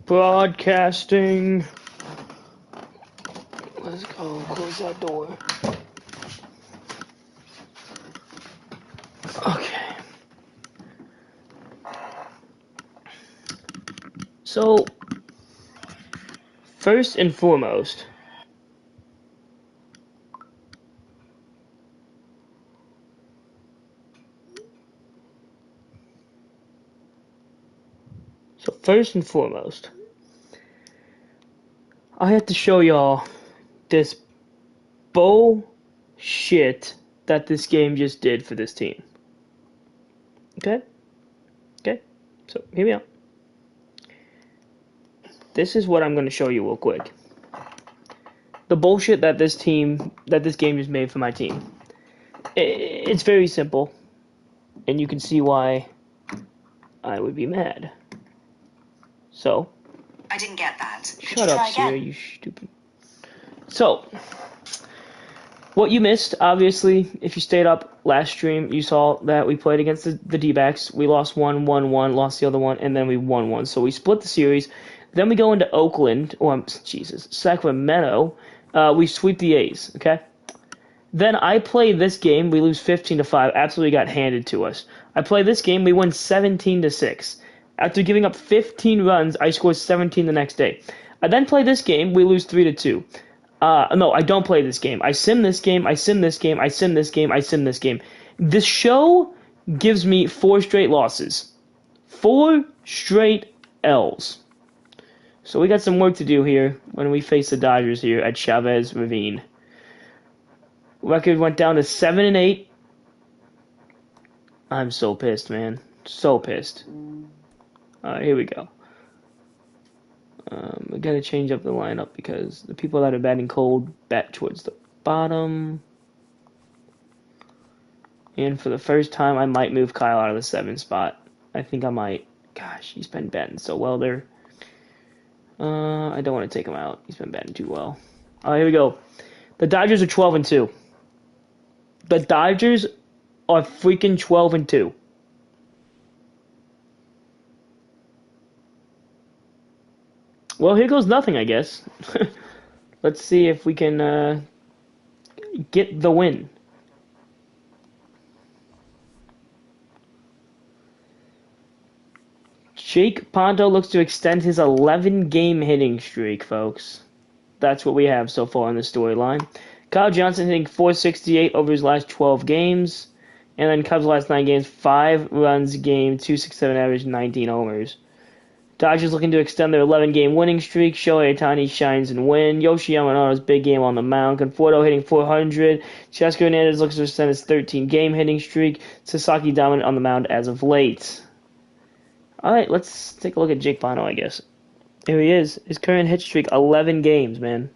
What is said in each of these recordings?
Broadcasting. Let's go. Close that door. Okay. So, first and foremost, I have to show y'all this bullshit that this game just did for this team. Okay? Okay? So, hear me out. This is what I'm going to show you real quick. The bullshit that this game just made for my team. It's very simple, and you can see why I would be mad. So, I didn't get that. Shut up, Sierra, you stupid. So, what you missed, obviously, if you stayed up last stream, you saw that we played against the D-backs. We lost one, won one, lost the other one, and then we won one. So we split the series. Then we go into Oakland, Sacramento. We sweep the A's, okay? Then I play this game. We lose 15-5. Absolutely got handed to us. I play this game. We win 17-6. After giving up 15 runs, I scored 17 the next day. I then play this game. We lose 3-2. No, I don't play this game. I sim this game. I sim this game. I sim this game. I sim this game. This show gives me 4 straight losses. 4 straight L's. So we got some work to do here when we face the Dodgers here at Chavez Ravine. Record went down to 7-8. I'm so pissed, man. So pissed. Alright, here we go. We gotta change up the lineup because the people that are batting cold bat towards the bottom. And for the first time, I might move Kyle out of the 7 spot. I think I might. Gosh, he's been batting so well there. I don't want to take him out. He's been batting too well. Alright, here we go. The Dodgers are 12-2. The Dodgers are freaking 12-2. Well, here goes nothing, I guess. Let's see if we can get the win. Jake Ponto looks to extend his 11-game hitting streak, folks. That's what we have so far in the storyline. Kyle Johnson hitting .468 over his last 12 games. And then Cubs' last 9 games, 5 runs a game, .267 average, 19 homers. Dodgers looking to extend their 11-game winning streak. Shohei Ohtani shines and win. Yoshi Yamano's big game on the mound. Conforto hitting .400. Teoscar Hernandez looks to extend his 13-game hitting streak. Sasaki dominant on the mound as of late. Alright, let's take a look at Jake Ponto, I guess. Here he is. His current hit streak, 11 games, man.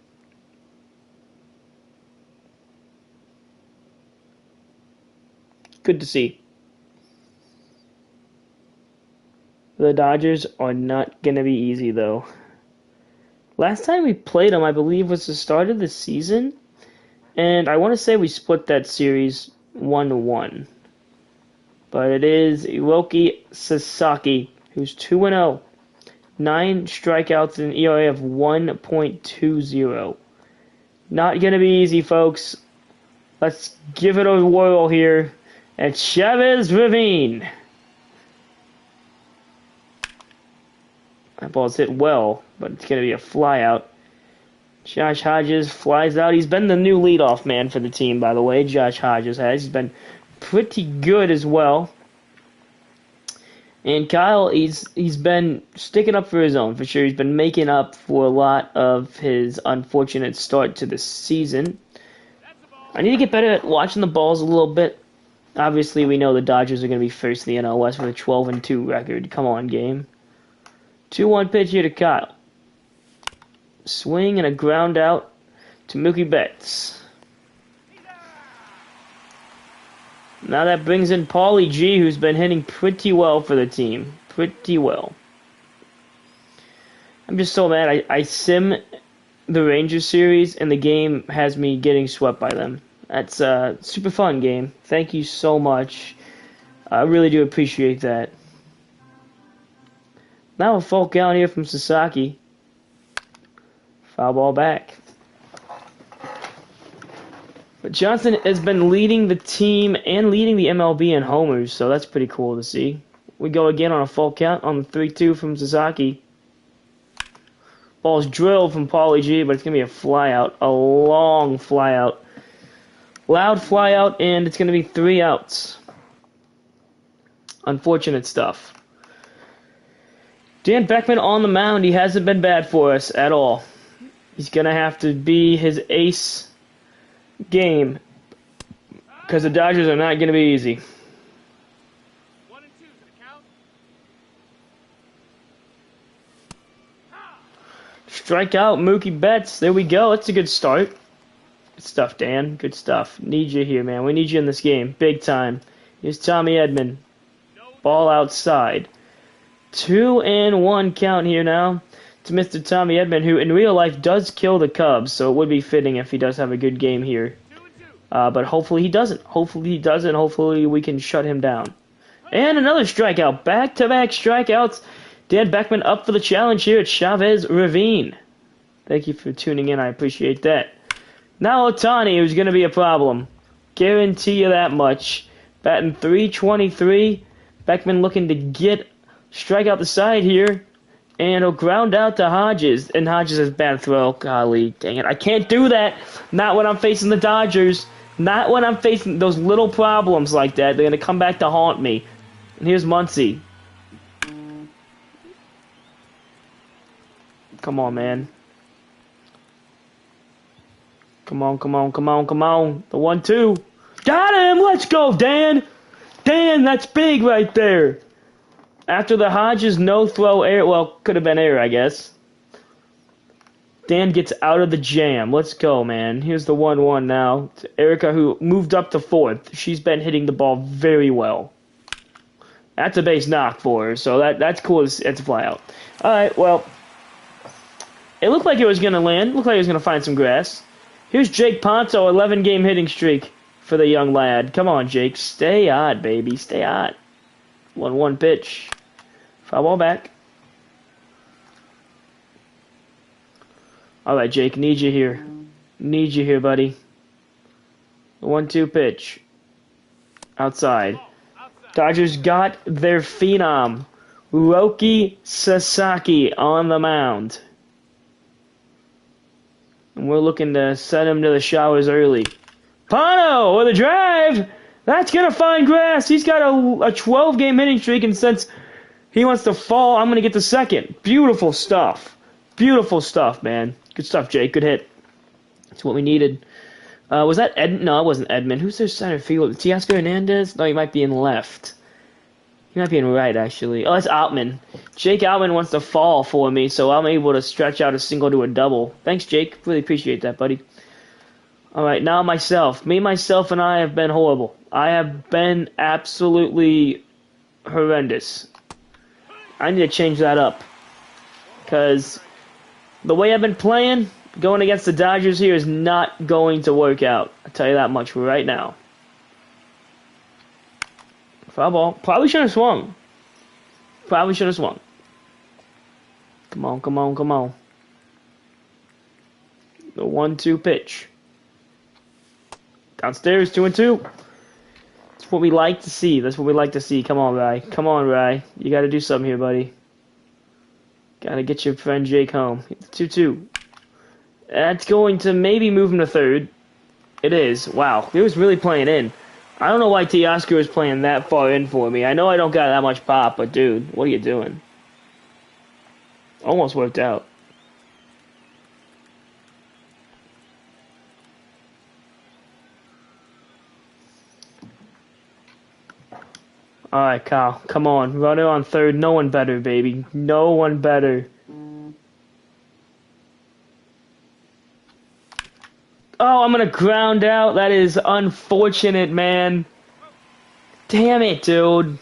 Good to see. The Dodgers are not going to be easy, though. Last time we played them, I believe, was the start of the season. And I want to say we split that series 1-1. But it is Hiroki Sasaki, who's 2-0. 9 strikeouts and an ERA of 1.20. Not going to be easy, folks. Let's give it a whirl here at Chavez Ravine. That ball's hit well, but it's going to be a flyout. Josh Hodges flies out. He's been the new leadoff man for the team, by the way. Josh Hodges has. He's been pretty good as well. And Kyle, he's been sticking up for his own, for sure. He's been making up for a lot of his unfortunate start to the season. I need to get better at watching the balls a little bit. Obviously, we know the Dodgers are going to be first in the NL West with a 12-2 record. Come on, game. 2-1 pitch here to Kyle. Swing and a ground out to Mookie Betts. Now that brings in Paulie G, who's been hitting pretty well for the team. Pretty well. I'm just so mad. I sim the Rangers series, and the game has me getting swept by them. That's a super fun game. Thank you so much. I really do appreciate that. Now a full count here from Sasaki. Foul ball back. But Johnson has been leading the team and leading the MLB in homers, so that's pretty cool to see. We go again on a full count on the 3-2 from Sasaki. Ball's drilled from Paulie G, but it's going to be a flyout. A long flyout. Loud flyout, and it's going to be 3 outs. Unfortunate stuff. Dan Beckman on the mound. He hasn't been bad for us at all. He's going to have to be his ace game because the Dodgers are not going to be easy. 1-2 to the count. Strikeout, Mookie Betts. There we go. That's a good start. Good stuff, Dan. Good stuff. Need you here, man. We need you in this game. Big time. Here's Tommy Edman. Ball outside. 2-1 count here now to Mr. Tommy Edman, who in real life does kill the Cubs, so it would be fitting if he does have a good game here. But hopefully he doesn't. Hopefully he doesn't. Hopefully we can shut him down. And another strikeout. Back-to-back strikeouts. Dan Beckman up for the challenge here at Chavez Ravine. Thank you for tuning in. I appreciate that. Now Ohtani, who's going to be a problem. Guarantee you that much. Batting .323. Beckman looking to strike out the side here. And he'll ground out to Hodges. And Hodges has bad throw. Golly, dang it. I can't do that. Not when I'm facing the Dodgers. Not when I'm facing those little problems like that. They're going to come back to haunt me. And here's Muncy. Come on, man. Come on, come on, come on, come on. The 1-2. Got him! Let's go, Dan! Dan, that's big right there. After the Hodges no-throw error, well, could have been error, I guess. Dan gets out of the jam. Let's go, man. Here's the 1-1 now. To Erica, who moved up to 4th. She's been hitting the ball very well. That's a base knock for her, so that's cool. It's a fly out. All right, well, it looked like it was going to land. Looked like it was going to find some grass. Here's Jake Ponto, 11-game hitting streak for the young lad. Come on, Jake. Stay hot, baby. Stay hot. 1-1 pitch. Foul ball back. All right, Jake. Need you here. Need you here, buddy. The 1-2 pitch. Outside. Dodgers got their phenom, Roki Sasaki, on the mound. And we're looking to send him to the showers early. Pano with a drive. That's going to find grass. He's got a 12-game hitting streak, and since he wants to fall, I'm going to get the second. Beautiful stuff. Beautiful stuff, man. Good stuff, Jake. Good hit. That's what we needed. Was that Ed? No, it wasn't Edmund. Who's their center fielder? Teoscar Hernandez? No, he might be in left. He might be in right, actually. Oh, that's Outman. Jake Outman wants to fall for me, so I'm able to stretch out a single to a double. Thanks, Jake. Really appreciate that, buddy. All right, now myself. Me, myself, and I have been horrible. I have been absolutely horrendous. I need to change that up. Because the way I've been playing, going against the Dodgers here is not going to work out. I'll tell you that much right now. Foul ball. Probably should have swung. Probably should have swung. Come on, come on, come on. The 1-2 pitch. Downstairs, 2-2. That's what we like to see. That's what we like to see. Come on, Rye. Come on, Rye. You got to do something here, buddy. Got to get your friend Jake home. 2-2. That's going to maybe move him to third. It is. Wow. He was really playing in. I don't know why Teoscar was playing that far in for me. I know I don't got that much pop, but dude, what are you doing? Almost worked out. Alright, Kyle. Come on. Runner on third. No one better, baby. No one better. Oh, I'm going to ground out. That is unfortunate, man. Damn it, dude.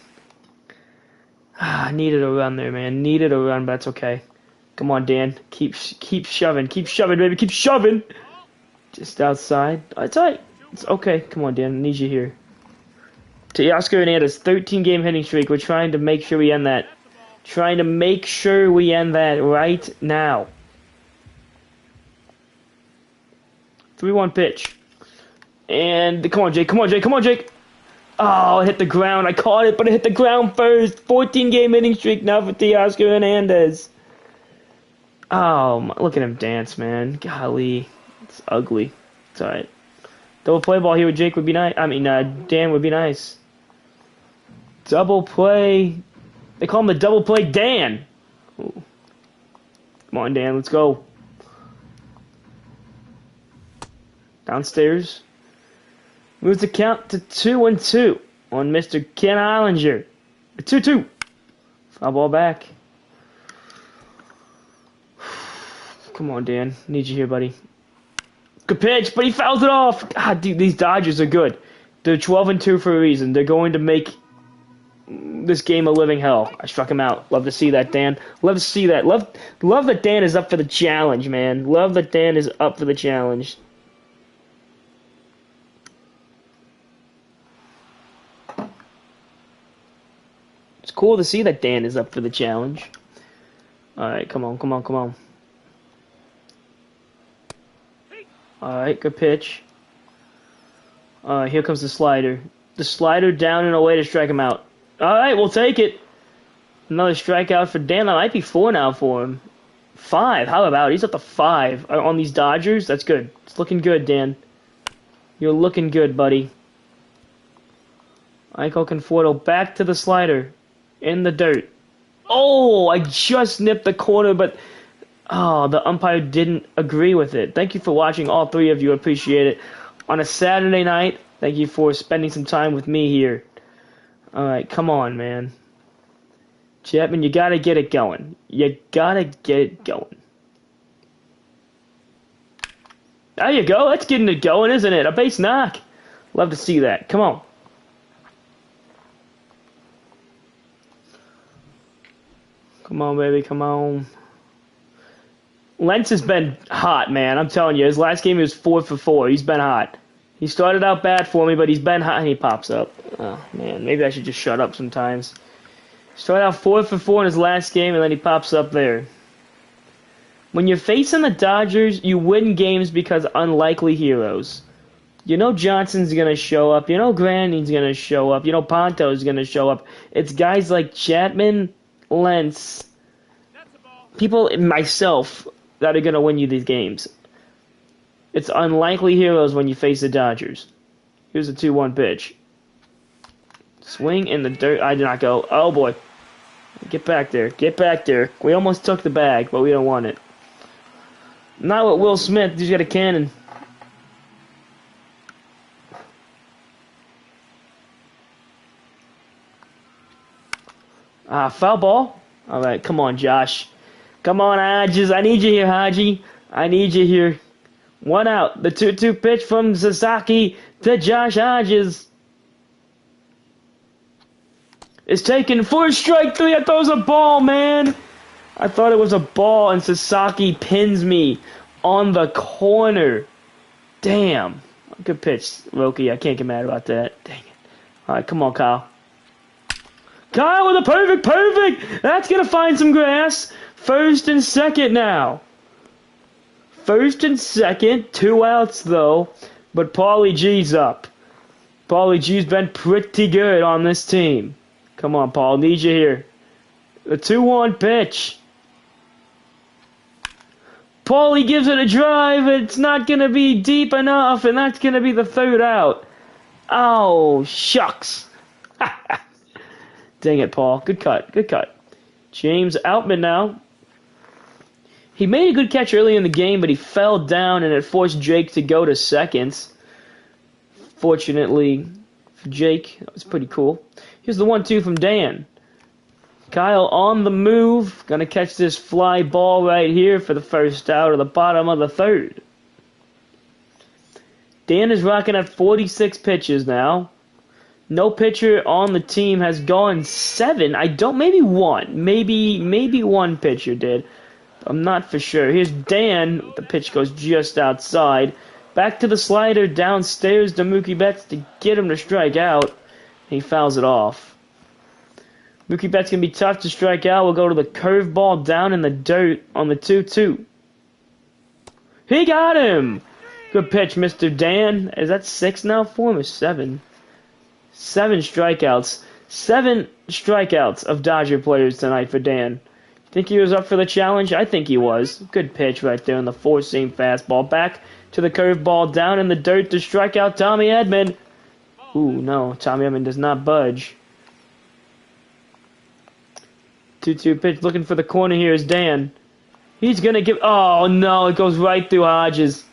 I needed a run there, man. Needed a run, but that's okay. Come on, Dan. Keep shoving. Keep shoving, baby. Keep shoving. Just outside. Oh, it's all right. It's okay. Come on, Dan. I need you here. Teoscar Hernandez, 13-game hitting streak. We're trying to make sure we end that. Trying to make sure we end that right now. 3-1 pitch. And come on, Jake. Come on, Jake. Come on, Jake. Oh, it hit the ground. I caught it, but it hit the ground first. 14-game inning streak now for Teoscar Hernandez. Oh, look at him dance, man. Golly. It's ugly. It's alright. Double play ball here with Jake would be nice. Dan would be nice. Double play. They call him the double play Dan. Ooh. Come on, Dan. Let's go. Downstairs. Moves the count to 2-2 on Mr. Ken Islinger. 2-2. Foul ball back. Come on, Dan. Need you here, buddy. Good pitch, but he fouls it off. God, dude, these Dodgers are good. They're 12-2 for a reason. They're going to make this game a living hell. I struck him out. Love to see that, Dan. Love to see that. Love that Dan is up for the challenge, man. Love that Dan is up for the challenge. It's cool to see that Dan is up for the challenge. Alright, come on, come on, come on. Alright, good pitch. Alright, here comes the slider. The slider down and away to strike him out. Alright, we'll take it. Another strikeout for Dan. That might be 4 now for him. 5, how about it? He's up to 5 on these Dodgers. That's good. It's looking good, Dan. You're looking good, buddy. Michael Conforto back to the slider. In the dirt. Oh, I just nipped the corner, but the umpire didn't agree with it. Thank you for watching, all 3 of you. Appreciate it. On a Saturday night, thank you for spending some time with me here. Alright, come on, man. Chapman, you gotta get it going. You gotta get it going. There you go. That's getting it going, isn't it? A base knock. Love to see that. Come on. Come on, baby. Come on. Lentz has been hot, man. I'm telling you. His last game, he was 4 for 4. He's been hot. He started out bad for me, but he's been hot, and he pops up. Oh, man. Maybe I should just shut up sometimes. Started out 4 for 4 in his last game, and then he pops up there. When you're facing the Dodgers, you win games because unlikely heroes. You know Johnson's going to show up. You know Grandin's going to show up. You know Ponto's going to show up. It's guys like Chapman, Lentz, people, myself, that are going to win you these games. It's unlikely heroes when you face the Dodgers. Here's a 2-1 pitch. Swing in the dirt. I did not go. Oh, boy. Get back there. Get back there. We almost took the bag, but we don't want it. Not with Will Smith. He's got a cannon. Foul ball. All right, come on, Josh. Come on, Hodges. I need you here, Haji. I need you here. 1 out. The 2-2 pitch from Sasaki to Josh Hodges. It's taken for strike 3. I thought it was a ball, man. I thought it was a ball, and Sasaki pins me on the corner. Damn. Good pitch, Roki. I can't get mad about that. Dang it. All right, come on, Kyle. Kyle with a perfect. That's going to find some grass. First and second now. First and second. 2 outs, though. But Paulie G's up. Paulie G's been pretty good on this team. Come on, Paul. Need you here. The 2-1 pitch. Paulie gives it a drive. It's not going to be deep enough, and that's going to be the 3rd out. Oh, shucks. Dang it, Paul. Good cut. Good cut. James Outman now. He made a good catch early in the game, but he fell down, and it forced Jake to go to seconds. Fortunately for Jake, that was pretty cool. Here's the 1-2 from Dan. Kyle on the move. Gonna catch this fly ball right here for the first out of the bottom of the 3rd. Dan is rocking at 46 pitches now. No pitcher on the team has gone 7. Maybe 1. Maybe 1 pitcher did. I'm not for sure. Here's Dan. The pitch goes just outside. Back to the slider, downstairs to Mookie Betts to get him to strike out. He fouls it off. Mookie Betts going to be tough to strike out. We'll go to the curveball down in the dirt on the 2-2. He got him! Good pitch, Mr. Dan. Is that 6 now for him or 7? 7 strikeouts. 7 strikeouts of Dodger players tonight for Dan. Think he was up for the challenge? I think he was. Good pitch right there on the four-seam fastball. Back to the curveball down in the dirt to strike out Tommy Edman. Ooh, no. Tommy Edman does not budge. 2-2 pitch. Looking for the corner here is Dan. He's going to give... Oh, no. It goes right through Hodges.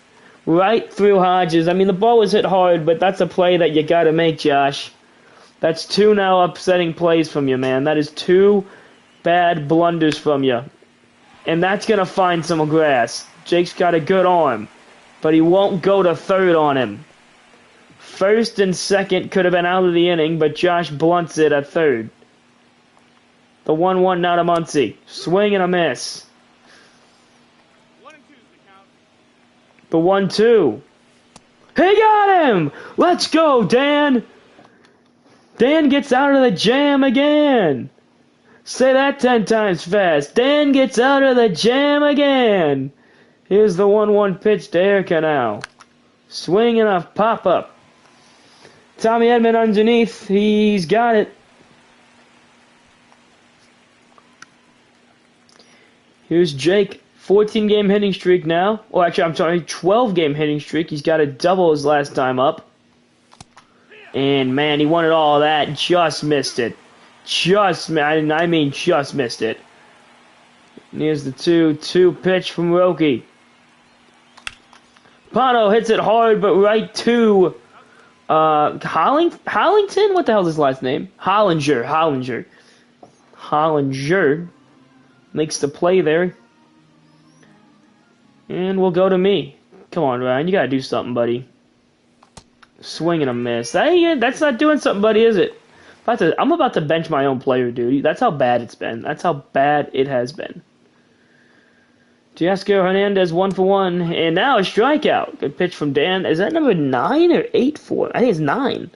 Right through Hodges. I mean, the ball was hit hard, but that's a play that you got to make, Josh. That's 2 now upsetting plays from you, man. That is 2 bad blunders from you. And that's going to find some grass. Jake's got a good arm, but he won't go to third on him. First and second could have been out of the inning, but Josh blunts it at third. The 1-1 now to Muncy. Swing and a miss. 1 and 2's the count. The 1-2. He got him! Let's go, Dan! Dan gets out of the jam again! Say that 10 times fast. Dan gets out of the jam again! Here's the 1-1 pitch to Air Canal. Swing and a pop-up. Tommy Edman underneath. He's got it. Here's Jake. 14-game hitting streak now. Oh, actually, I'm sorry. 12-game hitting streak. He's got a double his last time up. And, man, he wanted all of that. Just missed it. Just missed it. And here's the 2-2 pitch from Roki. Pano hits it hard, but right to Hollington? What the hell is his last name? Hollinger makes the play there. And we'll go to me. Come on, Ryan. You got to do something, buddy. Swing and a miss. That's not doing something, buddy, is it? I'm about to bench my own player, dude. That's how bad it's been. That's how bad it has been. Teoscar Hernandez 1 for 1. And now a strikeout. Good pitch from Dan. Is that number 9 or 8 for? I think it's 9.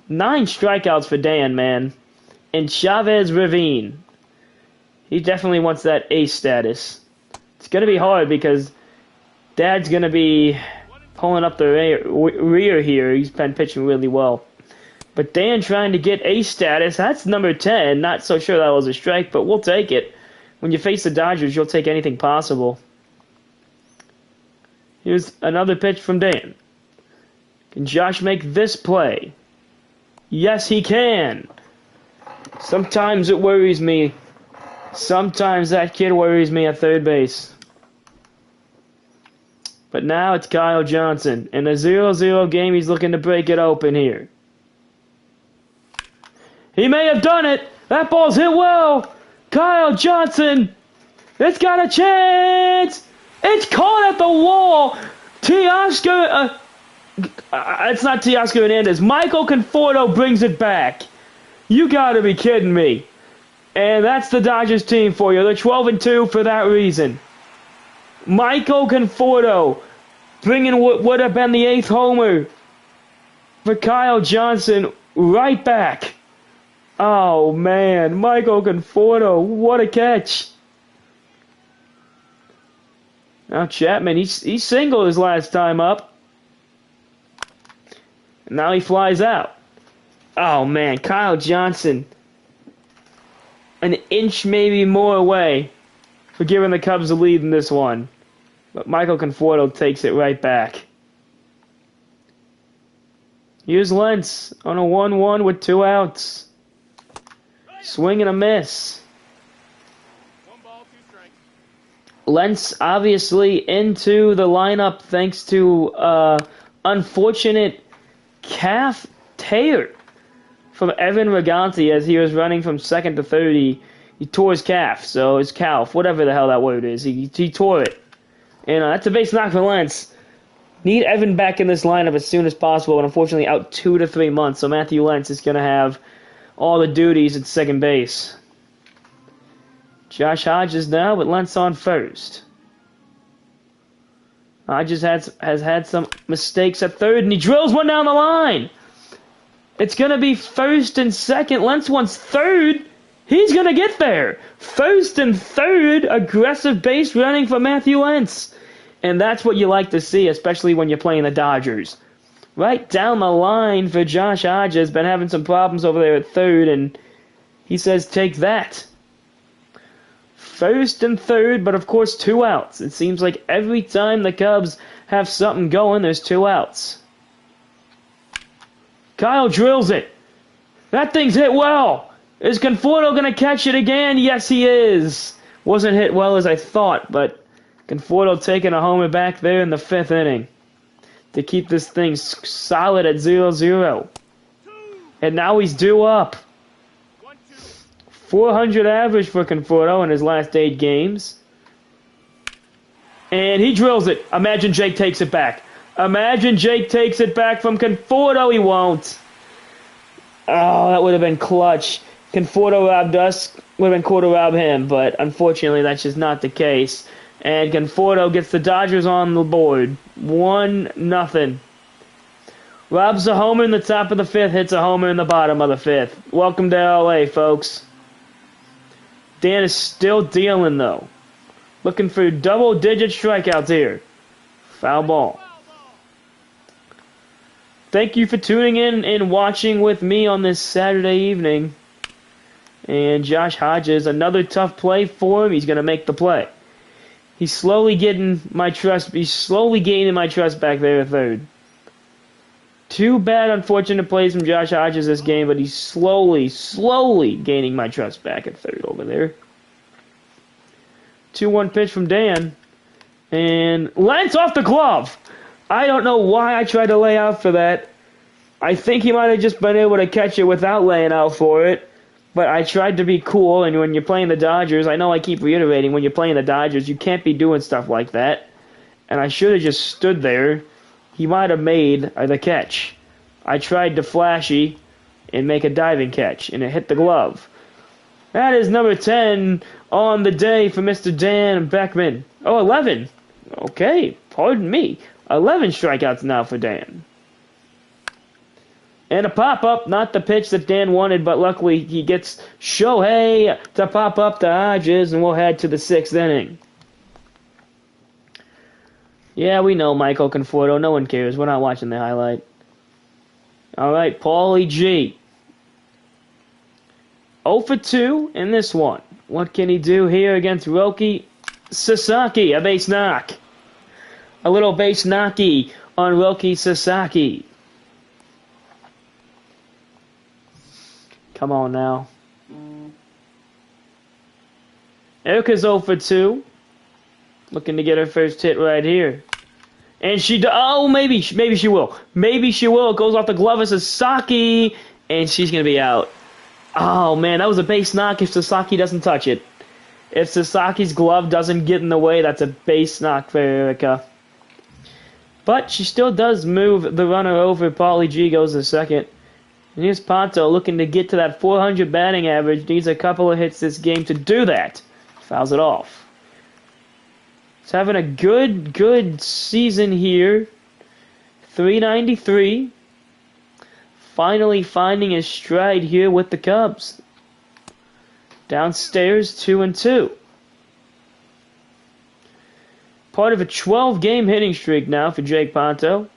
9 strikeouts for Dan, man. And Chavez Ravine. He definitely wants that ace status. It's going to be hard because Dad's going to be pulling up the rear here. He's been pitching really well. But Dan trying to get ace status, that's number 10. Not so sure that was a strike, but we'll take it. When you face the Dodgers, you'll take anything possible. Here's another pitch from Dan. Can Josh make this play? Yes, he can. Sometimes it worries me. Sometimes that kid worries me at third base. But now it's Kyle Johnson. In a 0-0 game, he's looking to break it open here. He may have done it. That ball's hit well. Kyle Johnson. It's got a chance. It's caught at the wall. Teoscar. It's not Teoscar Hernandez. Michael Conforto brings it back. You got to be kidding me. And that's the Dodgers team for you. They're 12-2 for that reason. Michael Conforto bringing what would have been the 8th homer for Kyle Johnson right back. Oh, man. Michael Conforto, what a catch. Now Chapman, he singled his last time up. Now he flies out. Oh, man. Kyle Johnson, an inch maybe more away for giving the Cubs the lead in this one. But Michael Conforto takes it right back. Here's Lentz on a 1-1 with 2 outs. Swing and a miss. 1 ball, 2 strikes. Lentz obviously into the lineup thanks to unfortunate calf tear from Evan Reganti as he was running from second to third. He tore his calf, so his calf, whatever the hell that word is. He tore it. And that's a base knock for Lentz. Need Evan back in this lineup as soon as possible, but unfortunately out 2 to 3 months, so Matthew Lentz is going to have all the duties at second base. Josh Hodges now with Lentz on first. Hodges has had some mistakes at third, and he drills one down the line. It's going to be first and second. Lentz wants third. He's going to get there. First and third, aggressive base running for Matthew Wentz. And that's what you like to see, especially when you're playing the Dodgers. Right down the line for Josh Hodges. Been having some problems over there at third, and he says, take that. First and third, but of course 2 outs. It seems like every time the Cubs have something going, there's 2 outs. Kyle drills it. That thing's hit well. Is Conforto going to catch it again? Yes, he is. Wasn't hit well as I thought, but Conforto taking a homer back there in the 5th inning to keep this thing solid at 0-0. And now he's due up. 400 average for Conforto in his last 8 games. And he drills it. Imagine Jake takes it back. Imagine Jake takes it back from Conforto. He won't. Oh, that would have been clutch. Conforto robbed us. Would have been cool to rob him, but unfortunately that's just not the case. And Conforto gets the Dodgers on the board. 1-0. Robs a homer in the top of the 5th, hits a homer in the bottom of the 5th. Welcome to LA, folks. Dan is still dealing, though. Looking for double-digit strikeouts here. Foul ball. Thank you for tuning in and watching with me on this Saturday evening. And Josh Hodges, another tough play for him. He's going to make the play. He's slowly getting my trust. He's slowly gaining my trust back there at third. 2 bad, unfortunate plays from Josh Hodges this game, but he's slowly gaining my trust back at third over there. 2-1 pitch from Dan. And Lance off the glove. I don't know why I tried to lay out for that. I think he might have just been able to catch it without laying out for it. But I tried to be cool, and when you're playing the Dodgers, I know I keep reiterating, when you're playing the Dodgers, you can't be doing stuff like that. And I should have just stood there. He might have made the catch. I tried to flashy and make a diving catch, and it hit the glove. That is number 10 on the day for Mr. Dan Beckman. Oh, 11. Okay, pardon me. 11 strikeouts now for Dan. And a pop-up, not the pitch that Dan wanted, but luckily he gets Shohei to pop up to Hodges, and we'll head to the 6th inning. Yeah, we know Michael Conforto. No one cares. We're not watching the highlight. All right, Paulie G. 0 for 2 in this one. What can he do here against Roki Sasaki? A base knock. A little base knocky on Roki Sasaki. Come on now. Erica's 0 for 2. Looking to get her first hit right here. And maybe she will. Maybe she will. It goes off the glove of Sasaki, and she's going to be out. Oh, man, that was a base knock if Sasaki doesn't touch it. If Sasaki's glove doesn't get in the way, that's a base knock for Erica. But she still does move the runner over. Paulie G goes to second. And here's Ponto looking to get to that 400 batting average. Needs a couple of hits this game to do that. Fouls it off. He's having a good season here. 393. Finally finding his stride here with the Cubs. Downstairs, 2-2. Part of a 12-game hitting streak now for Jake Ponto.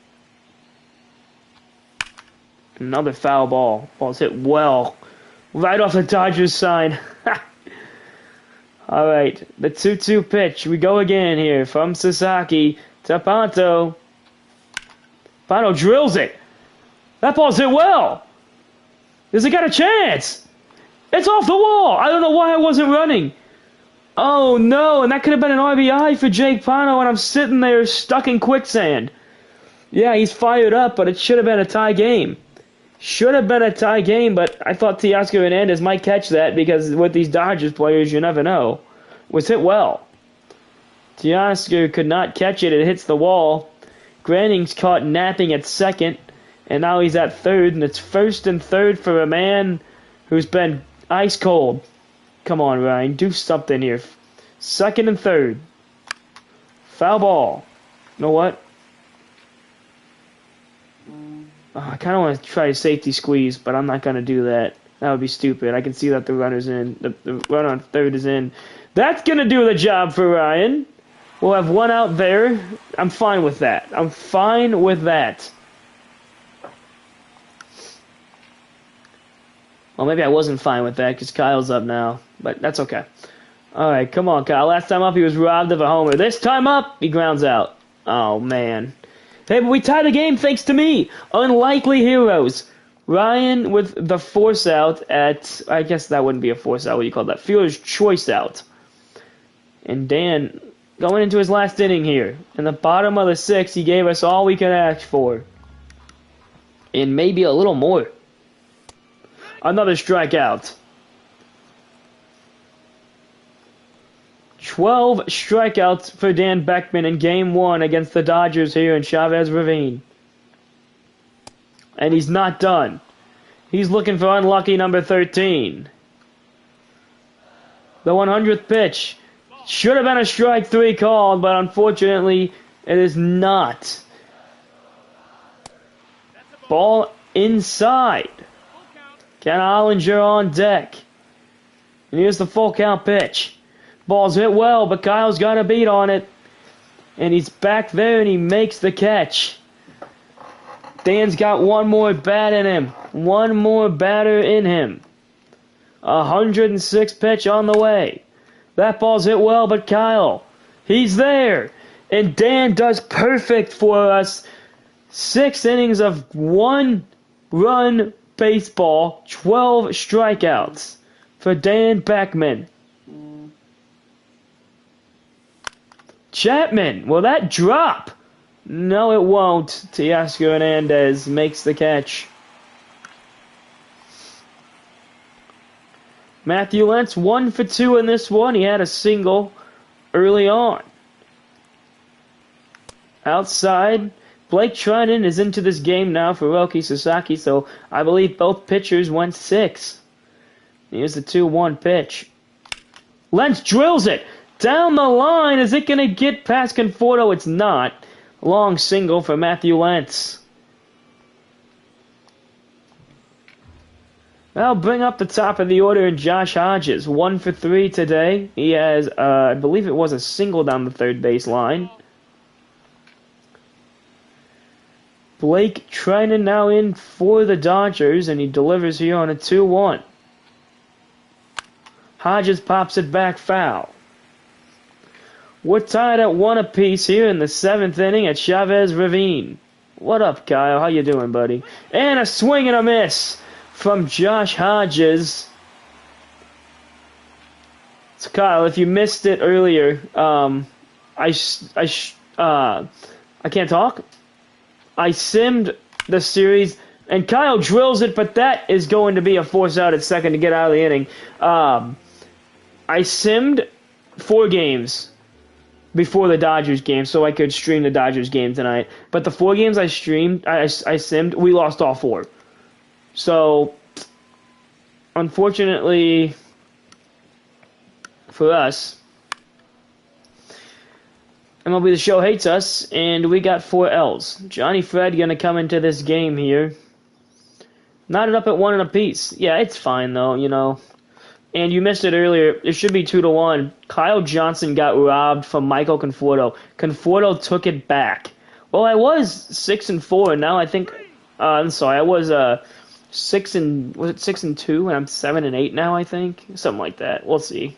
Another foul ball. Ball's hit well. Right off the Dodgers sign. All right, the 2-2 pitch. We go again here from Sasaki to Ponto. Ponto drills it. That ball's hit well. Has it got a chance? It's off the wall. I don't know why I wasn't running. Oh, no, and that could have been an RBI for Jake Ponto, and I'm sitting there stuck in quicksand. Yeah, he's fired up, but it should have been a tie game. Should have been a tie game, but I thought Teoscar Hernandez might catch that because with these Dodgers players, you never know. Was hit well. Teoscar could not catch it. It hits the wall. Granning's caught napping at second, and now he's at third, and it's 1st and 3rd for a man who's been ice cold. Come on, Ryan. Do something here. 2nd and 3rd. Foul ball. You know what? I kind of want to try a safety squeeze, but I'm not going to do that. That would be stupid. I can see that the runner's in. The run on third is in. That's going to do the job for Ryan. We'll have one out there. I'm fine with that. I'm fine with that. Well, maybe I wasn't fine with that because Kyle's up now. But that's okay. All right, come on, Kyle. Last time up, he was robbed of a homer. This time up, he grounds out. Oh, man. Hey, but we tied the game thanks to me. Unlikely heroes. Ryan with the force out at, I guess that wouldn't be a force out. What do you call that? Fielder's choice out. And Dan going into his last inning here. In the bottom of the sixth, he gave us all we could ask for. And maybe a little more. Another strikeout. 12 strikeouts for Dan Beckman in Game 1 against the Dodgers here in Chavez Ravine. And he's not done. He's looking for unlucky number 13. The 100th pitch. Should have been a strike 3 called, but unfortunately it is not. Ball inside. Ken Ollinger on deck. And here's the full count pitch. Ball's hit well, but Kyle's got a beat on it. And he's back there and he makes the catch. Dan's got one more bat in him. One more batter in him. 106 pitch on the way. That ball's hit well, but Kyle, he's there. And Dan does perfect for us. 6 innings of 1-run baseball, 12 strikeouts for Dan Beckman. Chapman, will that drop? No, it won't. Teoscar Hernandez makes the catch. Matthew Lentz 1 for 2 in this one. He had a single early on. Outside, Blake Trinan is into this game now for Roki Sasaki, so I believe both pitchers went 6. Here's the 2-1 pitch. Lentz drills it down the line. Is it going to get past Conforto? It's not. Long single for Matthew Lentz. I'll bring up the top of the order in Josh Hodges. 1 for 3 today. He has, I believe it was a single down the third base line. Blake Trinan now in for the Dodgers, and he delivers here on a 2-1. Hodges pops it back foul. We're tied at 1 apiece here in the 7th inning at Chavez Ravine. What up, Kyle? How you doing, buddy? And a swing and a miss from Josh Hodges. So, Kyle, if you missed it earlier, I can't talk. I simmed the series, and Kyle drills it, but that is going to be a force out at second to get out of the inning. I simmed 4 games before the Dodgers game so I could stream the Dodgers game tonight. But the 4 games I streamed, I simmed, we lost all 4. So, unfortunately for us, MLB The Show hates us, and we got 4 L's. Johnny Fred going to come into this game here. Knotted up at 1 apiece. Yeah, it's fine, though, you know. And you missed it earlier. It should be 2-1. Kyle Johnson got robbed from Michael Conforto. Conforto took it back. Well, I was 6-4, and now I think. I'm sorry, I was 6-2, and I'm 7-8 now. I think something like that. We'll see.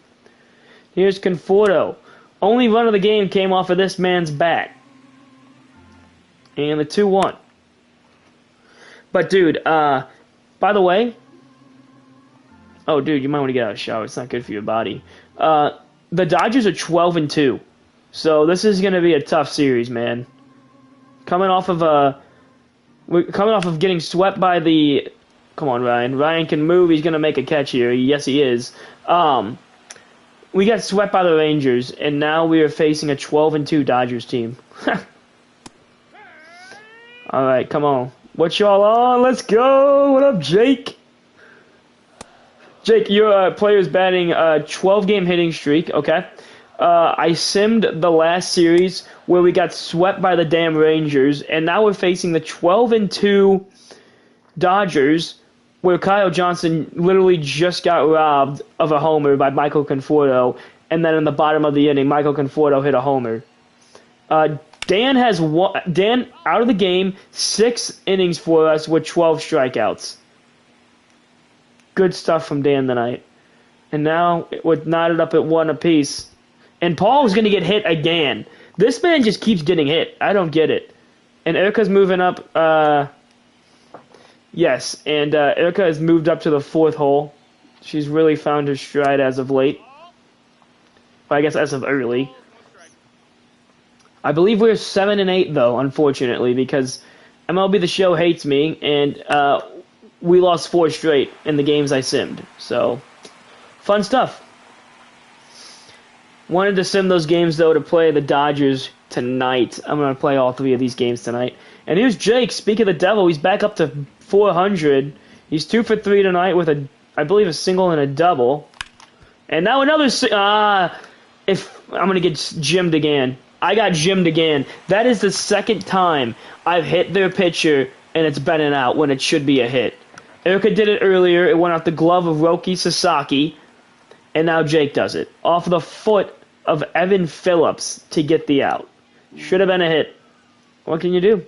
Here's Conforto. Only run of the game came off of this man's bat. And the 2-1. But dude, by the way. Oh, dude, you might want to get out of the shower. It's not good for your body. The Dodgers are 12-2, so this is going to be a tough series, man. Coming off of getting swept by the. Come on, Ryan. Ryan can move. He's going to make a catch here. Yes, he is. We got swept by the Rangers, and now we are facing a 12-2 Dodgers team. All right, come on. What y'all on? Let's go. What up, Jake? Jake, your player's batting a 12-game hitting streak, okay? I simmed the last series where we got swept by the damn Rangers, and now we're facing the 12-2 Dodgers where Kyle Johnson literally just got robbed of a homer by Michael Conforto, and then in the bottom of the inning, Michael Conforto hit a homer. Dan out of the game, 6 innings for us with 12 strikeouts. Good stuff from Dan tonight. And now we're knotted up at 1 apiece. And Paul's going to get hit again. This man just keeps getting hit. I don't get it. And Erica's moving up. Yes, and Erica has moved up to the 4th hole. She's really found her stride as of late. Well, I guess as of early. I believe we're 7 and 8 though, unfortunately, because MLB The Show hates me, and we lost 4 straight in the games I simmed. So, fun stuff. Wanted to sim those games though to play the Dodgers tonight. I'm gonna play all 3 of these games tonight. And here's Jake. Speak of the devil, he's back up to 400. He's 2 for 3 tonight with I believe a single and a double. And now another. If I'm gonna get gymmed again. I got gymmed again. That is the 2nd time I've hit their pitcher and it's been an out when it should be a hit. Erica did it earlier. It went off the glove of Roki Sasaki. And now Jake does it. Off the foot of Evan Phillips to get the out. Should have been a hit. What can you do?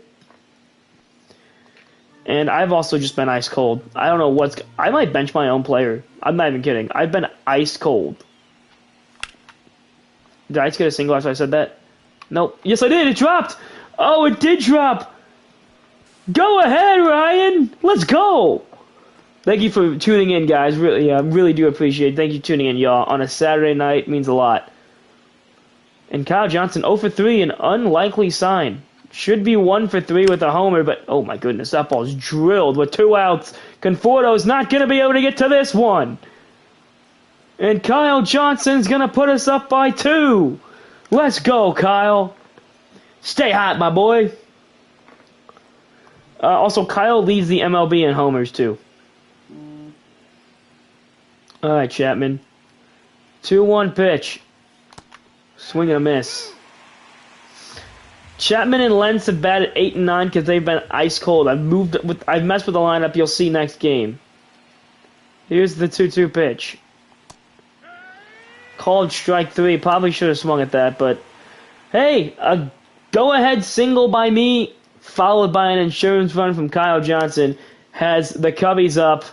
And I've also just been ice cold. I don't know I might bench my own player. I'm not even kidding. I've been ice cold. Did I just get a single after I said that? Nope. Yes, I did. It dropped. Oh, it did drop. Go ahead, Ryan. Let's go. Thank you for tuning in, guys. Really, really do appreciate it. Thank you for tuning in, y'all. On a Saturday night means a lot. And Kyle Johnson, 0 for 3, an unlikely sign. Should be 1 for 3 with a homer, but oh my goodness, that ball's drilled with 2 outs. Conforto's not going to be able to get to this one. And Kyle Johnson's going to put us up by 2. Let's go, Kyle. Stay hot, my boy. Also, Kyle leads the MLB in homers, too. All right, Chapman. 2-1 pitch. Swing and a miss. Chapman and Lentz have batted 8 and 9 because they've been ice cold. I've messed with the lineup. You'll see next game. Here's the 2-2 pitch. Called strike 3. Probably should have swung at that, but hey, a go-ahead single by me, followed by an insurance run from Kyle Johnson, has the Cubbies up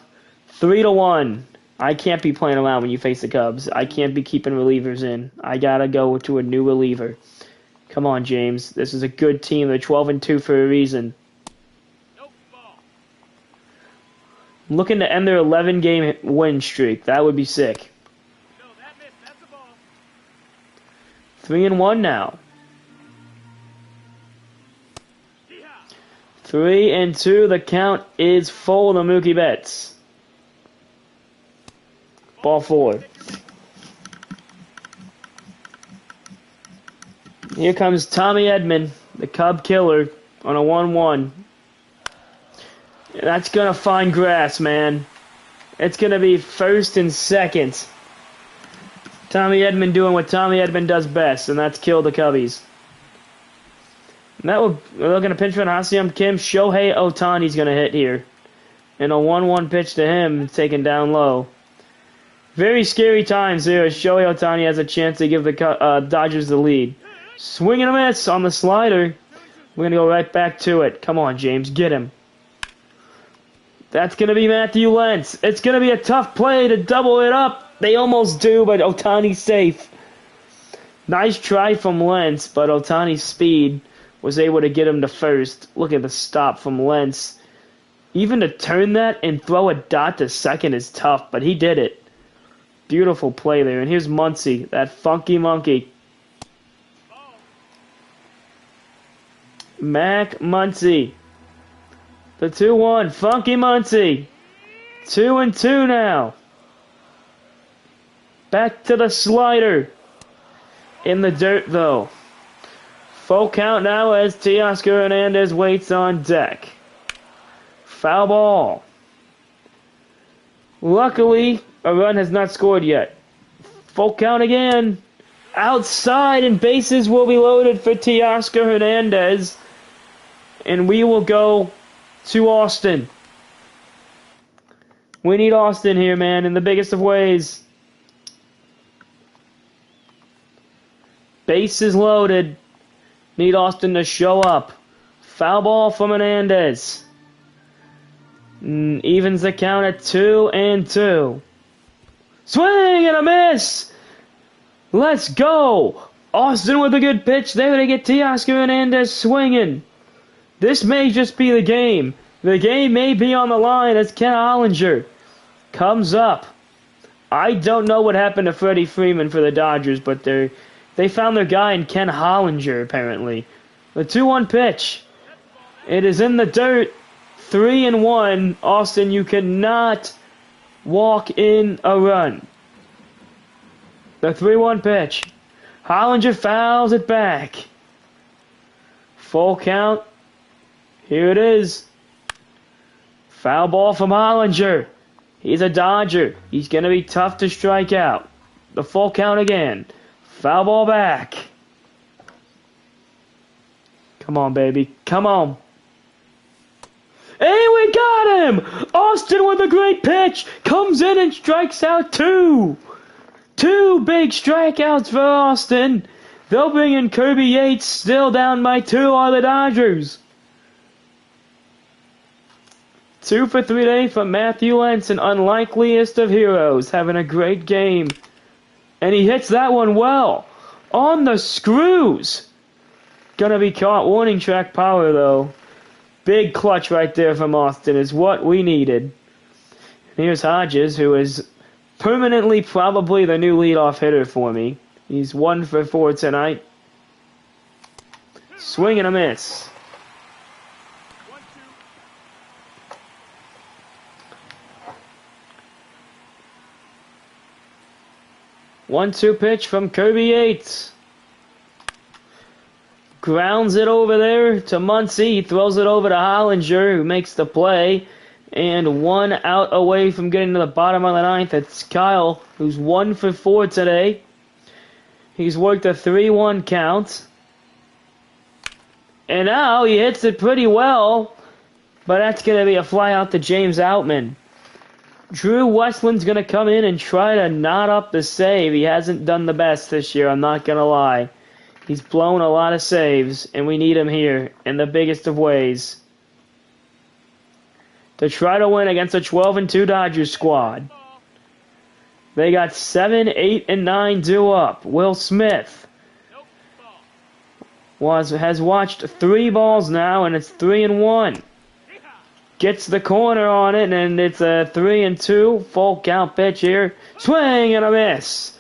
3-1. I can't be playing around when you face the Cubs. I can't be keeping relievers in. I gotta go to a new reliever. Come on, James. This is a good team. They're 12 and 2 for a reason. I'm looking to end their 11-game win streak. That would be sick. 3-1 now. 3-2. The count is full to Mookie Betts. Ball 4. Here comes Tommy Edman, the Cub killer, on a 1-1. That's going to find grass, man. It's going to be 1st and 2nd. Tommy Edman doing what Tommy Edman does best, and that's kill the Cubbies. And we're looking to pinch run Ha-Seong Kim. Shohei Ohtani's going to hit here. And a 1-1 pitch to him, taken down low. Very scary times here as Shohei Ohtani has a chance to give the Dodgers the lead. Swing and a miss on the slider. We're going to go right back to it. Come on, James. Get him. That's going to be Matthew Lentz. It's going to be a tough play to double it up. They almost do, but Ohtani's safe. Nice try from Lentz, but Ohtani's speed was able to get him to first. Look at the stop from Lentz. Even to turn that and throw a dot to second is tough, but he did it. Beautiful play there. And here's Muncy, that funky monkey. Mac Muncy. The 2-1. Funky Muncy. 2-2 now. Back to the slider. In the dirt, though. Full count now as Teoscar Hernandez waits on deck. Foul ball. Luckily, a run has not scored yet. Full count again. Outside, and bases will be loaded for Teoscar Hernandez. And we will go to Austin. We need Austin here, man, in the biggest of ways. Bases loaded. Need Austin to show up. Foul ball from Hernandez. Evens the count at 2-2. Swing and a miss. Let's go. Austin with a good pitch there to get Teoscar Hernandez swinging. This may just be the game. The game may be on the line as Ken Hollinger comes up. I don't know what happened to Freddie Freeman for the Dodgers, but they found their guy in Ken Hollinger, apparently. The 2-1 pitch. It is in the dirt. 3-1. Austin, you cannot walk in a run. The 3-1 pitch. Hollinger fouls it back. Full count. Here it is. Foul ball from Hollinger. He's a Dodger. He's going to be tough to strike out. The full count again. Foul ball back. Come on, baby. Come on. Hey, we got him! Austin with a great pitch. Comes in and strikes out 2. 2 big strikeouts for Austin. They'll bring in Kirby Yates. Still down by 2 are the Dodgers. 2 for 3 today from Matthew Lentz, an unlikeliest of heroes, having a great game. And he hits that one well. On the screws. Gonna be caught. Warning track power, though. Big clutch right there from Austin is what we needed. And here's Hodges, who is permanently probably the new leadoff hitter for me. He's 1 for 4 tonight. Swing and a miss. 1-2 pitch from Kirby Yates. Grounds it over there to Muncy. He throws it over to Hollinger, who makes the play. And 1 out away from getting to the bottom of the 9th. It's Kyle, who's 1 for 4 today. He's worked a 3-1 count. And now he hits it pretty well. But that's going to be a fly out to James Outman. Drew Westland's going to come in and try to knot up the save. He hasn't done the best this year, I'm not going to lie. He's blown a lot of saves, and we need him here in the biggest of ways to try to win against a 12-2 Dodgers squad. They got 7, 8, and 9 due up. Will Smith has watched 3 balls now, and it's 3-1. Gets the corner on it, and it's a 3-2 full count pitch here. Swing and a miss.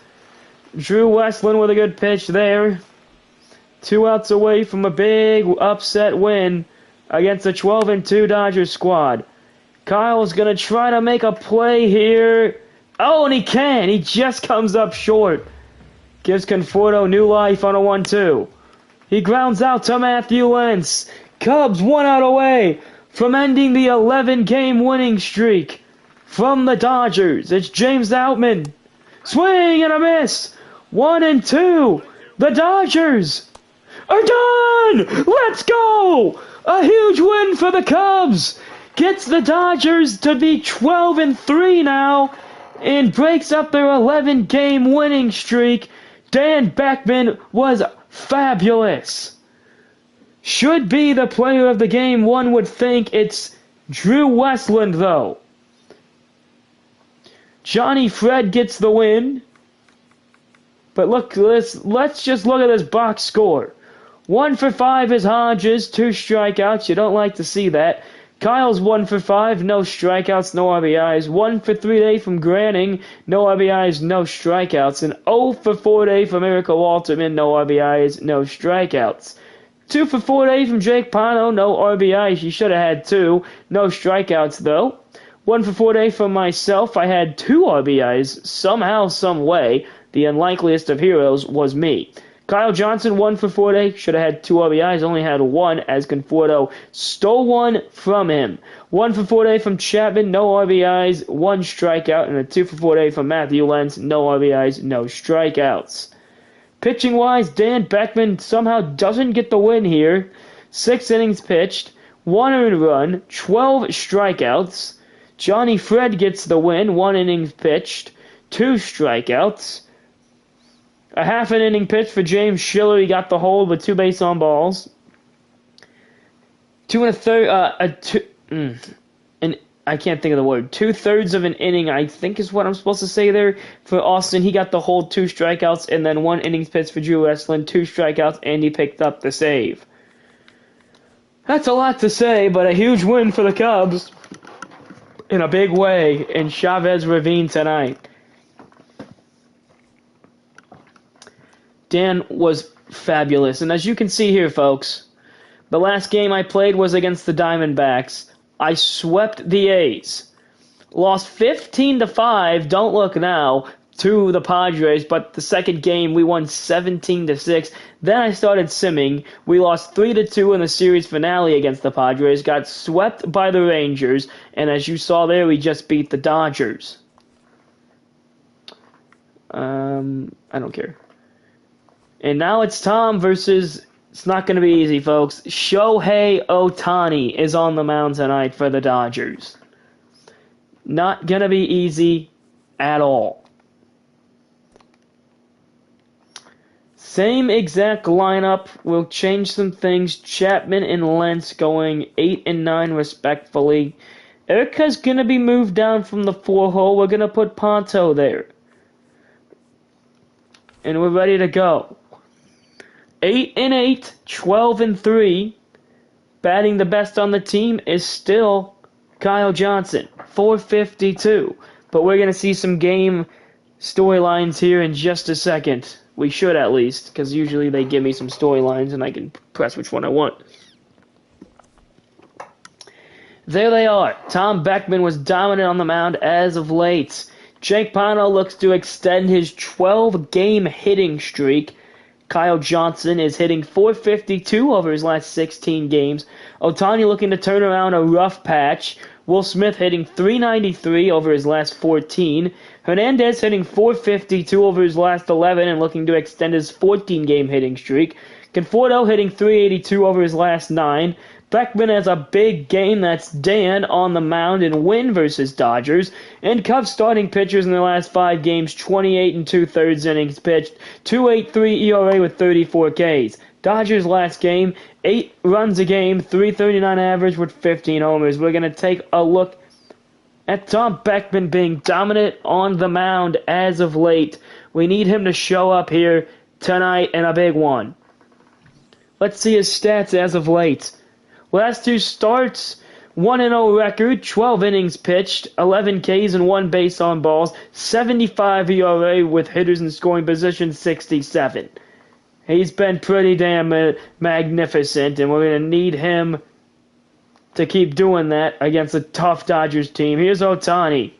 Drew Westland with a good pitch there. 2 outs away from a big upset win against the 12-2 Dodgers squad. Kyle's going to try to make a play here. Oh, and he can. He just comes up short. Gives Conforto new life on a 1-2. He grounds out to Matthew Lentz. Cubs 1 out away from ending the 11-game winning streak from the Dodgers. It's James Outman. Swing and a miss. 1-2. The Dodgers are done! Let's go! A huge win for the Cubs. Gets the Dodgers to be 12-3 now and breaks up their 11-game winning streak. Dan Beckman was fabulous. Should be the player of the game, one would think. It's Drew Westland, though. Johnny Fred gets the win. But look, let's just look at this box score. 1 for 5 is Hodges, 2 strikeouts. You don't like to see that. Kyle's 1 for 5, no strikeouts, no RBIs. 1 for 3 today from Granning, no RBIs, no strikeouts. And 0 for 4 today from Erica Walterman, no RBIs, no strikeouts. 2 for 4 today from Jake Pano, no RBIs. He should have had 2, no strikeouts though. 1 for 4 today from myself. I had 2 RBIs somehow, some way. The unlikeliest of heroes was me. Kyle Johnson, 1 for 4 today, should have had 2 RBIs, only had 1 as Conforto stole 1 from him. 1 for 4 today from Chapman, no RBIs, 1 strikeout, and a 2 for 4 today from Matthew Lentz, no RBIs, no strikeouts. Pitching-wise, Dan Beckman somehow doesn't get the win here. 6 innings pitched, 1 earned run, 12 strikeouts, Johnny Fred gets the win, 1 inning pitched, 2 strikeouts. A half an inning pitch for James Schiller. He got the hold with 2 base on balls. 2 1/3, and I can't think of the word. 2/3 of an inning, I think is what I'm supposed to say there. For Austin, he got the hold, 2 strikeouts, and then 1 innings pitch for Drew Westland, 2 strikeouts, and he picked up the save. That's a lot to say, but a huge win for the Cubs in a big way in Chavez Ravine tonight. Dan was fabulous, and as you can see here, folks, the last game I played was against the Diamondbacks. I swept the A's. Lost 15-5, don't look now, to the Padres, but the second game we won 17-6. Then I started simming. We lost 3-2 in the series finale against the Padres, got swept by the Rangers, and as you saw there, we just beat the Dodgers. I don't care. And now it's Tom versus... It's not going to be easy, folks. Shohei Ohtani is on the mound tonight for the Dodgers. Not going to be easy at all. Same exact lineup. We'll change some things. Chapman and Lentz going 8 and 9 respectfully. Erica's going to be moved down from the 4 hole. We're going to put Ponto there. And we're ready to go. 8 and 8, 12 and 3. Batting the best on the team is still Kyle Johnson, 452. But we're going to see some game storylines here in just a second. We should at least, because usually they give me some storylines and I can press which one I want. There they are. Tom Beckman was dominant on the mound as of late. Jake Pano looks to extend his 12-game hitting streak. Kyle Johnson is hitting .452 over his last 16 games. Ohtani looking to turn around a rough patch. Will Smith hitting .393 over his last 14. Hernandez hitting .452 over his last 11 and looking to extend his 14-game hitting streak. Conforto hitting .382 over his last 9. Beckman has a big game. That's Dan on the mound in win versus Dodgers. And Cubs starting pitchers in their last 5 games, 28 and 2/3 innings pitched, 2.83 ERA with 34 Ks. Dodgers last game, 8 runs a game, 339 average with 15 homers. We're going to take a look at Tom Beckman being dominant on the mound as of late. We need him to show up here tonight in a big one. Let's see his stats as of late. Last 2 starts, 1-0 record, 12 innings pitched, 11 Ks and 1 base on balls, 75 ERA with hitters in scoring position, 67. He's been pretty damn magnificent, and we're going to need him to keep doing that against a tough Dodgers team. Here's Ohtani.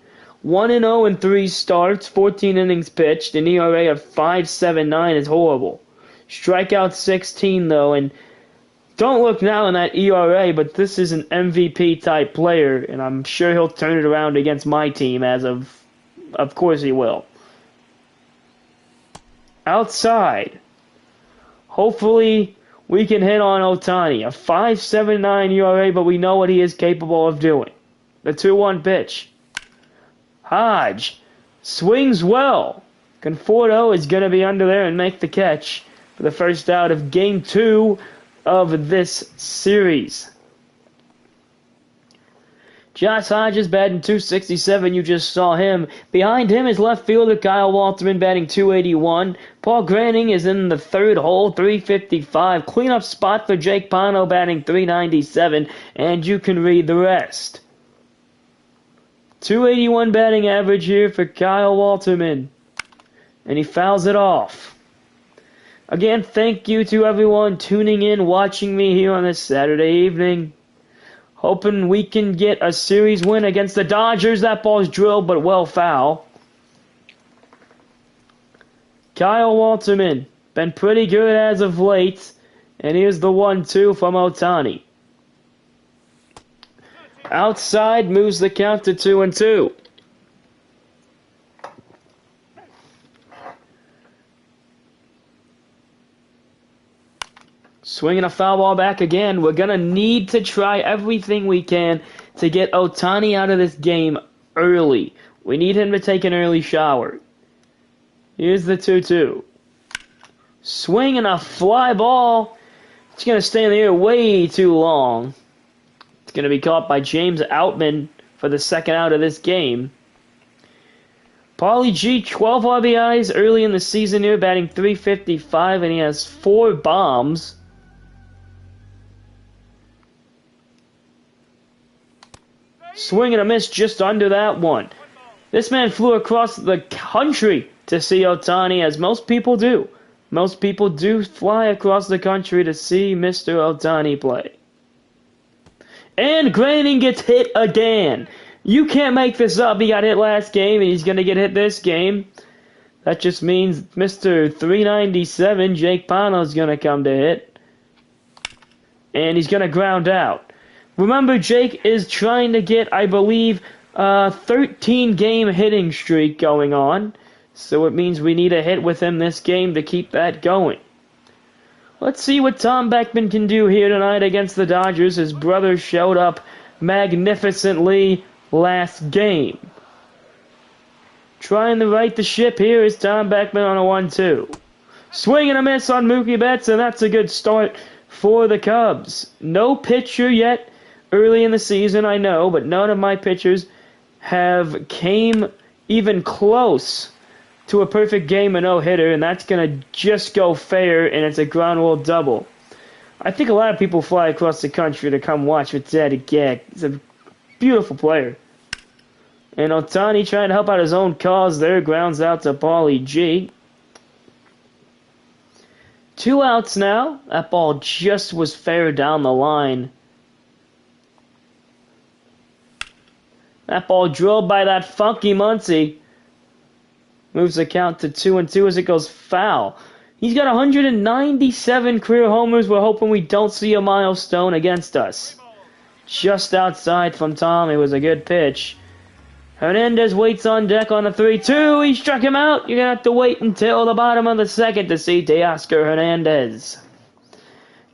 1-0 in 3 starts, 14 innings pitched, an ERA of 5.79 is horrible. Strikeout 16, though, and don't look now in that ERA, but this is an MVP-type player, and I'm sure he'll turn it around against my team of course he will. Outside. Hopefully, we can hit on Ohtani. A 5.79 ERA, but we know what he is capable of doing. The 2-1 pitch. Hodge swings well. Conforto is going to be under there and make the catch for the first out of Game 2 of this series. Josh Hodges batting .267, you just saw him. Behind him is left fielder Kyle Walterman batting .281. Paul Granning is in the 3rd hole, .355. Cleanup spot for Jake Pano batting .397, and you can read the rest. .281 batting average here for Kyle Walterman, and he fouls it off. Again, thank you to everyone tuning in, watching me here on this Saturday evening. Hoping we can get a series win against the Dodgers. That ball's drilled, but well foul. Kyle Walterman, been pretty good as of late. And here's the 1-2 from Ohtani. Outside moves the count to 2-2. Swinging a foul ball back again. We're going to need to try everything we can to get Ohtani out of this game early. We need him to take an early shower. Here's the 2-2. Swing and a fly ball. It's going to stay in the air way too long. It's going to be caught by James Outman for the second out of this game. Paulie G, 12 RBIs early in the season here, batting .355, and he has 4 bombs. Swing and a miss just under that one. This man flew across the country to see Ohtani, as most people do. Most people do fly across the country to see Mr. Ohtani play. And Granning gets hit again. You can't make this up. He got hit last game, and he's going to get hit this game. That just means Mr. 397, Jake Pano, is going to come to hit. And he's going to ground out. Remember, Jake is trying to get, I believe, a 13-game hitting streak going on. So it means we need a hit with him this game to keep that going. Let's see what Tom Beckman can do here tonight against the Dodgers. His brother showed up magnificently last game. Trying to right the ship here is Tom Beckman on a 1-2. Swing and a miss on Mookie Betts, and that's a good start for the Cubs. No pitcher yet early in the season, I know, but none of my pitchers have came even close to a perfect game, a no-hitter, and that's going to just go fair, and it's a ground rule double. I think a lot of people fly across the country to come watch with Daddy Gag. He's a beautiful player. And Ohtani trying to help out his own cause there, grounds out to Paulie G. 2 outs now. That ball just was fair down the line. That ball drilled by that funky Muncy. Moves the count to 2-2 as it goes foul. He's got 197 career homers. We're hoping we don't see a milestone against us. Just outside from Tom. It was a good pitch. Hernandez waits on deck on a 3-2. He struck him out. You're going to have to wait until the bottom of the second to see Teoscar Hernandez.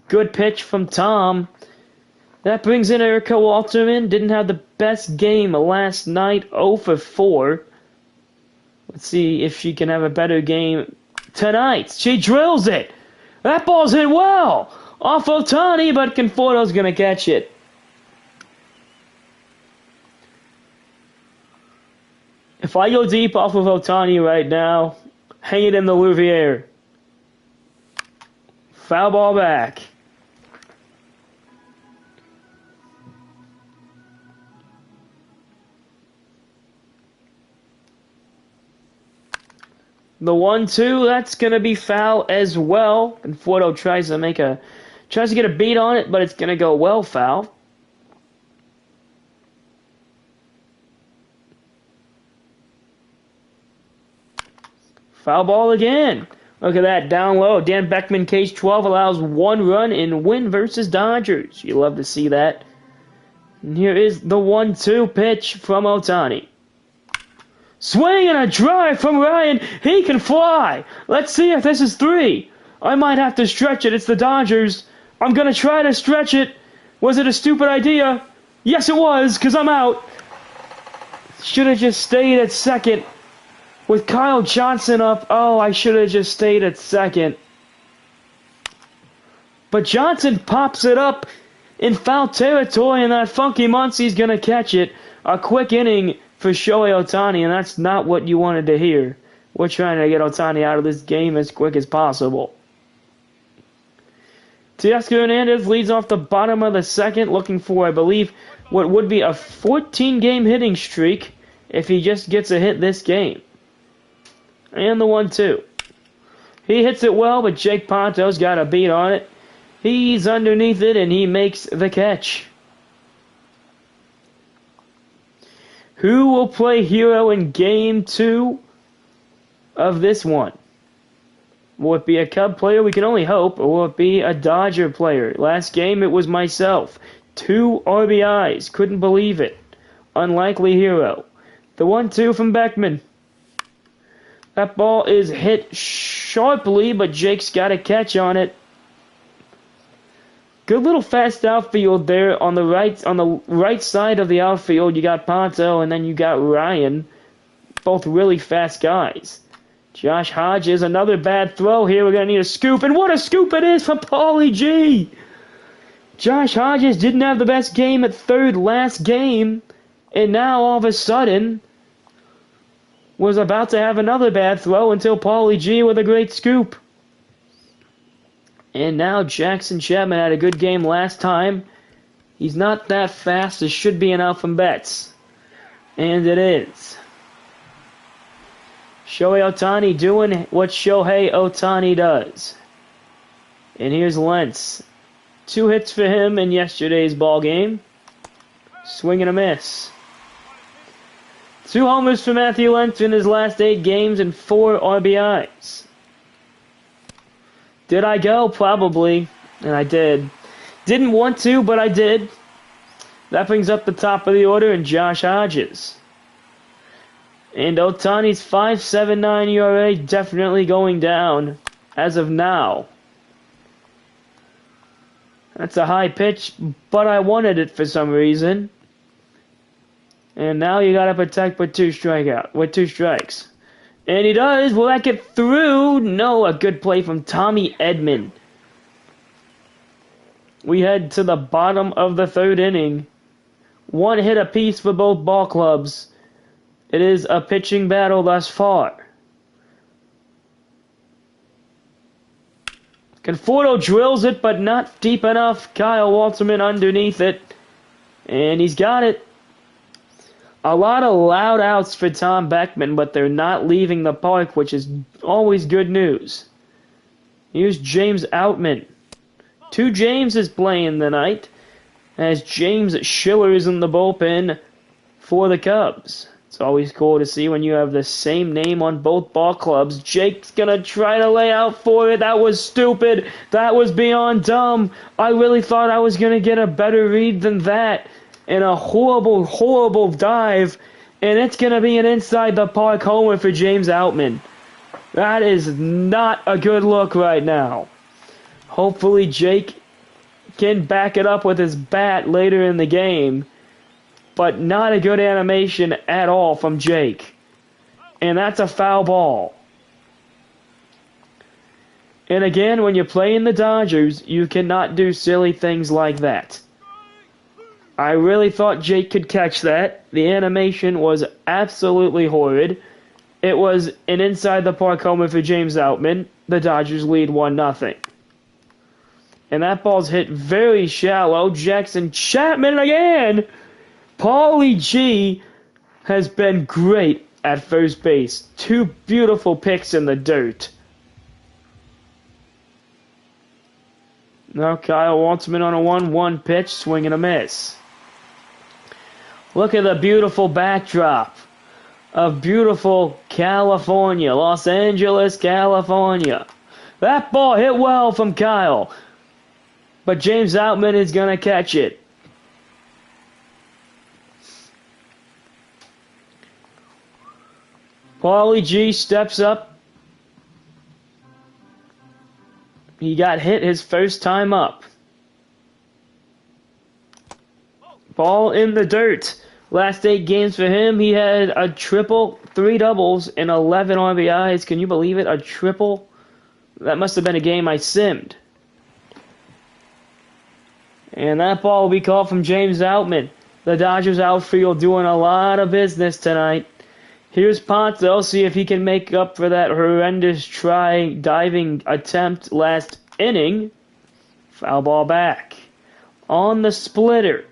Good pitch from Tom. That brings in Erica Walterman. Didn't have the best game last night. 0 for 4. Let's see if she can have a better game tonight. She drills it. That ball's hit well. Off Ohtani, but Conforto's going to catch it. If I go deep off of Ohtani right now, hang it in the Louvier. Foul ball back. The 1-2, that's going to be foul as well. Conforto tries to get a beat on it, but it's going to go well foul. Foul ball again. Look at that, down low. Dan Beckman, cage 12, allows 1 run in win versus Dodgers. You love to see that. And here is the 1-2 pitch from Ohtani. Swing and a drive from Ryan. He can fly. Let's see if this is 3. I might have to stretch it. It's the Dodgers. I'm going to try to stretch it. Was it a stupid idea? Yes, it was, because I'm out. Should have just stayed at second. With Kyle Johnson up, oh, I should have just stayed at second. But Johnson pops it up in foul territory, and that funky Muncy's going to catch it. A quick inning for Shohei Ohtani, and that's not what you wanted to hear. We're trying to get Ohtani out of this game as quick as possible. Teoscar Hernandez leads off the bottom of the second, looking for, I believe, what would be a 14-game hitting streak if he just gets a hit this game. And the 1-2. He hits it well, but Jake Ponto's got a beat on it. He's underneath it, and he makes the catch. Who will play hero in Game 2 of this one? Will it be a Cub player? We can only hope. Or will it be a Dodger player? Last game, it was myself. 2 RBIs. Couldn't believe it. Unlikely hero. The 1-2 from Beckman. That ball is hit sharply, but Jake's got a catch on it. Good little fast outfield there on the right side of the outfield. You got Ponto and then you got Ryan. Both really fast guys. Josh Hodges, another bad throw here. We're going to need a scoop. And what a scoop it is from Paulie G! Josh Hodges didn't have the best game at third last game. And now all of a sudden was about to have another bad throw until Paulie G with a great scoop. And now Jackson Chapman had a good game last time. He's not that fast. This should be an out from Betts. And it is. Shohei Ohtani doing what Shohei Ohtani does. And here's Lentz. 2 hits for him in yesterday's ball game. Swing and a miss. 2 homers for Matthew Lentz in his last 8 games and 4 RBIs. Did I go? Probably. And I did. Didn't want to, but I did. That brings up the top of the order and Josh Hodges. And Ohtani's 5.79 ERA definitely going down as of now. That's a high pitch, but I wanted it for some reason. And now you gotta protect with 2 strikes. And he does. Will that get through? No, a good play from Tommy Edman. We head to the bottom of the 3rd inning. 1 hit apiece for both ball clubs. It is a pitching battle thus far. Conforto drills it, but not deep enough. Kyle Walterman underneath it. And he's got it. A lot of loud outs for Tom Beckman, but they're not leaving the park, which is always good news. Here's James Outman. 2 Jameses playing tonight, as James Schiller is in the bullpen for the Cubs. It's always cool to see when you have the same name on both ball clubs. Jake's gonna try to lay out for it. That was stupid. That was beyond dumb. I really thought I was gonna get a better read than that. And a horrible, horrible dive. And it's gonna be an inside the park homer for James Outman. That is not a good look right now. Hopefully Jake can back it up with his bat later in the game. But not a good animation at all from Jake. And that's a foul ball. And again, when you're playing the Dodgers, you cannot do silly things like that. I really thought Jake could catch that. The animation was absolutely horrid. It was an inside the park homer for James Outman. The Dodgers lead 1-0. And that ball's hit very shallow. Jackson Chapman again! Paulie G has been great at first base. 2 beautiful picks in the dirt. Now Kyle Walterman on a 1-1 pitch, swing and a miss. Look at the beautiful backdrop of beautiful California, Los Angeles, California. That ball hit well from Kyle, but James Outman is going to catch it. Paulie G steps up. He got hit his first time up. Ball in the dirt. Last 8 games for him, he had a triple, 3 doubles, and 11 RBIs. Can you believe it? A triple? That must have been a game I simmed. And that ball will be called from James Outman. The Dodgers outfield doing a lot of business tonight. Here's Ponto. See if he can make up for that horrendous diving attempt last inning. Foul ball back. On the splitter.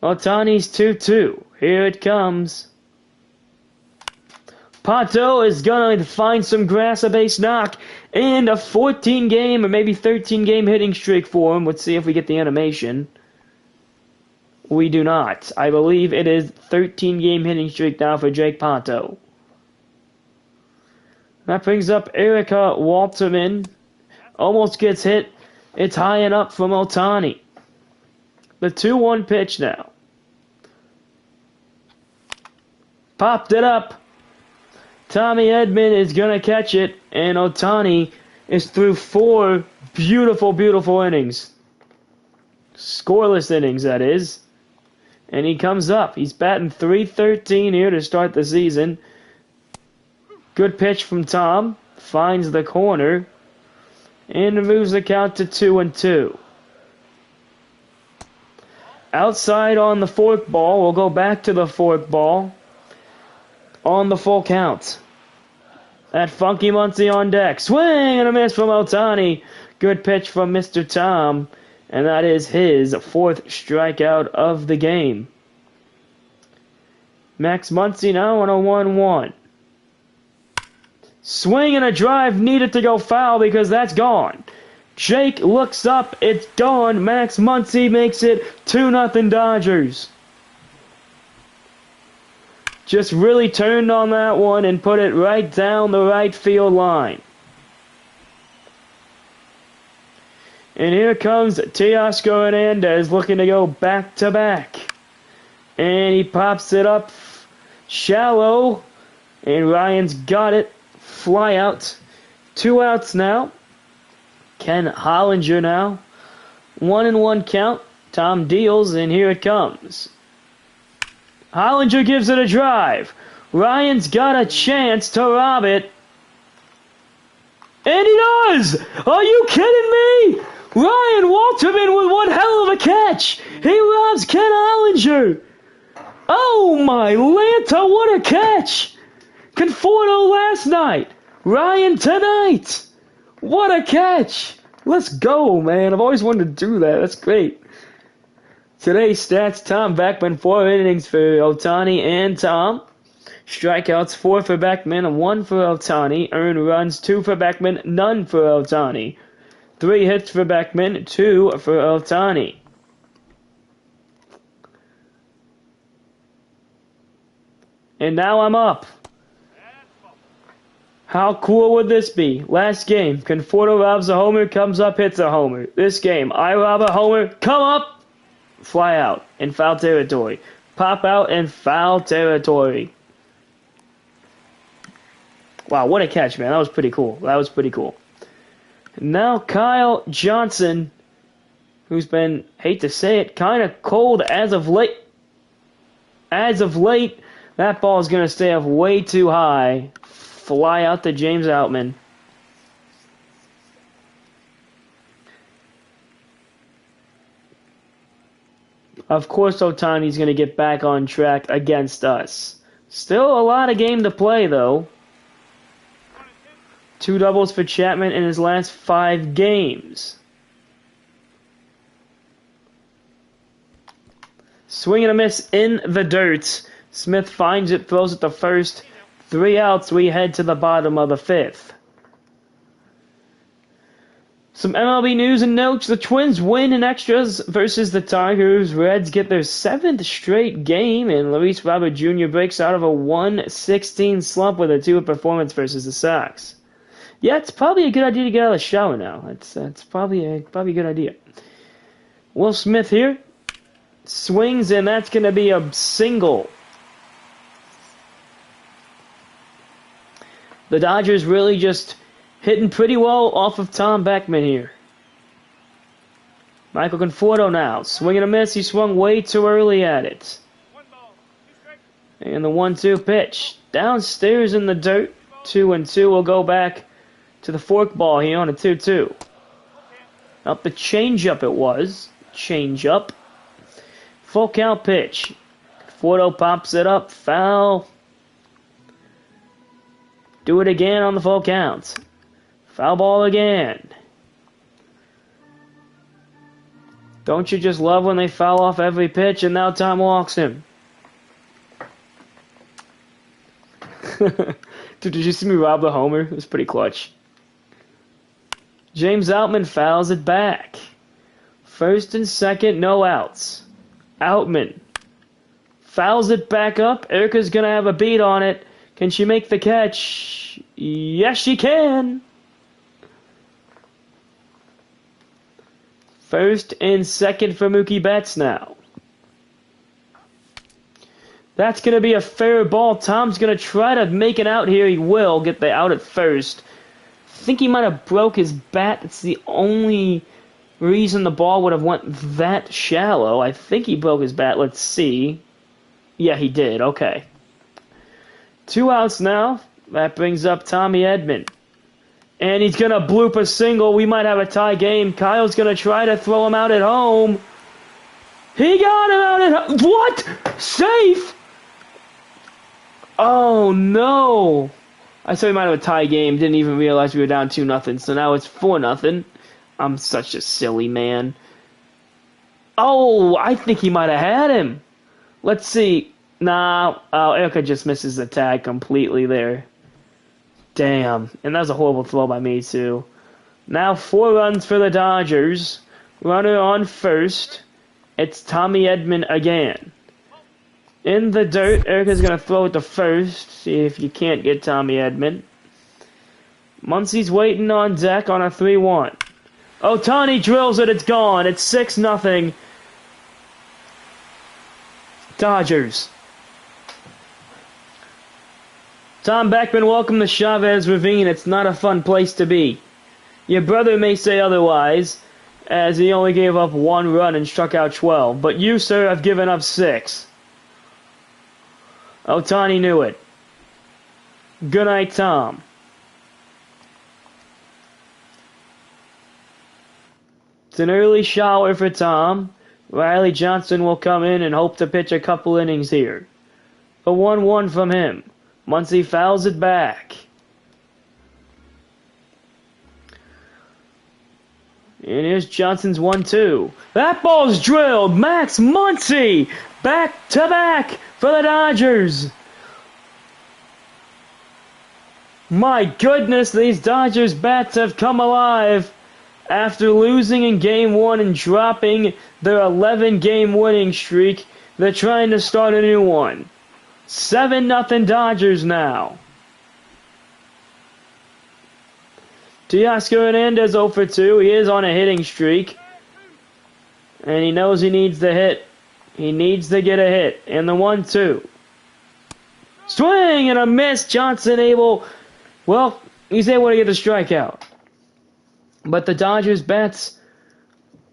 Ohtani's 2-2. Here it comes. Ponto is going to find some grass, a base knock, and a 14-game or maybe 13-game hitting streak for him. Let's see if we get the animation. We do not. I believe it is 13-game hitting streak now for Jake Ponto. That brings up Erica Walterman. Almost gets hit. It's high and up from Ohtani. The 2-1 pitch now. Popped it up. Tommy Edman is going to catch it, and Ohtani is through 4 beautiful, beautiful innings. Scoreless innings, that is. And he comes up. He's batting .313 here to start the season. Good pitch from Tom. Finds the corner. And moves the count to 2-2. Outside on the fork ball. We'll go back to the fork ball. On the full count. That Funky Muncie on deck. Swing and a miss from Ohtani. Good pitch from Mr. Tom. And that is his 4th strikeout of the game. Max Muncie now on a 1-1. Swing and a drive needed to go foul because that's gone. Jake looks up. It's gone. Max Muncie makes it 2-0 Dodgers. Just really turned on that one and put it right down the right field line. And here comes Teoscar Hernandez looking to go back to back. And he pops it up shallow. And Ryan's got it. Fly out. 2 outs now. Ken Hollinger now. 1-1 count. Tom deals, and here it comes. Hollinger gives it a drive. Ryan's got a chance to rob it. And he does! Are you kidding me? Ryan Walterman with one hell of a catch. He robs Ken Hollinger. Oh my Lanta, what a catch. Conforto last night. Ryan tonight. What a catch. Let's go, man. I've always wanted to do that. That's great. Today's stats, Tom Beckman, 4 innings for Ohtani and Tom. Strikeouts, 4 for Beckman, 1 for Ohtani. Earned runs, 2 for Beckman, none for Ohtani. 3 hits for Beckman, 2 for Ohtani. And now I'm up. How cool would this be? Last game, Conforto robs a homer, comes up, hits a homer. This game, I rob a homer, come up, fly out in foul territory. Pop out in foul territory. Wow, what a catch, man. That was pretty cool. That was pretty cool. Now Kyle Johnson, who's been, hate to say it, kind of cold as of late. As of late, that ball is going to stay up way too high. Fly out to James Outman. Of course, Ohtani's going to get back on track against us. Still a lot of game to play, though. 2 doubles for Chapman in his last 5 games. Swing and a miss in the dirt. Smith finds it, throws it to first. 3 outs, we head to the bottom of the 5th. Some MLB news and notes. The Twins win in extras versus the Tigers. Reds get their 7th straight game, and Luis Robert Jr. breaks out of a 1-16 slump with a 2-hit performance versus the Sox. Yeah, it's probably a good idea to get out of the shower now. It's probably a good idea. Will Smith here. Swings, and that's going to be a single. The Dodgers really just hitting pretty well off of Tom Beckman here. Michael Conforto now. Swing and a miss. He swung way too early at it. And the 1-2 pitch. Downstairs in the dirt. 2-2. We'll go back to the fork ball here on a 2-2. Up the changeup it was. Changeup. Full count pitch. Conforto pops it up. Foul. Do it again on the full count. Foul ball again. Don't you just love when they foul off every pitch, and now Tom walks him? Dude, did you see me rob the homer? It was pretty clutch. James Outman fouls it back. First and second, no outs. Outman fouls it back up. Erica's going to have a beat on it. Can she make the catch? Yes, she can. First and second for Mookie Betts now. That's going to be a fair ball. Tom's going to try to make it out here. He will get the out at first. think he might have broke his bat. It's the only reason the ball would have went that shallow. I think he broke his bat. Let's see. Yeah, he did. Okay. 2 outs now. That brings up Tommy Edman. And he's going to bloop a single. We might have a tie game. Kyle's going to try to throw him out at home. He got him out at home. What? Safe? Oh, no. I thought we might have a tie game. Didn't even realize we were down 2-0. So now it's 4-0. I'm such a silly man. Oh, I think he might have had him. Let's see. Nah. Oh, Erica just misses the tag completely there. Damn. And that was a horrible throw by me, too. Now 4 runs for the Dodgers. Runner on first. It's Tommy Edman again. In the dirt, Erica's going to throw it to first. See if you can't get Tommy Edman. Muncie's waiting on deck on a 3-1. Ohtani drills it. It's gone. It's 6-0. Dodgers. Tom Beckman, welcome to Chavez Ravine. It's not a fun place to be. Your brother may say otherwise, as he only gave up 1 run and struck out 12. But you, sir, have given up 6. Ohtani knew it. Good night, Tom. It's an early shower for Tom. Riley Johnson will come in and hope to pitch a couple innings here. A 1-1 from him. Muncie fouls it back. And here's Johnson's 1-2. That ball's drilled. Max Muncie back to back for the Dodgers. My goodness, these Dodgers bats have come alive. After losing in Game 1 and dropping their 11-game winning streak, they're trying to start a new one. 7-0 Dodgers now. Teoscar Hernandez 0 for 2. He is on a hitting streak. And he knows he needs the hit. He needs to get a hit. And the 1-2. Swing and a miss. Johnson he's able to get the strikeout. But the Dodgers bats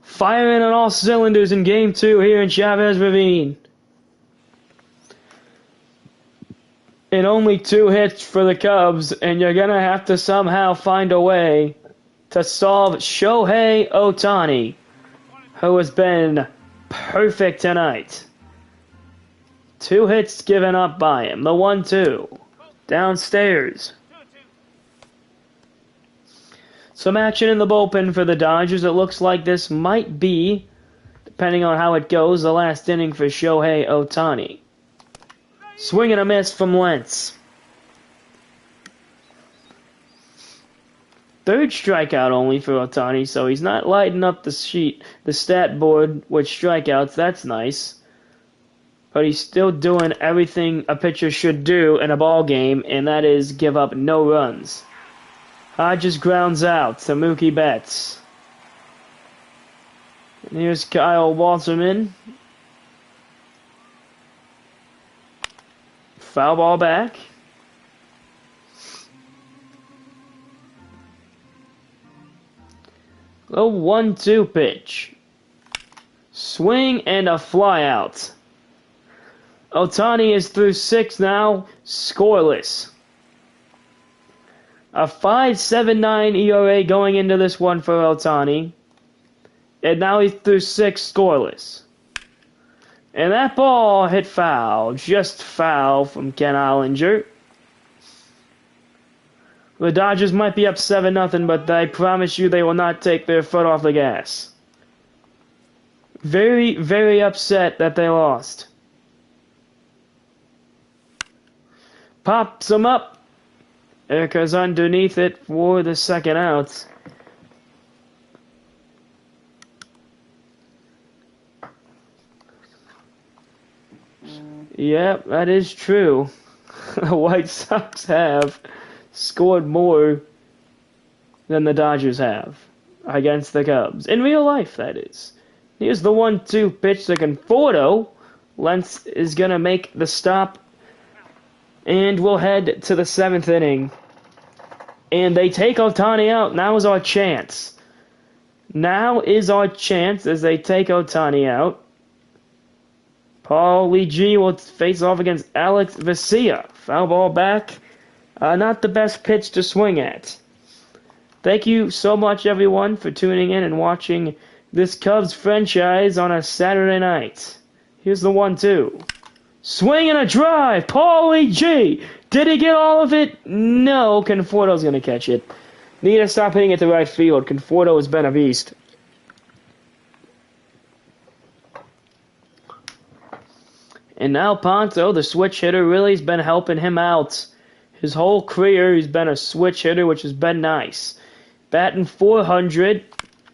firing on all cylinders in Game 2 here in Chavez Ravine. And only 2 hits for the Cubs, and you're going to have to somehow find a way to solve Shohei Ohtani, who has been perfect tonight. 2 hits given up by him. The 1-2. Downstairs. Some action in the bullpen for the Dodgers. It looks like this might be, depending on how it goes, the last inning for Shohei Ohtani. Swing and a miss from Wentz. 3rd strikeout only for Ohtani, so he's not lighting up the stat board with strikeouts. That's nice. But he's still doing everything a pitcher should do in a ball game, and that is give up no runs. Hodges grounds out to Mookie Betts. And here's Kyle Walterman. Foul ball back. A 1-2 pitch. Swing and a fly out. Ohtani is through 6 now, scoreless. A 5.79 ERA going into this one for Ohtani. And now he's through 6 scoreless. And that ball hit foul. Just foul from Ken Ollinger. The Dodgers might be up 7-0, but I promise you they will not take their foot off the gas. Very, very upset that they lost. Pops him up. Erica's underneath it for the 2nd out. Yep, that is true. The White Sox have scored more than the Dodgers have against the Cubs. In real life, that is. Here's the 1-2 pitch to Conforto. Lentz is going to make the stop. And we'll head to the 7th inning. And they take Otani out. Now is our chance. Now is our chance as they take Otani out. Paulie G will face off against Alex Vesia. Foul ball back. Not the best pitch to swing at. Thank you so much, everyone, for tuning in and watching this Cubs franchise on a Saturday night. Here's the 1-2. Swing and a drive. Paulie G. Did he get all of it? No. Conforto's going to catch it. Need to stop hitting it to right field. Conforto has been a beast. And now Ponto, the switch hitter, really has been helping him out. His whole career, he's been a switch hitter, which has been nice. Batting .400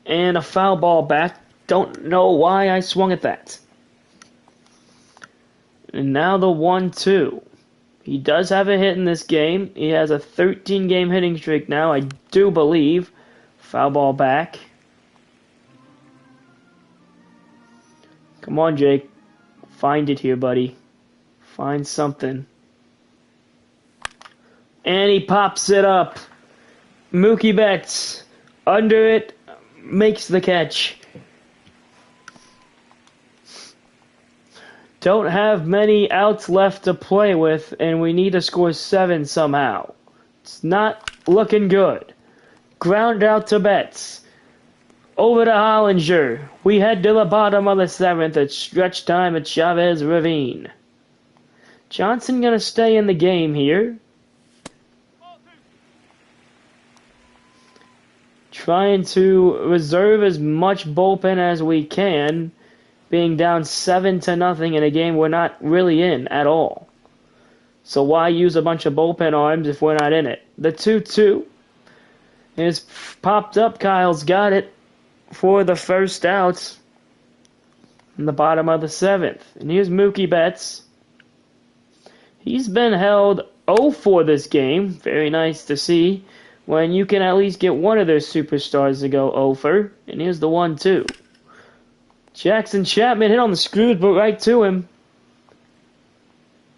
and a foul ball back. Don't know why I swung at that. And now the 1-2. He does have a hit in this game. He has a 13-game hitting streak now, I do believe. Foul ball back. Come on, Jake. Find it here, buddy. Find something. And he pops it up. Mookie Betts under it, makes the catch. Don't have many outs left to play with, and we need to score 7 somehow. It's not looking good. Ground out to Betts. Over to Hollinger. We head to the bottom of the 7th at stretch time at Chavez Ravine. Johnson gonna stay in the game here. Trying to reserve as much bullpen as we can, being down 7-0 in a game we're not really in at all. So why use a bunch of bullpen arms if we're not in it? The 2-2 is popped up. Kyle's got it for the first out in the bottom of the 7th. And here's Mookie Betts. He's been held 0 for this game. Very nice to see when you can at least get one of their superstars to go 0 for. And here's the 1-2. Jackson Chapman hit on the screws, but right to him.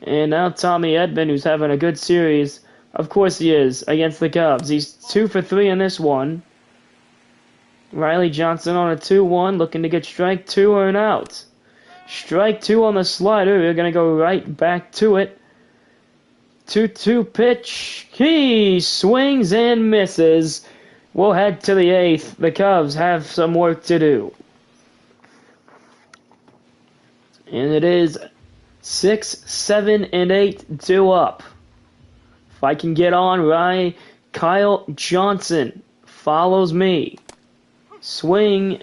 And now Tommy Edman, who's having a good series. Of course he is, against the Cubs. He's 2 for 3 in this one. Riley Johnson on a 2-1, looking to get strike 2 or an out. Strike 2 on the slider. We're going to go right back to it. 2-2 pitch. He swings and misses. We'll head to the 8th. The Cubs have some work to do. And it is 6, 7, and 8 due up. If I can get on, Kyle Johnson follows me. Swing.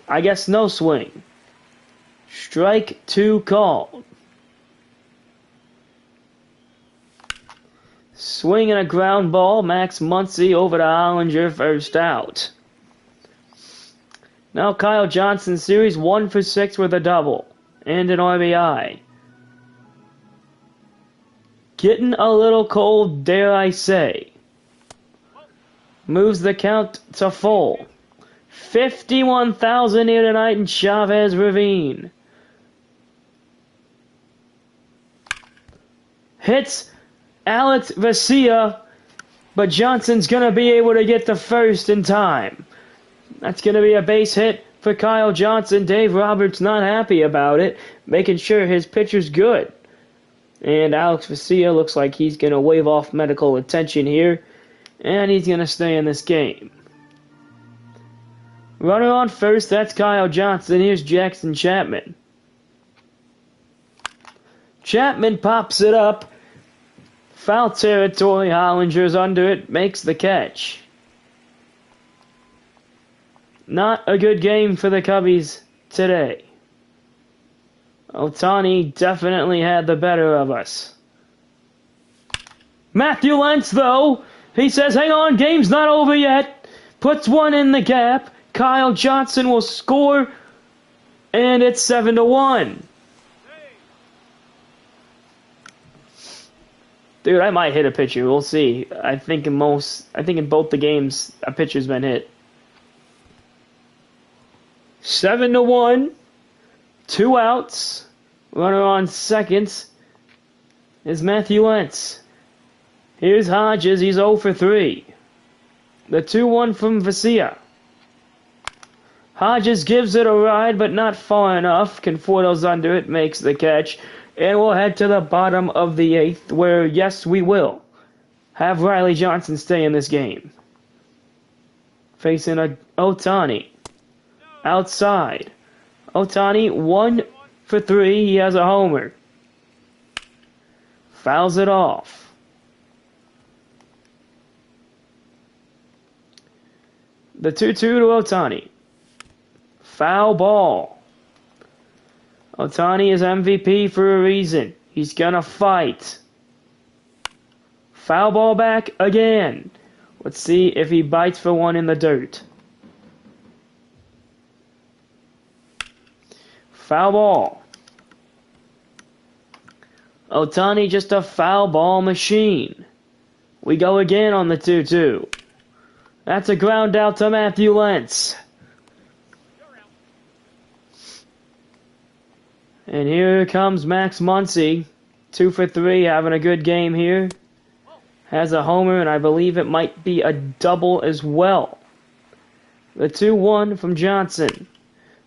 I guess no swing. Strike 2 called. Swing and a ground ball. Max Muncy over to Hollinger, first out. Now Kyle Johnson series 1 for 6 with a double and an RBI. Getting a little cold, dare I say. Moves the count to full. 51,000 here tonight in Chavez Ravine. Hits Alex Vesia, but Johnson's going to be able to get the first in time. That's going to be a base hit for Kyle Johnson. Dave Roberts not happy about it, making sure his pitcher's good. And Alex Vesia looks like he's going to wave off medical attention here, and he's going to stay in this game. Runner on first, that's Kyle Johnson. Here's Jackson Chapman. Chapman pops it up. Foul territory, Hollinger's under it, makes the catch. Not a good game for the Cubbies today. Otani definitely had the better of us. Matthew Lentz, though, he says, hang on, game's not over yet. Puts one in the gap. Kyle Johnson will score, and it's 7-1. Dude, I might hit a pitcher. We'll see. I think in both the games, a pitcher's been hit. 7-1. 2 outs. Runner on second is Matthew Lentz. Here's Hodges. He's 0 for 3. The 2-1 from Vesia. Hodges gives it a ride, but not far enough. Conforto's under it, makes the catch. And we'll head to the bottom of the 8th, where, yes, we will have Riley Johnson stay in this game. Facing a Otani. Outside. Otani, 1 for 3. He has a homer. Fouls it off. The 2-2 to Otani. Foul ball. Otani is MVP for a reason. He's gonna fight. Foul ball back again. Let's see if he bites for one in the dirt. Foul ball. Otani just a foul ball machine. We go again on the 2-2. That's a ground out to Matthew Lentz. And here comes Max Muncy. 2 for 3, having a good game here. Has a homer, and I believe it might be a double as well. The 2-1 from Johnson.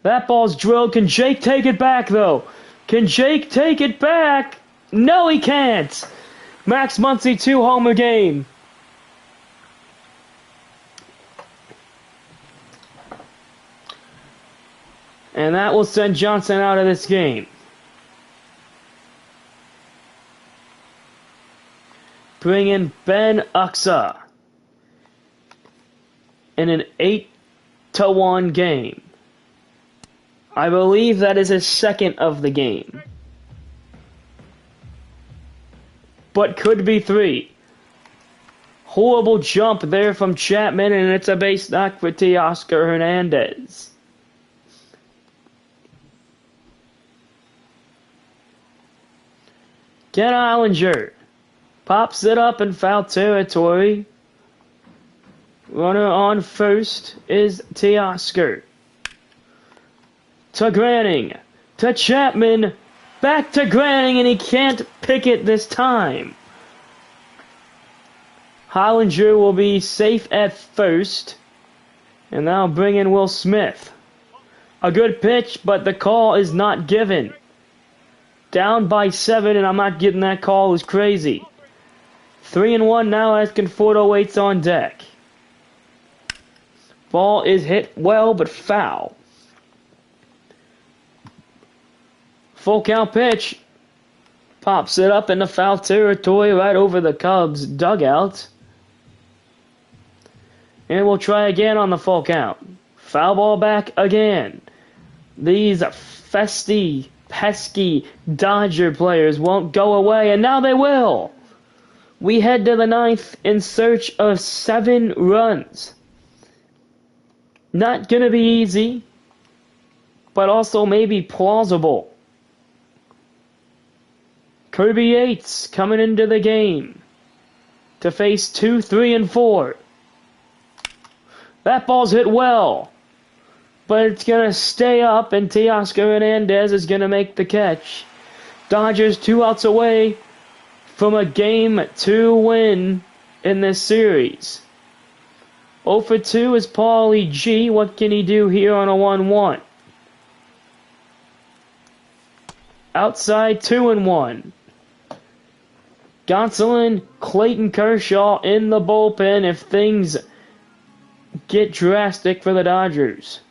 That ball's drilled. Can Jake take it back, though? Can Jake take it back? No, he can't. Max Muncy, 2-homer game. And that will send Johnson out of this game. Bring in Ben Uxa in an 8-1 game. I believe that is his second of the game. But could be 3. Horrible jump there from Chapman, and it's a base knock for Teoscar Hernandez. Ken Ollinger pops it up in foul territory. Runner on first is Teoscar. To Granning. To Chapman. Back to Granning, and he can't pick it this time. Hollinger will be safe at first. And now bring in Will Smith. A good pitch, but the call is not given. Down by 7, and I'm not getting that call. It was crazy. 3-1 now as Conforto waits on deck. Ball is hit well, but foul. Full count pitch. Pops it up into foul territory right over the Cubs dugout. And we'll try again on the full count. Foul ball back again. These pesky Dodger players won't go away, and now they will. We head to the 9th in search of 7 runs. Not gonna be easy, but also maybe plausible. Kirby Yates coming into the game to face 2, 3, and 4. That ball's hit well, but it's going to stay up, and Teoscar Hernandez is going to make the catch. Dodgers 2 outs away from a Game 2 win in this series. 0 for 2 is Paulie G. What can he do here on a 1-1? Outside 2-1. Gonsolin, Clayton Kershaw in the bullpen if things get drastic for the Dodgers.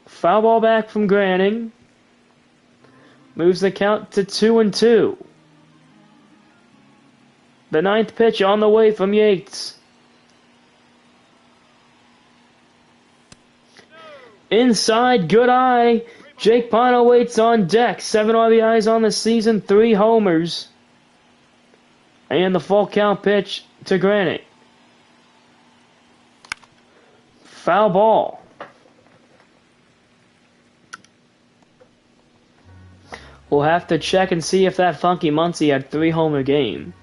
Foul ball back from Granning. Moves the count to 2-2. The 9th pitch on the way from Yates. Inside, good eye. Jake Pano waits on deck. 7 RBIs on the season, 3 homers. And the full count pitch to Granite. Foul ball. We'll have to check and see if that Funky Muncy had 3-homer game.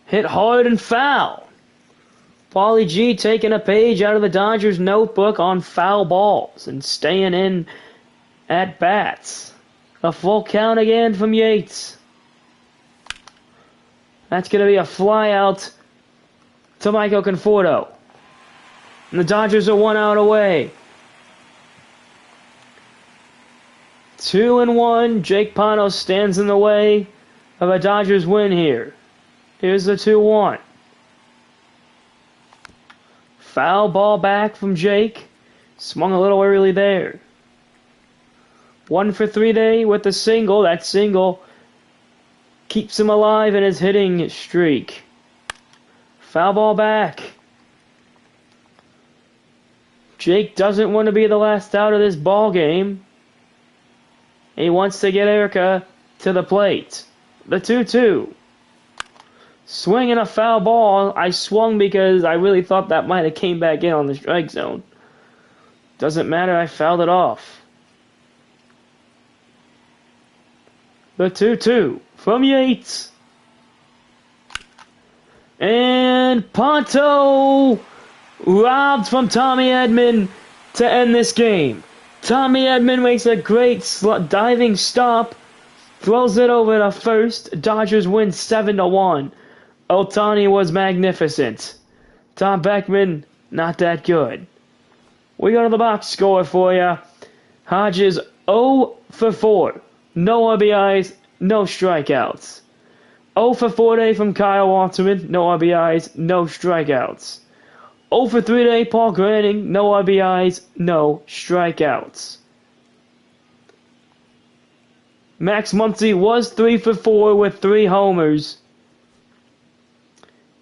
Hit hard and foul. Paulie G taking a page out of the Dodgers notebook on foul balls and staying in at bats. A full count again from Yates. That's going to be a fly out to Michael Conforto. And the Dodgers are 1 out away. 2-1. Jake Panos stands in the way of a Dodgers win here. Here's the 2-1. Foul ball back from Jake. Swung a little early there. 1 for 3 day with the single. That single keeps him alive in his hitting streak. Foul ball back. Jake doesn't want to be the last out of this ball game. He wants to get Erica to the plate. The 2-2. Swinging a foul ball. I swung because I really thought that might have came back in on the strike zone. Doesn't matter, I fouled it off. The 2-2 from Yates. And Ponto robbed from Tommy Edman to end this game. Tommy Edman makes a great diving stop, throws it over to first. Dodgers win 7-1. Ohtani was magnificent. Tom Beckman, not that good. We go to the box score for you. Hodges 0 for 4. No RBIs, no strikeouts. 0 for 4 day from Kyle Walterman. No RBIs, no strikeouts. 0 for 3 day Paul Granning. No RBIs, no strikeouts. Max Muncy was 3 for 4 with 3 homers.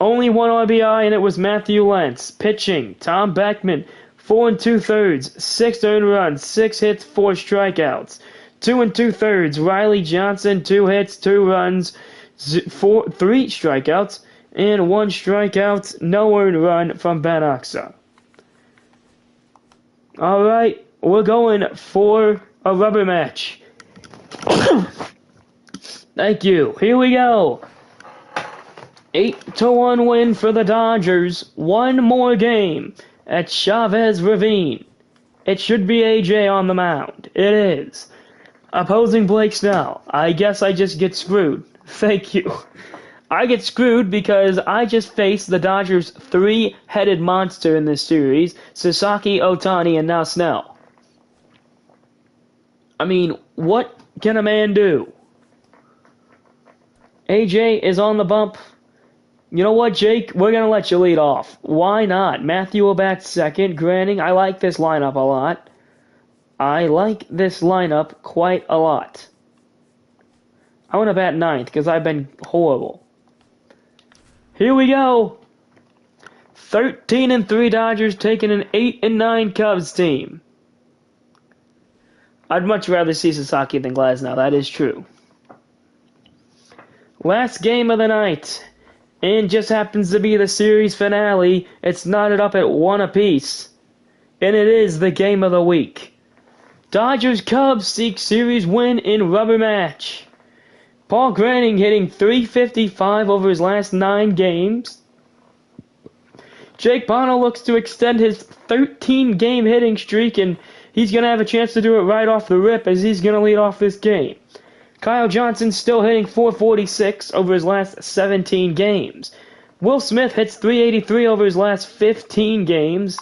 Only 1 RBI, and it was Matthew Lentz. Pitching, Tom Beckman, 4 2/3, 6 earned runs, 6 hits, 4 strikeouts. 2 2/3, Riley Johnson, 2 hits, 2 runs, 3 strikeouts, and 1 strikeout, no earned run from Ben Oxa. All right, we're going for a rubber match. Thank you. Here we go. 8-1 win for the Dodgers. One more game at Chavez Ravine. It should be AJ on the mound. It is. Opposing Blake Snell. I guess I just get screwed. Thank you. I get screwed because I just faced the Dodgers' 3-headed monster in this series. Sasaki, Ohtani, and now Snell. I mean, what can a man do? AJ is on the bump. You know what, Jake? We're going to let you lead off. Why not? Matthew will bat second. Granting, I like this lineup a lot. I like this lineup quite a lot. I want to bat ninth because I've been horrible. Here we go. 13-3 Dodgers taking an 8-9 Cubs team. I'd much rather see Sasaki than Glasnow. That is true. Last game of the night. And just happens to be the series finale. It's knotted up at 1 apiece. And it is the game of the week. Dodgers-Cubs seek series win in rubber match. Paul Granning hitting .355 over his last 9 games. Jake Bono looks to extend his 13-game hitting streak, and he's going to have a chance to do it right off the rip as he's going to lead off this game. Kyle Johnson still hitting .446 over his last 17 games. Will Smith hits .383 over his last 15 games.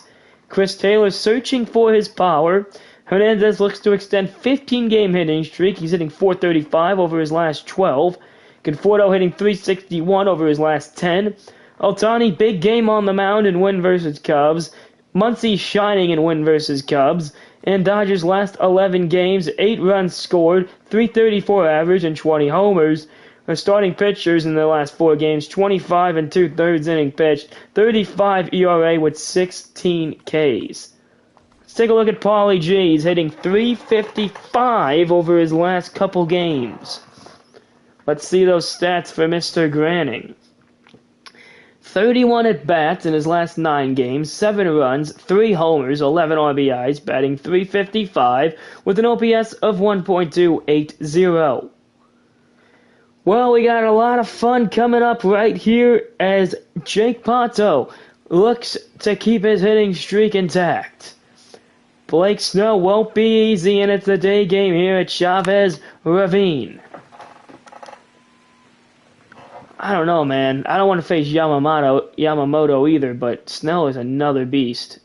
Chris Taylor searching for his power. Hernandez looks to extend 15-game hitting streak. He's hitting .435 over his last 12. Conforto hitting .361 over his last 10. Ohtani, big game on the mound in win versus Cubs. Muncy shining in win versus Cubs. And Dodgers' last 11 games, 8 runs scored, .334 average, and 20 homers. Our starting pitchers in their last 4 games, 25 2/3 inning pitched, 35 ERA with 16 Ks. Let's take a look at Paulie G. He's hitting .355 over his last couple games. Let's see those stats for Mr. Granning. 31 at-bats in his last 9 games, 7 runs, 3 homers, 11 RBIs, batting .355 with an OPS of 1.280. Well, we got a lot of fun coming up right here as Jake Ponto looks to keep his hitting streak intact. Blake Snell won't be easy, and it's a day game here at Chavez Ravine. I don't know, man. I don't want to face Yamamoto either, but Snell is another beast.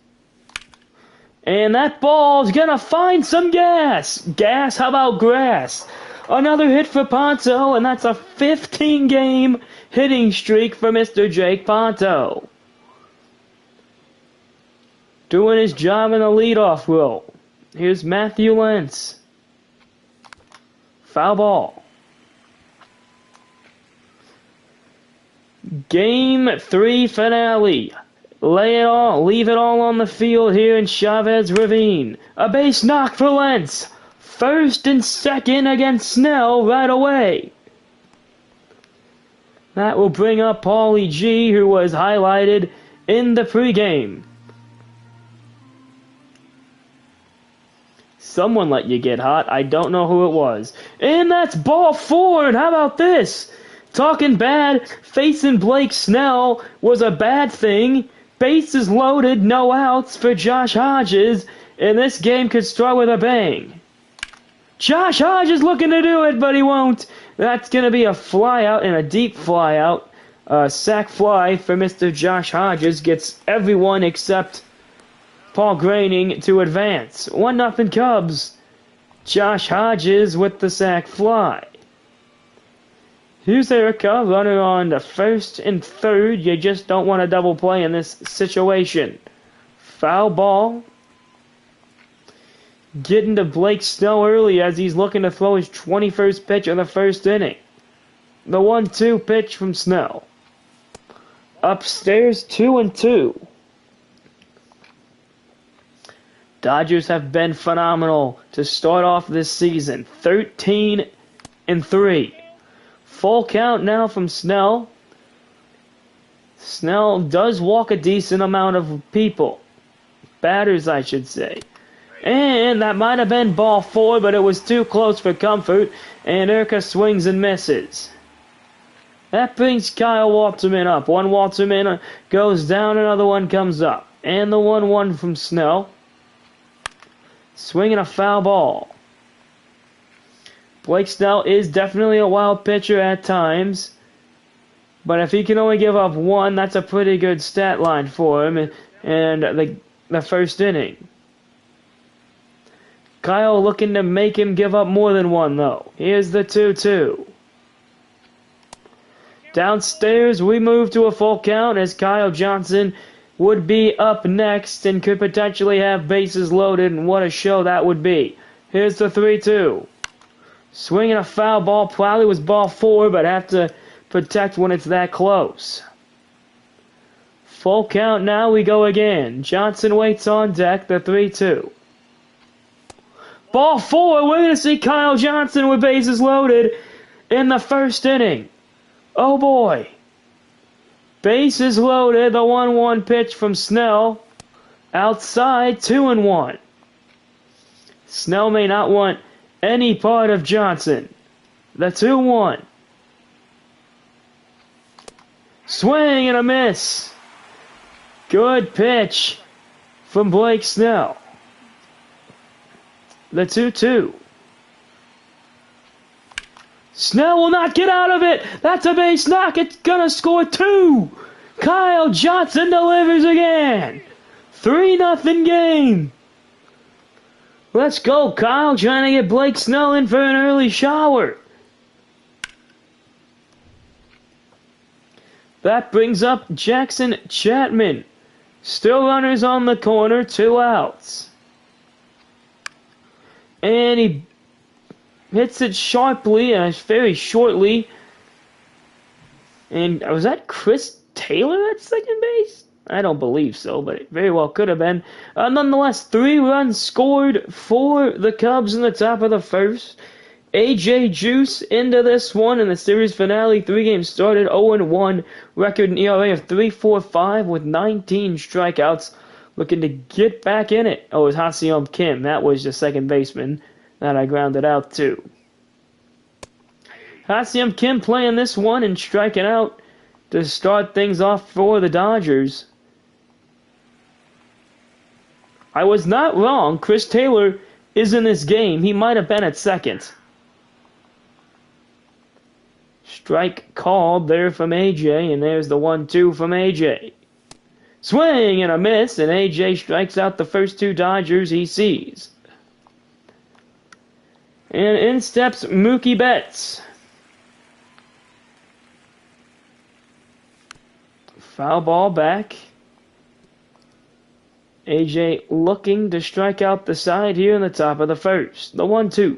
And that ball's gonna find some gas. Gas? How about grass? Another hit for Ponto, and that's a 15-game hitting streak for Mr. Jake Ponto. Doing his job in the leadoff role. Here's Matthew Lentz. Foul ball. Game 3 finale. Lay it all, leave it all on the field here in Chavez Ravine. A base knock for Lentz. First and second against Snell right away. That will bring up Paulie G, who was highlighted in the pregame. Someone let you get hot. I don't know who it was. And that's ball forward. How about this? Talking bad, facing Blake Snell was a bad thing. Bases loaded, no outs for Josh Hodges, and this game could start with a bang. Josh Hodges looking to do it, but he won't. That's going to be a fly out and a deep fly out. Sac fly for Mr. Josh Hodges gets everyone except Paul Graining to advance. 1-0 Cubs. Josh Hodges with the sac fly. Here's Erica, runner on the first and third. You just don't want a double play in this situation. Foul ball. Getting to Blake Snell early as he's looking to throw his 21st pitch of the first inning. The 1-2 pitch from Snell. Upstairs, 2-2. Dodgers have been phenomenal to start off this season. 13-3. Full count now from Snell. Snell does walk a decent amount of people. Batters, I should say. And that might have been ball 4, but it was too close for comfort. And Erica swings and misses. That brings Kyle Walterman up. One Walterman goes down, another one comes up. And the 1-1 from Snell. Swinging a foul ball. Blake Snell is definitely a wild pitcher at times. But if he can only give up 1, that's a pretty good stat line for him. And the first inning. Kyle looking to make him give up more than 1, though. Here's the 2-2. Downstairs, we move to a full count as Kyle Johnson would be up next and could potentially have bases loaded, and what a show that would be. Here's the 3-2. Swinging a foul ball, probably was ball 4, but have to protect when it's that close. Full count now, we go again. Johnson waits on deck, the 3-2. Ball 4, we're going to see Kyle Johnson with bases loaded in the first inning. Oh boy. Bases loaded, the 1-1 pitch from Snell. Outside, 2-1. Snell may not want any part of Johnson. The 2-1. Swing and a miss. Good pitch from Blake Snell. The 2-2. Snell will not get out of it. That's a base knock. It's going to score 2. Kyle Johnson delivers again. 3-0 game. Let's go, Kyle, trying to get Blake Snell in for an early shower. That brings up Jackson Chapman. Still runners on the corner, 2 outs. And he hits it sharply and very shortly. And was that Chris Taylor at second base? I don't believe so, but it very well could have been. Nonetheless, 3 runs scored for the Cubs in the top of the first. AJ Juice into this one in the series finale. 3 games started, 0-1. Record and ERA of 3.45 with 19 strikeouts. Looking to get back in it. Oh, it was Ha-Seong Kim. That was the second baseman that I grounded out too. Ha-Seong Kim playing this one and striking out to start things off for the Dodgers. I was not wrong. Chris Taylor is in this game. He might have been at second. Strike called there from AJ, and there's the 1-2 from AJ. Swing and a miss, and AJ strikes out the first two Dodgers he sees. And in steps Mookie Betts. Foul ball back. AJ looking to strike out the side here in the top of the first. The 1-2.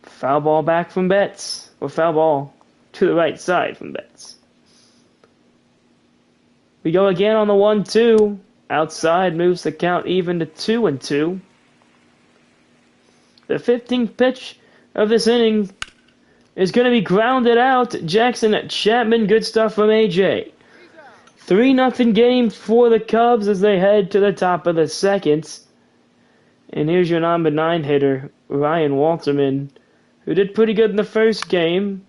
Foul ball back from Betts. Or foul ball to the right side from Betts. We go again on the 1-2. Outside moves the count even to 2-2. The 15th pitch of this inning is going to be grounded out. Jackson Chapman, good stuff from AJ. 3-0 game for the Cubs as they head to the top of the second. And here's your number 9 hitter, Ryan Walterman, who did pretty good in the first game.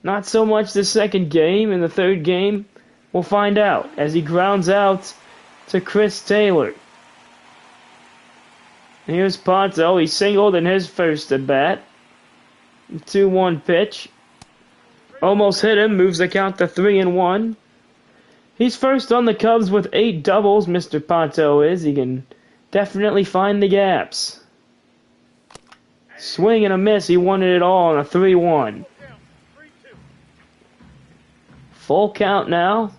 Not so much the second game. In the third game, we'll find out as he grounds out to Chris Taylor. Here's Ponto. He singled in his first at bat. 2-1 pitch. Almost hit him. Moves the count to 3-1. He's first on the Cubs with 8 doubles, Mr. Ponto is. He can definitely find the gaps. Swing and a miss. He wanted it all on a 3-1. Full count now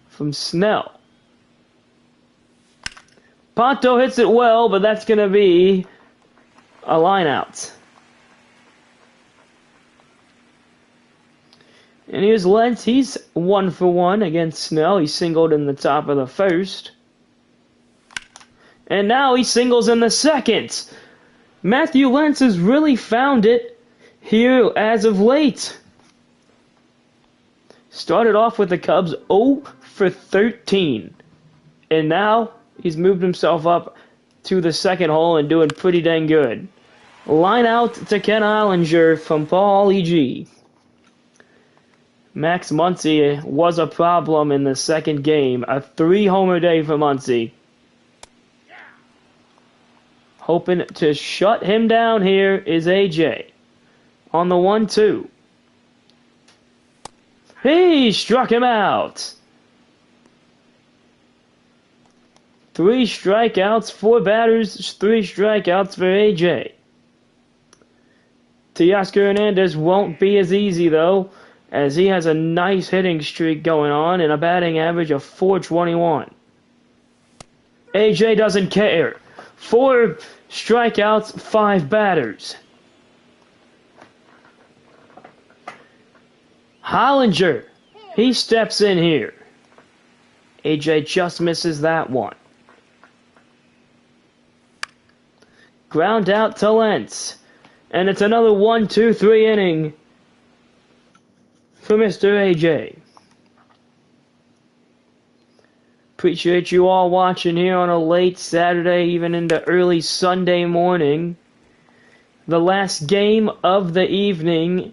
from Snell. Ponto hits it well, but that's going to be a line out. And here's Lentz. He's 1 for 1 against Snell. He singled in the top of the first. And now he singles in the second. Matthew Lentz has really found it here as of late. Started off with the Cubs 0 for 13. And now he's moved himself up to the second hole and doing pretty dang good. Line out to Ken Ollinger from Paul E.G. Max Muncy was a problem in the second game. A 3-homer day for Muncy. Hoping to shut him down here is AJ. On the 1-2. He struck him out. 3 strikeouts, 4 batters, 3 strikeouts for AJ. Teoscar Hernandez won't be as easy, though, as he has a nice hitting streak going on and a batting average of .421. AJ doesn't care. 4 strikeouts, 5 batters. Hollinger, he steps in here. AJ just misses that one. Ground out to Lentz. And it's another 1-2-3 inning for Mr. AJ. Appreciate you all watching here on a late Saturday, even into early Sunday morning. The last game of the evening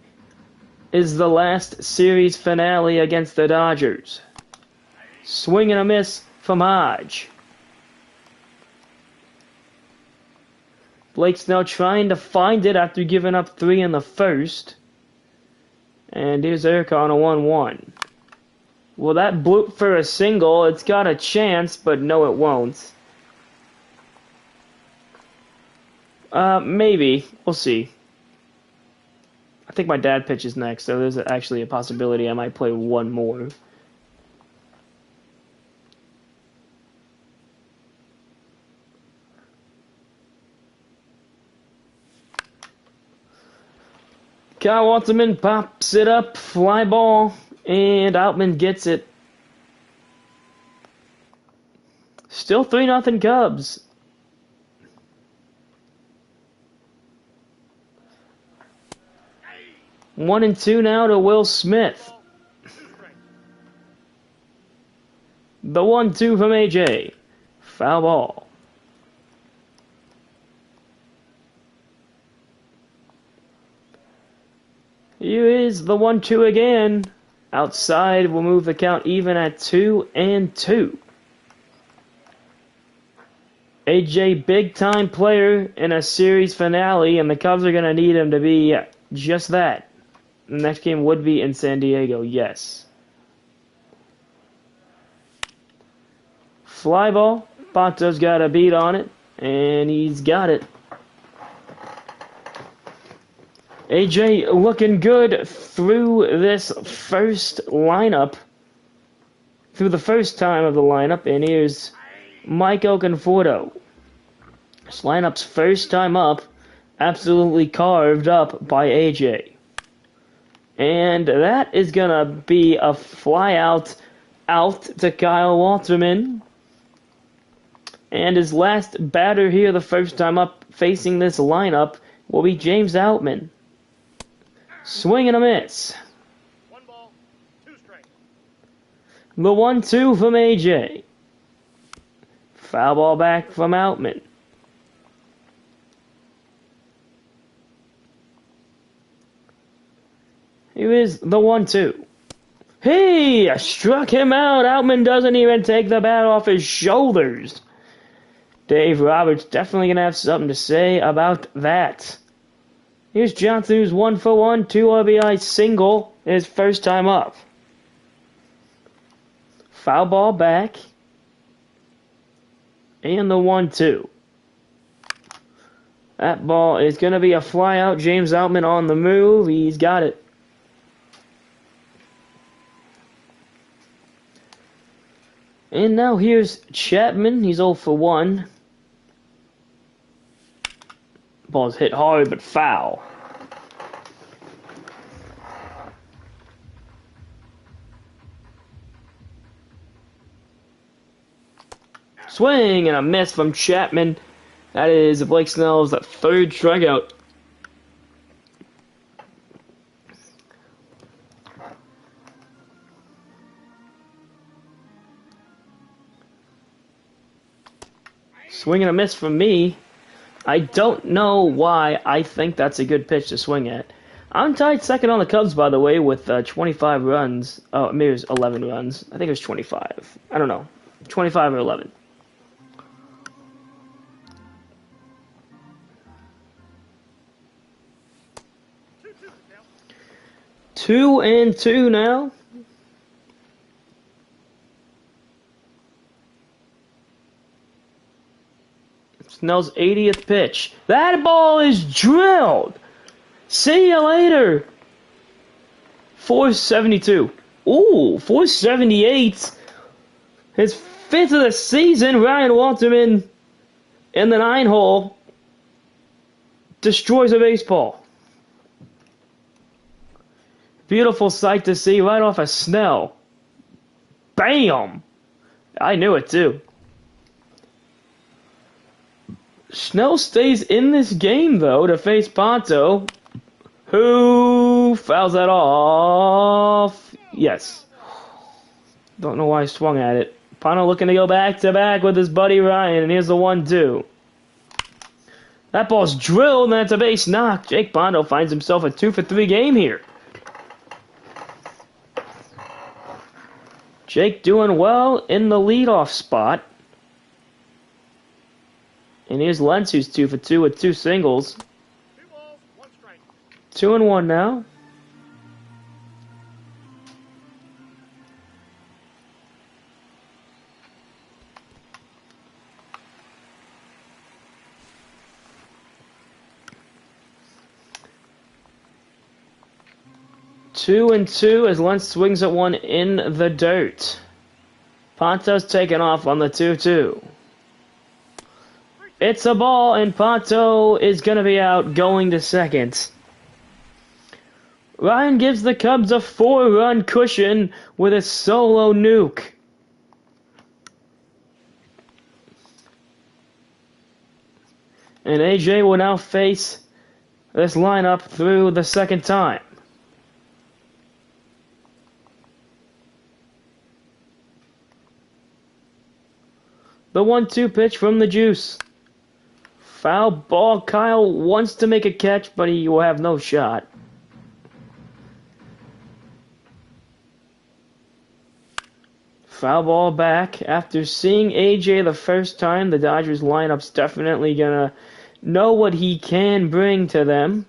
is the last series finale against the Dodgers. Swing and a miss from Hodge. Blake Snell trying to find it after giving up 3 in the first. And here's Erica on a 1-1. Well, that bloop for a single. It's got a chance, but no, it won't. Maybe. We'll see. I think my dad pitches next, so there's actually a possibility I might play one more. Kyle Walterman pops it up, fly ball, and Outman gets it. Still 3-0 Cubs. One and 2 now to Will Smith. The 1-2 from AJ. Foul ball. Here is the 1-2 again. Outside will move the count even at 2-2. AJ, big-time player in a series finale, and the Cubs are going to need him to be just that. The next game would be in San Diego, yes. Fly ball. Ponto's got a beat on it, and he's got it. AJ looking good through this first lineup. Through the first time of the lineup, and here's Mike Oconforto. This lineup's first time up, absolutely carved up by AJ. And that is going to be a fly out to Kyle Walterman. And his last batter here, the first time up facing this lineup, will be James Outman. Swing and a miss. 1 ball, 2 strikes. The 1-2 from AJ. Foul ball back from Outman. Here is the 1-2. Hey, struck him out. Outman doesn't even take the bat off his shoulders. Dave Roberts definitely going to have something to say about that. Here's Johnson, who's 1 for 1, 2 RBI single, his first time up. Foul ball back. And the 1-2. That ball is going to be a fly out. James Outman on the move. He's got it. And now here's Chapman. He's 0 for 1. Ball's hit hard, but foul. Swing and a miss from Chapman. That is Blake Snell's third strikeout. Swing and a miss from me. I don't know why I think that's a good pitch to swing at. I'm tied second on the Cubs, by the way, with 25 runs. Oh, maybe it was 11 runs. I think it was 25. I don't know. 25 or 11. Two and two now. Snell's 80th pitch. That ball is drilled. See you later. 472. Ooh, 478. His fifth of the season. Ryan Walterman in the 9-hole destroys a baseball. Beautiful sight to see right off of Snell. Bam! I knew it too. Snell stays in this game, though, to face Ponto, who fouls that off. Yes. Don't know why I swung at it. Ponto looking to go back-to-back with his buddy Ryan, and here's the 1-2. That ball's drilled, and that's a base knock. Jake Ponto finds himself a 2-for-3 game here. Jake doing well in the leadoff spot. And here's Lentz, who's 2 for 2 with 2 singles. 2 balls, 1 strike. 2-1 now. Two and two as Lentz swings at one in the dirt. Ponto's taking off on the 2-2. It's a ball, and Ponto is going to be out going to second. Ryan gives the Cubs a 4-run cushion with a solo nuke. And AJ will now face this lineup through the second time. The 1-2 pitch from the juice. Foul ball. Kyle wants to make a catch, but he will have no shot. Foul ball back. After seeing AJ the first time, the Dodgers lineup's definitely gonna know what he can bring to them.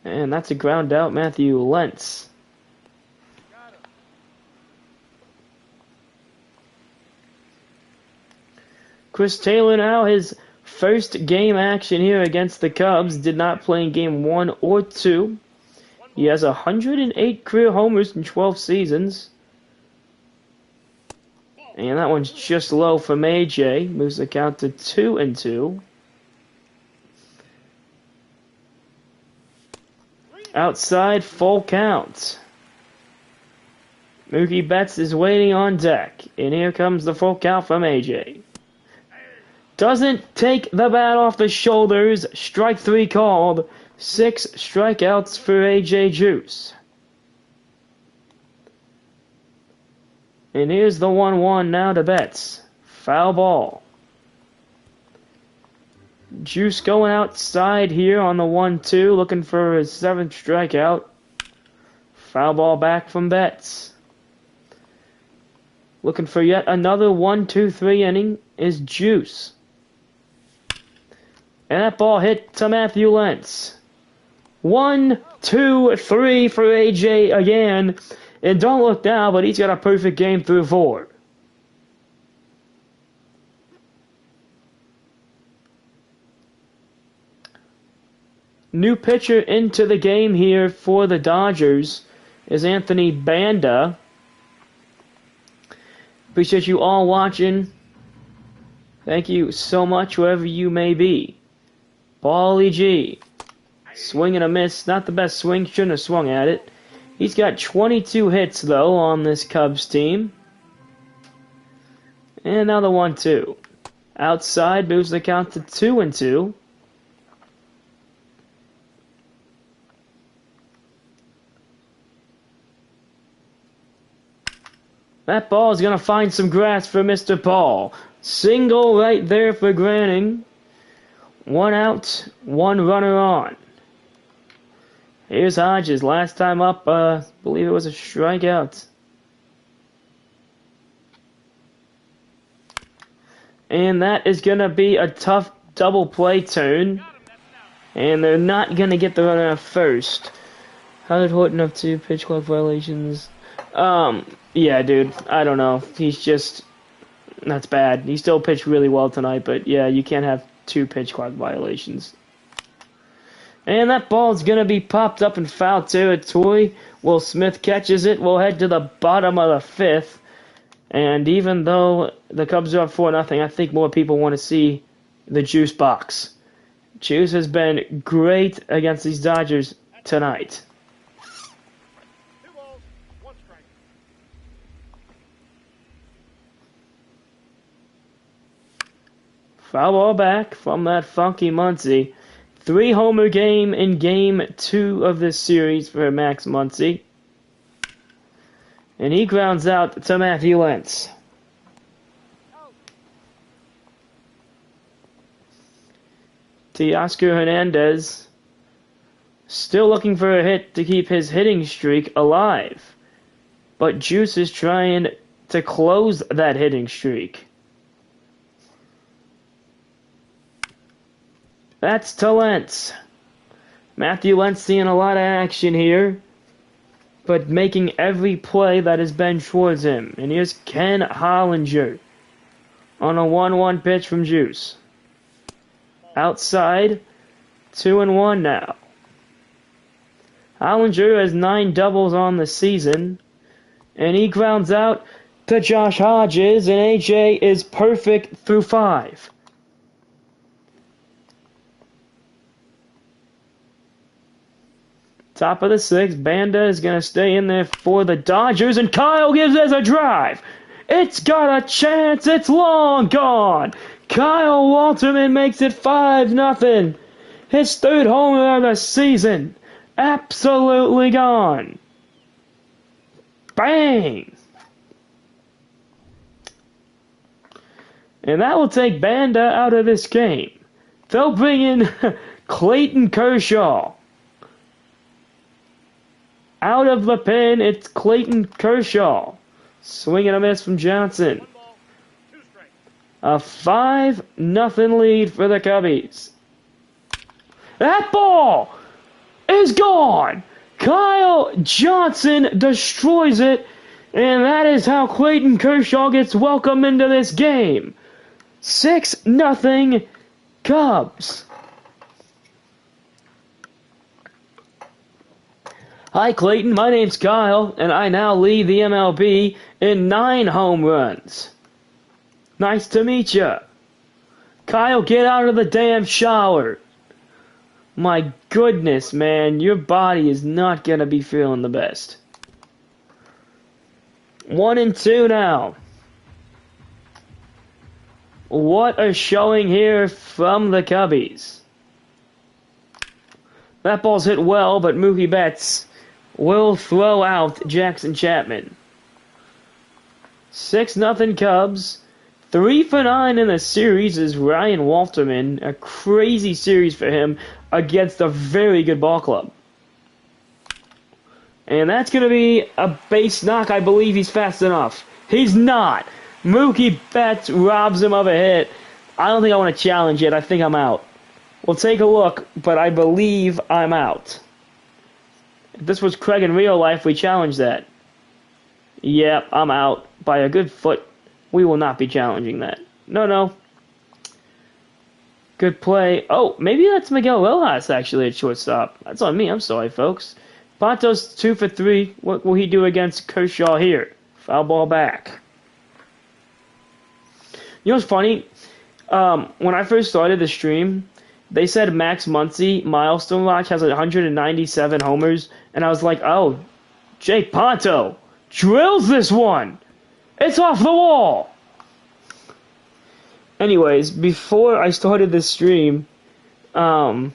And that's a ground out, Matthew Lentz. Chris Taylor now, his first game action here against the Cubs. Did not play in game 1 or 2. He has 108 career homers in 12 seasons. And that one's just low from AJ. Moves the count to 2-2. Outside, full count. Mookie Betts is waiting on deck. And here comes the full count from AJ. Doesn't take the bat off the shoulders. Strike 3 called. 6 strikeouts for AJ Juice. And here's the 1-1 now to Betts. Foul ball. Juice going outside here on the 1-2, looking for his 7th strikeout. Foul ball back from Betts. Looking for yet another 1-2-3 inning is Juice. And that ball hit to Matthew Lentz. 1, 2, 3 for AJ again. And don't look now, but he's got a perfect game through 4. New pitcher into the game here for the Dodgers is Anthony Banda. Appreciate you all watching. Thank you so much, wherever you may be. Bally G. Swing and a miss. Not the best swing. Shouldn't have swung at it. He's got 22 hits, though, on this Cubs team. And now the 1-2. Outside moves the count to 2-2. That ball is going to find some grass for Mr. Paul. Single right there for Granning. 1 out, 1 runner on. Here's Hodges. Last time up, I believe it was a strikeout. And that is going to be a tough double play turn. And they're not going to get the runner at first. How did Horton have 2 pitch clock violations? Yeah, dude. I don't know. He's just... That's bad. He still pitched really well tonight, but yeah, you can't have 2 pitch clock violations. And that ball's going to be popped up in foul territory. Will Smith catches it. We'll head to the bottom of the 5th. And even though the Cubs are up 4-0, I think more people want to see the Juice box. Juice has been great against these Dodgers tonight. 2 balls, 1 strike. Foul ball back from that funky Muncy. 3-homer game in game 2 of this series for Max Muncy. And he grounds out to Matthew Lentz. Teoscar Hernandez still looking for a hit to keep his hitting streak alive. But Juice is trying to close that hitting streak. That's to Lentz. Matthew Lentz seeing a lot of action here, but making every play that has been towards him. And here's Ken Hollinger on a 1-1 pitch from Juice. Outside, 2-1 now. Hollinger has 9 doubles on the season, and he grounds out to Josh Hodges, and AJ is perfect through 5. Top of the 6th, Banda is going to stay in there for the Dodgers, and Kyle gives us a drive. It's got a chance. It's long gone. Kyle Walterman makes it 5-0. His 3rd homer of the season. Absolutely gone. Bang! And that will take Banda out of this game. They'll bring in Clayton Kershaw. Out of the pen, it's Clayton Kershaw. Swing and a miss from Johnson. 1 ball, 2 strikes. A 5-0 lead for the Cubbies. That ball is gone. Kyle Johnson destroys it, and that is how Clayton Kershaw gets welcome into this game. 6-0 Cubs. Hi Clayton, my name's Kyle, and I now lead the MLB in 9 home runs. Nice to meet ya. Kyle, get out of the damn shower. My goodness, man, your body is not gonna be feeling the best. 1-2 now. What a showing here from the Cubbies. That ball's hit well, but Mookie Betts will throw out Jackson Chapman. 6-0 Cubs. 3 for 9 in the series is Ryan Walterman. A crazy series for him against a very good ball club. And that's going to be a base knock. I believe he's fast enough. He's not. Mookie Betts robs him of a hit. I don't think I want to challenge it. I think I'm out. We'll take a look, but I believe I'm out. If this was Craig in real life, we challenge that. Yep, I'm out by a good foot. We will not be challenging that. No. Good play. Oh, maybe that's Miguel Rojas actually at shortstop. That's on me. I'm sorry, folks. Ponto's 2 for 3. What will he do against Kershaw here? Foul ball back. You know what's funny? When I first started the stream, they said Max Muncy, Milestone Watch, has 197 homers, and I was like, oh, Jake Ponto drills this one. It's off the wall. Anyways, before I started this stream, it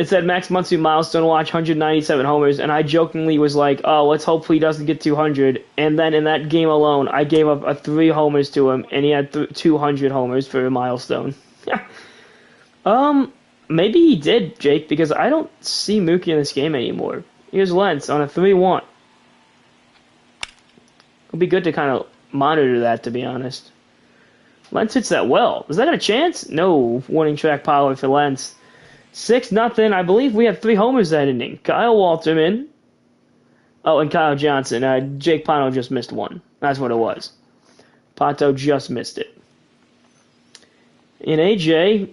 said Max Muncy Milestone Watch 197 homers, and I jokingly was like, oh, let's hope he doesn't get 200. And then in that game alone, I gave up 3 homers to him, and he had 200 homers for a milestone. Maybe he did, Jake, because I don't see Mookie in this game anymore. Here's Lentz on a 3-1. It'll be good to kind of monitor that, to be honest. Lentz hits that well. Is that a chance? No. Warning track power for Lentz. 6-0. I believe we have 3 homers that inning. Kyle Walterman. Oh, and Kyle Johnson. Jake Ponto just missed one. That's what it was. Ponto just missed it. And AJ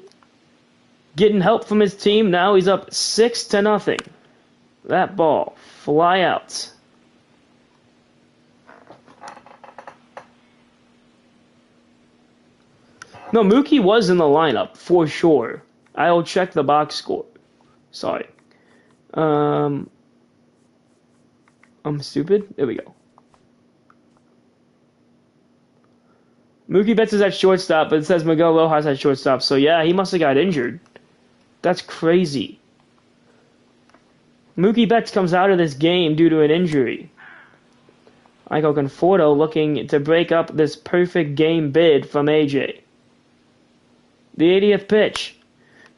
getting help from his team. Now he's up 6-0. That ball. Fly out. No, Mookie was in the lineup, for sure. I'll check the box score. Sorry. I'm stupid. There we go. Mookie Betts is at shortstop, but it says Miguel Rojas at shortstop. So, yeah, he must have got injured. That's crazy. Mookie Betts comes out of this game due to an injury. Michael Conforto looking to break up this perfect game bid from AJ. The 80th pitch.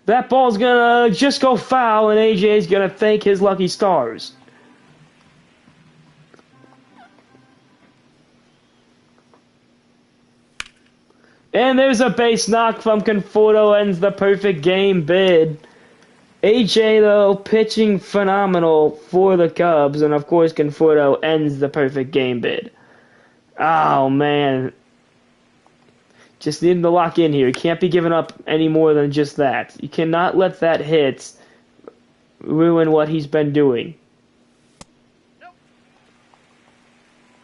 That ball's gonna just go foul, and AJ's gonna thank his lucky stars. And there's a base knock from Conforto, ends the perfect game bid. AJ, though, pitching phenomenal for the Cubs, and of course Conforto ends the perfect game bid. Oh, man. Just need him to lock in here. He can't be giving up any more than just that. You cannot let that hit ruin what he's been doing. Nope.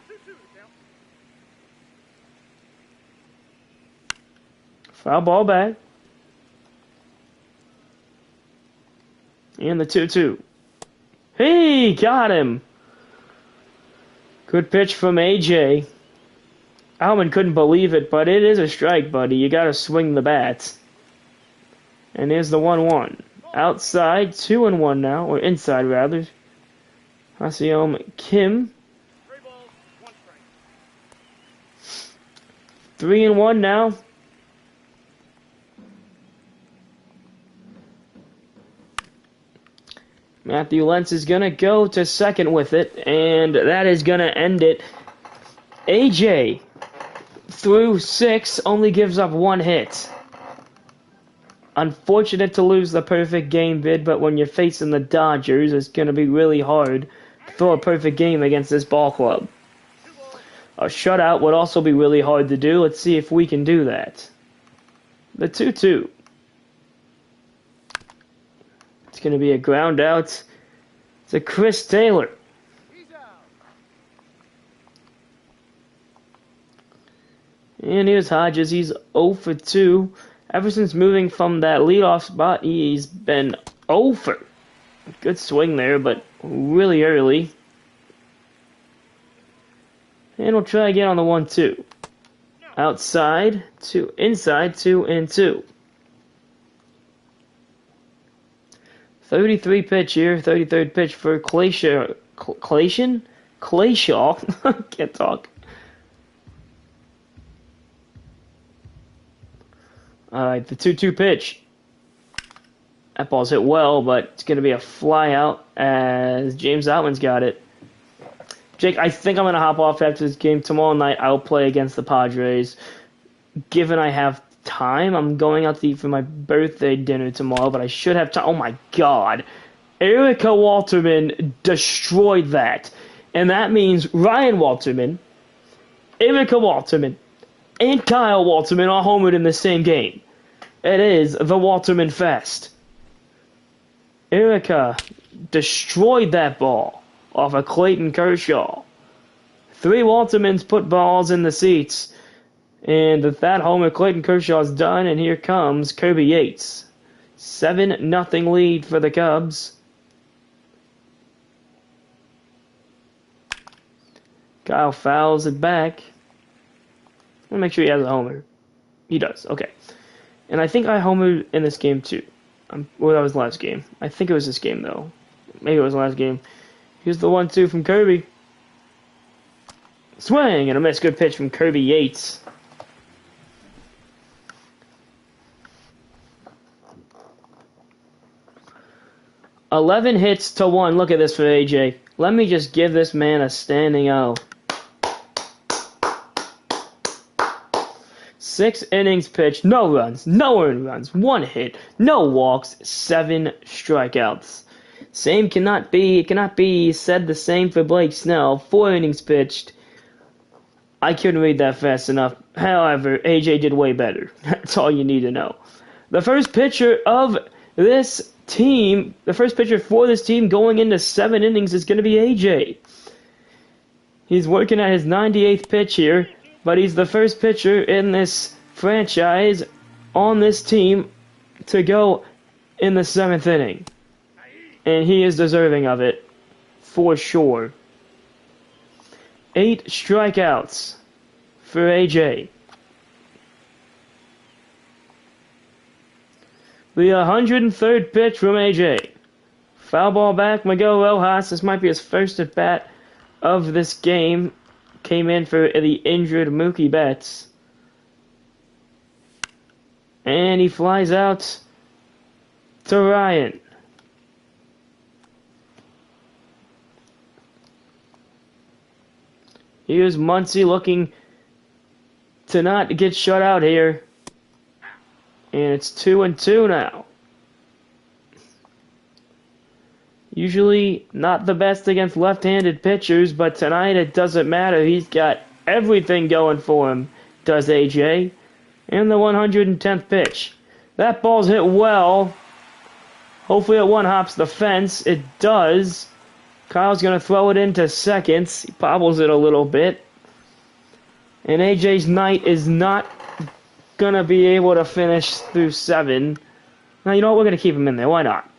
2-2 to count. Foul ball back. And the 2-2. Hey, got him. Good pitch from AJ. Alman couldn't believe it, but it is a strike, buddy. You gotta swing the bat. And there's the 1-1. Outside, 2-1 now, or inside rather. Haseom Kim. 3 balls, 1 strike. 3-1 now. Matthew Lentz is going to go to second with it, and that is going to end it. AJ, through 6, only gives up 1 hit. Unfortunate to lose the perfect game bid, but when you're facing the Dodgers, it's going to be really hard to throw a perfect game against this ball club. A shutout would also be really hard to do. Let's see if we can do that. The 2-2. It's going to be a ground out to Chris Taylor. And here's Hodges. He's 0 for 2. Ever since moving from that leadoff spot, he's been 0 for. Good swing there, but really early. And we'll try again on the 1-2. Outside, 2, inside, 2-2. 33 pitch here, 33rd pitch for Clayshaw. Can't talk. Alright, the 2-2 pitch. That ball's hit well, but it's going to be a fly out as James Outman's got it. Jake, I think I'm going to hop off after this game. Tomorrow night, I'll play against the Padres. Given I have time, I'm going out to eat for my birthday dinner tomorrow, but I should have time. Oh, my God. Erica Walterman destroyed that. And that means Ryan Walterman, Erica Walterman, and Kyle Walterman are homered in the same game. It is the Walterman Fest. Erica destroyed that ball off of Clayton Kershaw. 3 Waltermans put balls in the seats. And with that homer, Clayton Kershaw's done, and here comes Kirby Yates. 7-0 lead for the Cubs. Kyle fouls it back. I'll make sure he has a homer. He does, okay. And I think I homered in this game too. Well, that was last game. I think it was this game though. Maybe it was last game. Here's the 1-2 from Kirby. Swing and a miss. Good pitch from Kirby Yates. $11 hits to 1. Look at this for AJ. Let me just give this man a standing O. 6 innings pitched, no runs, no earned runs, 1 hit, no walks, 7 strikeouts. It cannot be said the same for Blake Snell. 4 innings pitched. I couldn't read that fast enough. However, AJ did way better. That's all you need to know. The first pitcher of this team, the first pitcher for this team going into 7 innings is going to be AJ. He's working at his 98th pitch here, but he's the first pitcher in this franchise on this team to go in the 7th inning. And he is deserving of it, for sure. 8 strikeouts for AJ. The 103rd pitch from AJ. Foul ball back, Miguel Rojas. This might be his first at bat of this game. Came in for the injured Mookie Betts. And he flies out to Ryan. Here's Muncy looking to not get shut out here. And it's 2-2 now. Usually not the best against left-handed pitchers, but tonight it doesn't matter. He's got everything going for him, does AJ. And the 110th pitch. That ball's hit well. Hopefully it one-hops the fence. It does. Kyle's going to throw it into seconds. He bobbles it a little bit. And AJ's night is not going to be able to finish through 7. Now, you know what? We're going to keep him in there. Why not?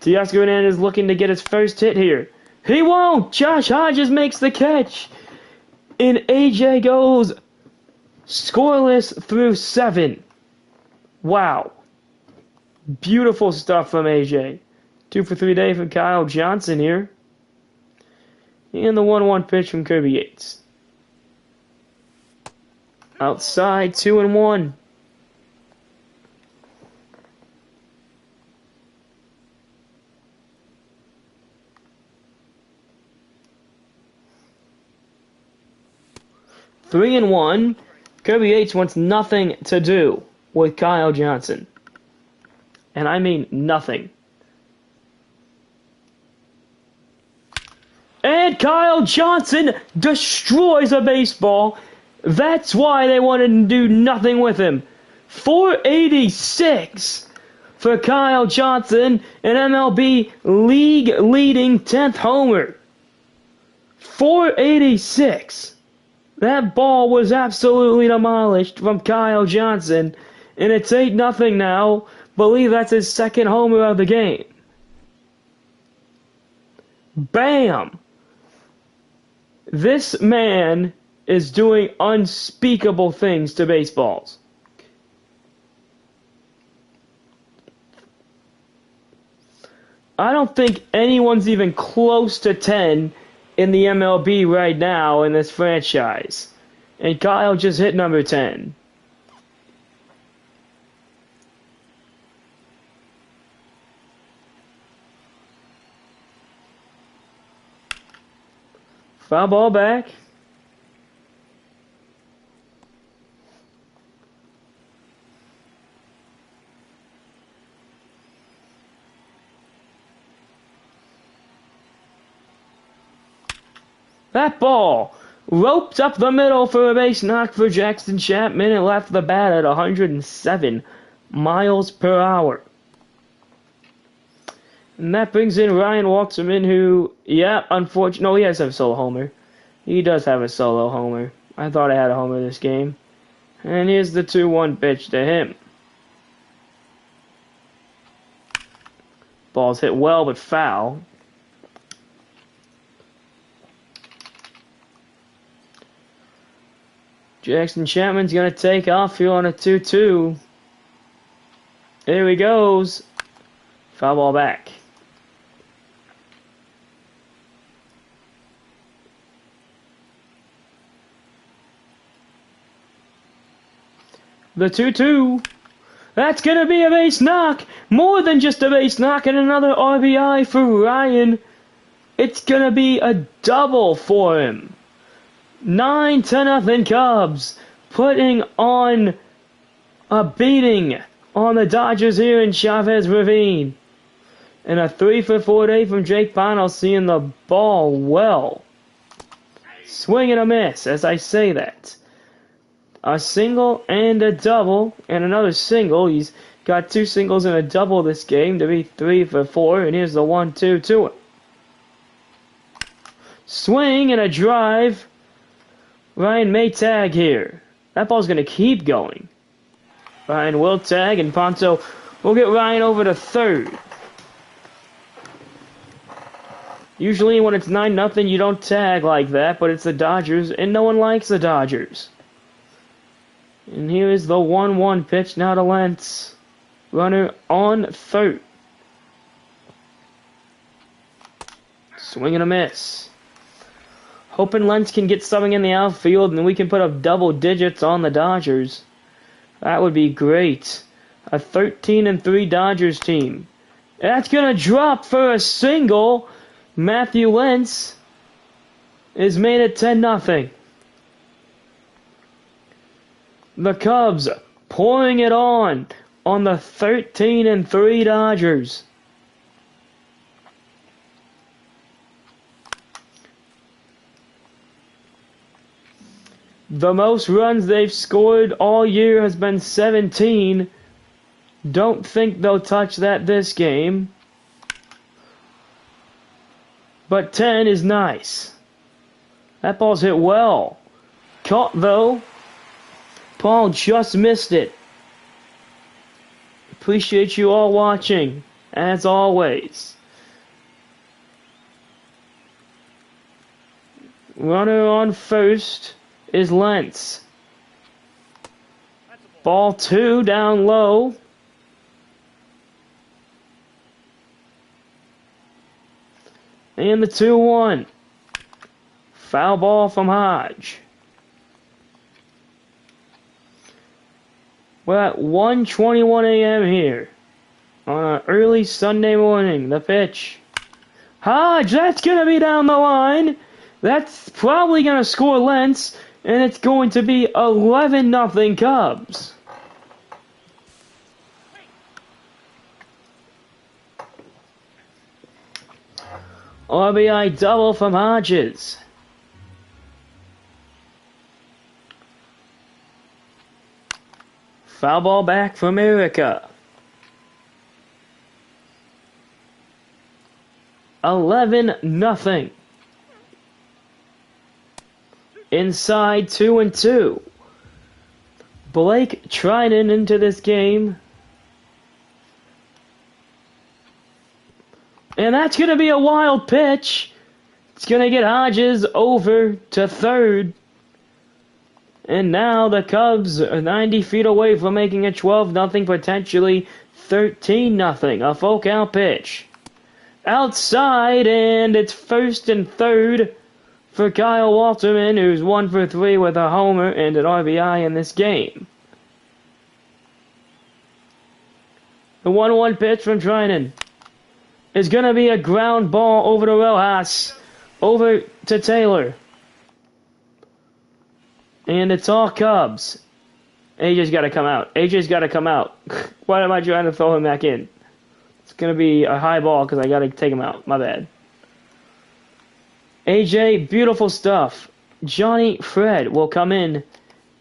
Teoscar Hernandez looking to get his first hit here. He won't! Josh Hodges makes the catch. And AJ goes scoreless through 7. Wow. Beautiful stuff from AJ. 2 for 3 day from Kyle Johnson here. And the 1-1 pitch from Kirby Yates. Outside, 2-1. 3-1. Kirby Yates wants nothing to do with Kyle Johnson. And I mean nothing. And Kyle Johnson destroys a baseball. That's why they wanted to do nothing with him. 486 for Kyle Johnson, an MLB league-leading 10th homer. 486. That ball was absolutely demolished from Kyle Johnson, and it's 8-0 now. Believe that's his second homer of the game. Bam! This man is doing unspeakable things to baseballs. I don't think anyone's even close to 10 in the MLB right now in this franchise. And Kyle just hit number 10. Foul ball back. That ball roped up the middle for a base knock for Jackson Chapman and left the bat at 107 miles per hour. And that brings in Ryan Walterman, who, yeah, unfortunately, no, he has a solo homer. He does have a solo homer. I thought I had a homer this game. And here's the 2-1 pitch to him. Ball's hit well, but foul. Jackson Chapman's going to take off here on a 2-2. There he goes. Foul ball back. The 2-2. That's going to be a base knock. More than just a base knock and another RBI for Ryan. It's going to be a double for him. 9-0 Cubs, putting on a beating on the Dodgers here in Chavez Ravine. And a 3-for-4 day from Jake Panos, seeing the ball well. Swing and a miss as I say that. A single and a double, and another single. He's got 2 singles and a double this game to be 3-for-4, and here's the 1-2 to it. Swing and a drive. Ryan may tag here. That ball's going to keep going. Ryan will tag, and Ponto will get Ryan over to third. Usually when it's 9-0, you don't tag like that, but it's the Dodgers, and no one likes the Dodgers. And here is the 1-1 pitch now to Lentz. Runner on third. Swing and a miss. Hoping Lentz can get something in the outfield and we can put up double digits on the Dodgers. That would be great. A 13-3 Dodgers team. That's going to drop for a single. Matthew Lentz is made it 10-0. The Cubs pouring it on the 13-3 Dodgers. The most runs they've scored all year has been 17. Don't think they'll touch that this game. But 10 is nice. That ball's hit well. Caught though. Paul just missed it. Appreciate you all watching, as always. Runner on first is Lentz. Ball 2 down low. And the 2-1. Foul ball from Hodge. We're at 1:21 a.m. here on an early Sunday morning. The pitch. Hodge, that's going to be down the line. That's probably going to score Lentz. And it's going to be 11-0 Cubs. RBI double from Hodges. Foul ball back from Erica. 11-0. Inside 2-2. Blake Trinan into this game. And that's going to be a wild pitch. It's going to get Hodges over to third. And now the Cubs are 90 feet away from making it 12-0, potentially 13-0. A full count pitch. Outside, and it's first and third for Kyle Walterman, who's 1 for 3 with a homer and an RBI in this game. The 1-1 pitch from Trinan is going to be a ground ball over to Rojas, over to Taylor. And it's all Cubs. AJ's got to come out. AJ's got to come out. Why am I trying to throw him back in? It's going to be a high ball because I got to take him out. My bad. AJ, beautiful stuff. Johnny Fred will come in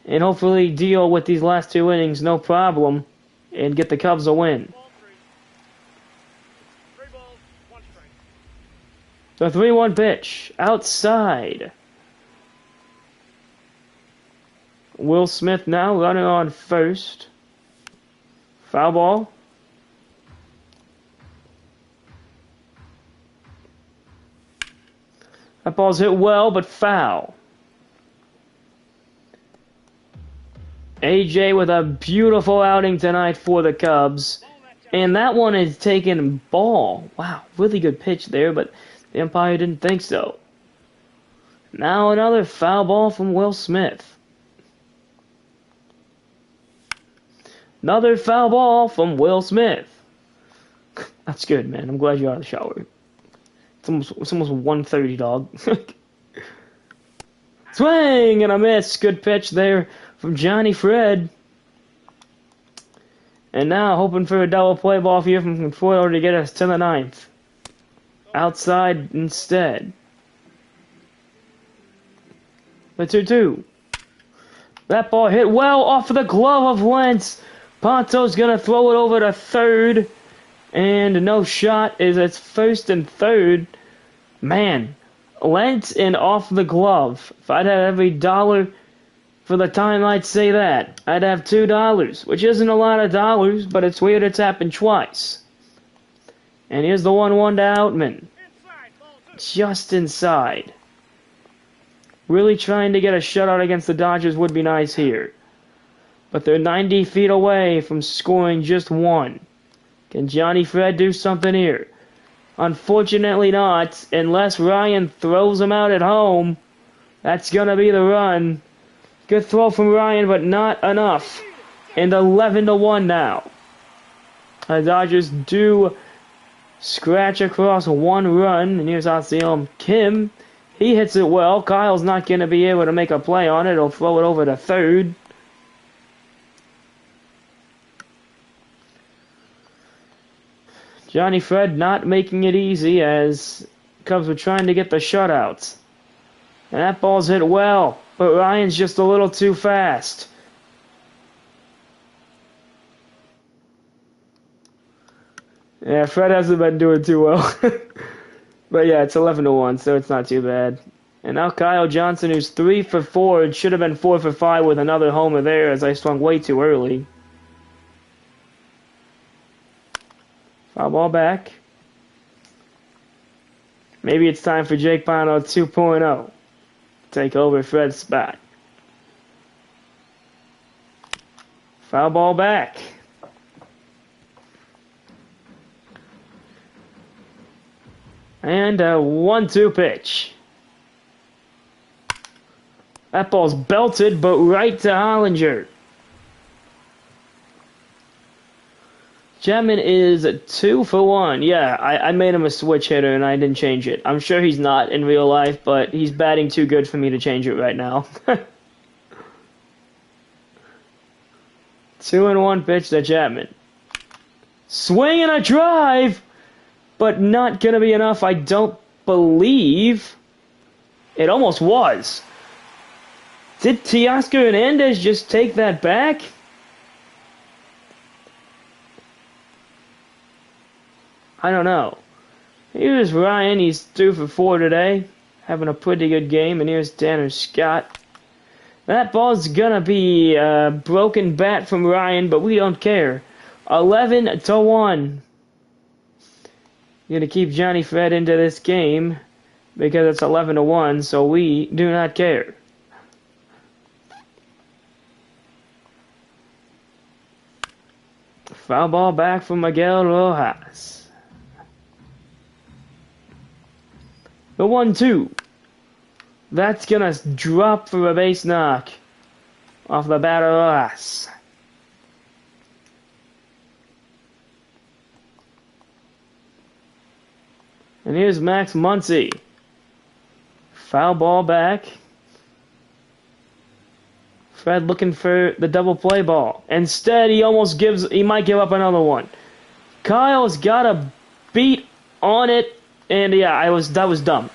and hopefully deal with these last 2 innings, no problem, and get the Cubs a win. The 3-1 pitch, outside. Will Smith now running on first. Foul ball. That ball's hit well, but foul. AJ with a beautiful outing tonight for the Cubs. And that one is taken ball. Wow, really good pitch there, but the umpire didn't think so. Now another foul ball from Will Smith. Another foul ball from Will Smith. That's good, man. I'm glad you're out of the shower. It's almost 1:30, dog. Swing and a miss. Good pitch there from Johnny Fred. And now hoping for a double play ball here from Conforto to get us to the 9th. Outside instead. The 2-2. That ball hit well off of the glove of Wentz. Ponto's going to throw it over to third. And no shot is it's first and third. Man, Wentz and off the glove. If I'd have every dollar for the time, I'd say that. I'd have $2, which isn't a lot of dollars, but it's weird it's happened twice. And here's the 1-1 to Outman. Just inside. Really trying to get a shutout against the Dodgers would be nice here. But they're 90 feet away from scoring just one. Can Johnny Fred do something here? Unfortunately not, unless Ryan throws him out at home. That's going to be the run. Good throw from Ryan, but not enough. And 11-1 now. The Dodgers do scratch across 1 run. And here's Osceola Kim. He hits it well. Kyle's not going to be able to make a play on it. He'll throw it over to third. Johnny Fred not making it easy as Cubs were trying to get the shutouts. And that ball's hit well, but Ryan's just a little too fast. Yeah, Fred hasn't been doing too well. But yeah, it's 11-1, so it's not too bad. And now Kyle Johnson, who's 3 for 4, should have been 4 for 5 with another homer there as I swung way too early. Foul ball back. Maybe it's time for Jake Bono 2.0. Take over Fred's spot. Foul ball back. And a 1-2 pitch. That ball's belted, but right to Hollinger. Chapman is 2 for 1. Yeah, I made him a switch hitter and I didn't change it. I'm sure he's not in real life, but he's batting too good for me to change it right now. 2-1 pitch to Chapman. Swing and a drive, but not going to be enough, I don't believe. It almost was. Did Teoscar Hernandez just take that back? I don't know. Here's Ryan. He's 2 for 4 today. Having a pretty good game. And here's Tanner Scott. That ball's gonna be a broken bat from Ryan, but we don't care. 11-1. Gonna keep Johnny Fred into this game because it's 11-1, so we do not care. Foul ball back from Miguel Rojas. The 1-2. That's gonna drop for a base knock off the bat of Rojas. And here's Max Muncy. Foul ball back. Fred looking for the double play ball. Instead, he might give up another one. Kyle's got a beat on it, and yeah, that was dumb.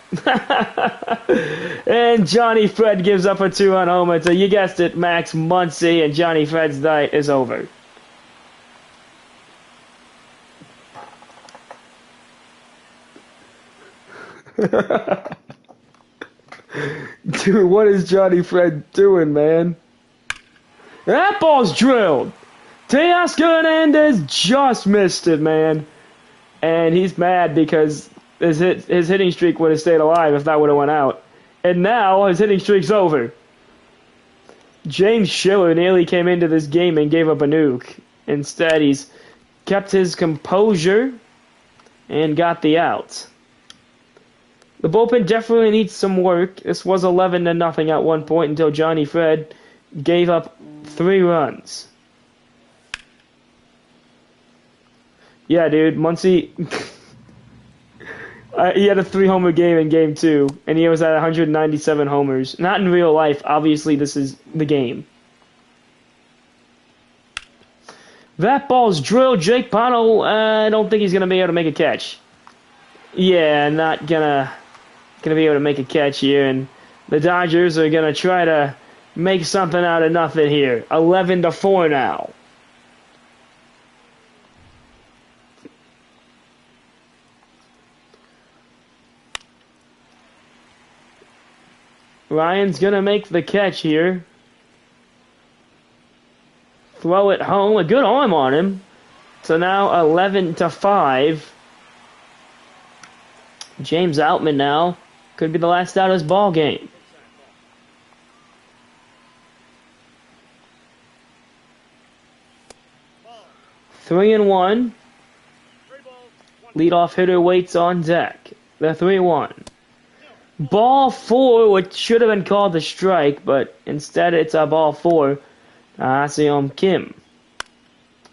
And Johnny Fred gives up a 2-run homer. So you guessed it, Max Muncy, and Johnny Fred's night is over. Dude, what is Johnny Fred doing, man? That ball's drilled. Teoscar Hernandez just missed it, man. And he's mad because his hitting streak would have stayed alive if that would have went out. And now his hitting streak's over. James Schiller nearly came into this game and gave up a nuke. Instead, he's kept his composure and got the out. The bullpen definitely needs some work. This was 11-0 at one point until Johnny Fred gave up 3 runs. Yeah, dude, Muncy, he had a 3-homer game in Game 2, and he was at 197 homers. Not in real life. Obviously, this is the game. That ball's drilled. Jake Pano, I don't think he's going to be able to make a catch. Yeah, not gonna be able to make a catch here, and the Dodgers are gonna try to make something out of nothing here. 11-4 now. Ryan's gonna make the catch here. Throw it home. A good arm on him. So now 11-5. James Outman now could be the last out of his ball game. Ball. 3-1. 3 balls, 1 Leadoff hitter waits on deck. The 3-1. Ball 4, which should have been called a strike, but instead it's a ball 4. Aseom Kim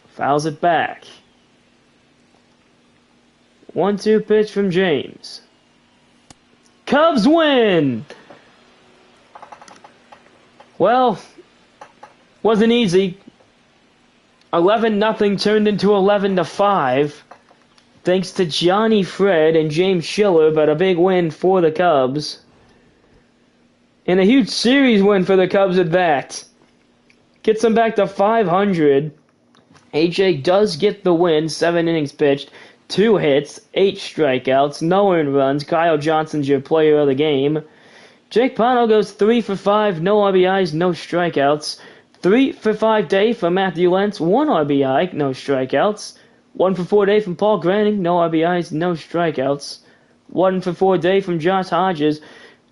fouls it back. 1-2 pitch from James. Cubs win! Well, wasn't easy. 11-0 turned into 11-5. Thanks to Johnny Fred and James Schiller, but a big win for the Cubs. And a huge series win for the Cubs at that. Gets them back to 500. AJ does get the win, 7 innings pitched, 2 hits, 8 strikeouts, no earned runs. Kyle Johnson's your player of the game. Jake Pano goes 3 for 5, no RBIs, no strikeouts. 3 for 5 day from Matthew Lentz, 1 RBI, no strikeouts. 1 for 4 day from Paul Granning, no RBIs, no strikeouts. 1 for 4 day from Josh Hodges,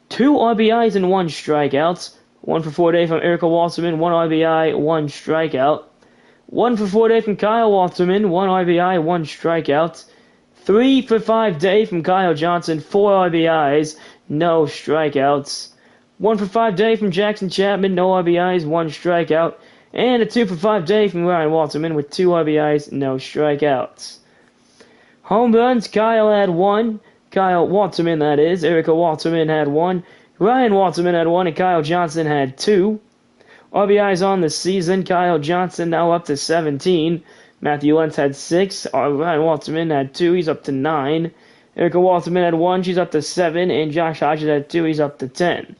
2 RBIs and 1 strikeouts. 1 for 4 day from Erica Walterman, 1 RBI, 1 strikeout. 1 for 4 day from Kyle Walterman, 1 RBI, 1 strikeout. 3 for 5 day from Kyle Johnson, 4 RBIs, no strikeouts. 1 for 5 day from Jackson Chapman, no RBIs, 1 strikeout. And a 2 for 5 day from Ryan Walterman with 2 RBIs, no strikeouts. Home runs, Kyle had 1. Kyle Walterman, that is. Erica Walterman had 1. Ryan Walterman had 1, and Kyle Johnson had 2. RBIs on the season, Kyle Johnson now up to 17. Matthew Lentz had 6. Ryan Walterman had 2. He's up to 9. Erica Walterman had 1. She's up to 7. And Josh Hodges had 2. He's up to 10.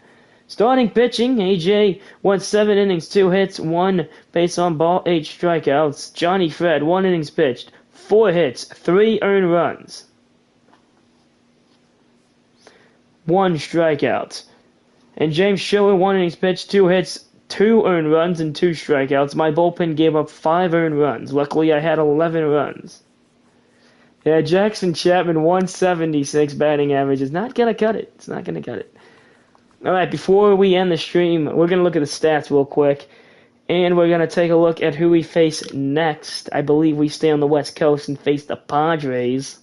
Starting pitching, AJ went 7 innings, 2 hits, 1 base on ball, 8 strikeouts. Johnny Fred, 1 innings pitched, 4 hits, 3 earned runs, 1 strikeout. And James Schiller, 1 innings pitched, 2 hits, 2 earned runs, and 2 strikeouts. My bullpen gave up 5 earned runs. Luckily, I had 11 runs. Yeah, Jackson Chapman, 176 batting average. Is not going to cut it. It's not going to cut it. All right, before we end the stream, we're going to look at the stats real quick. And we're going to take a look at who we face next. I believe we stay on the West Coast and face the Padres.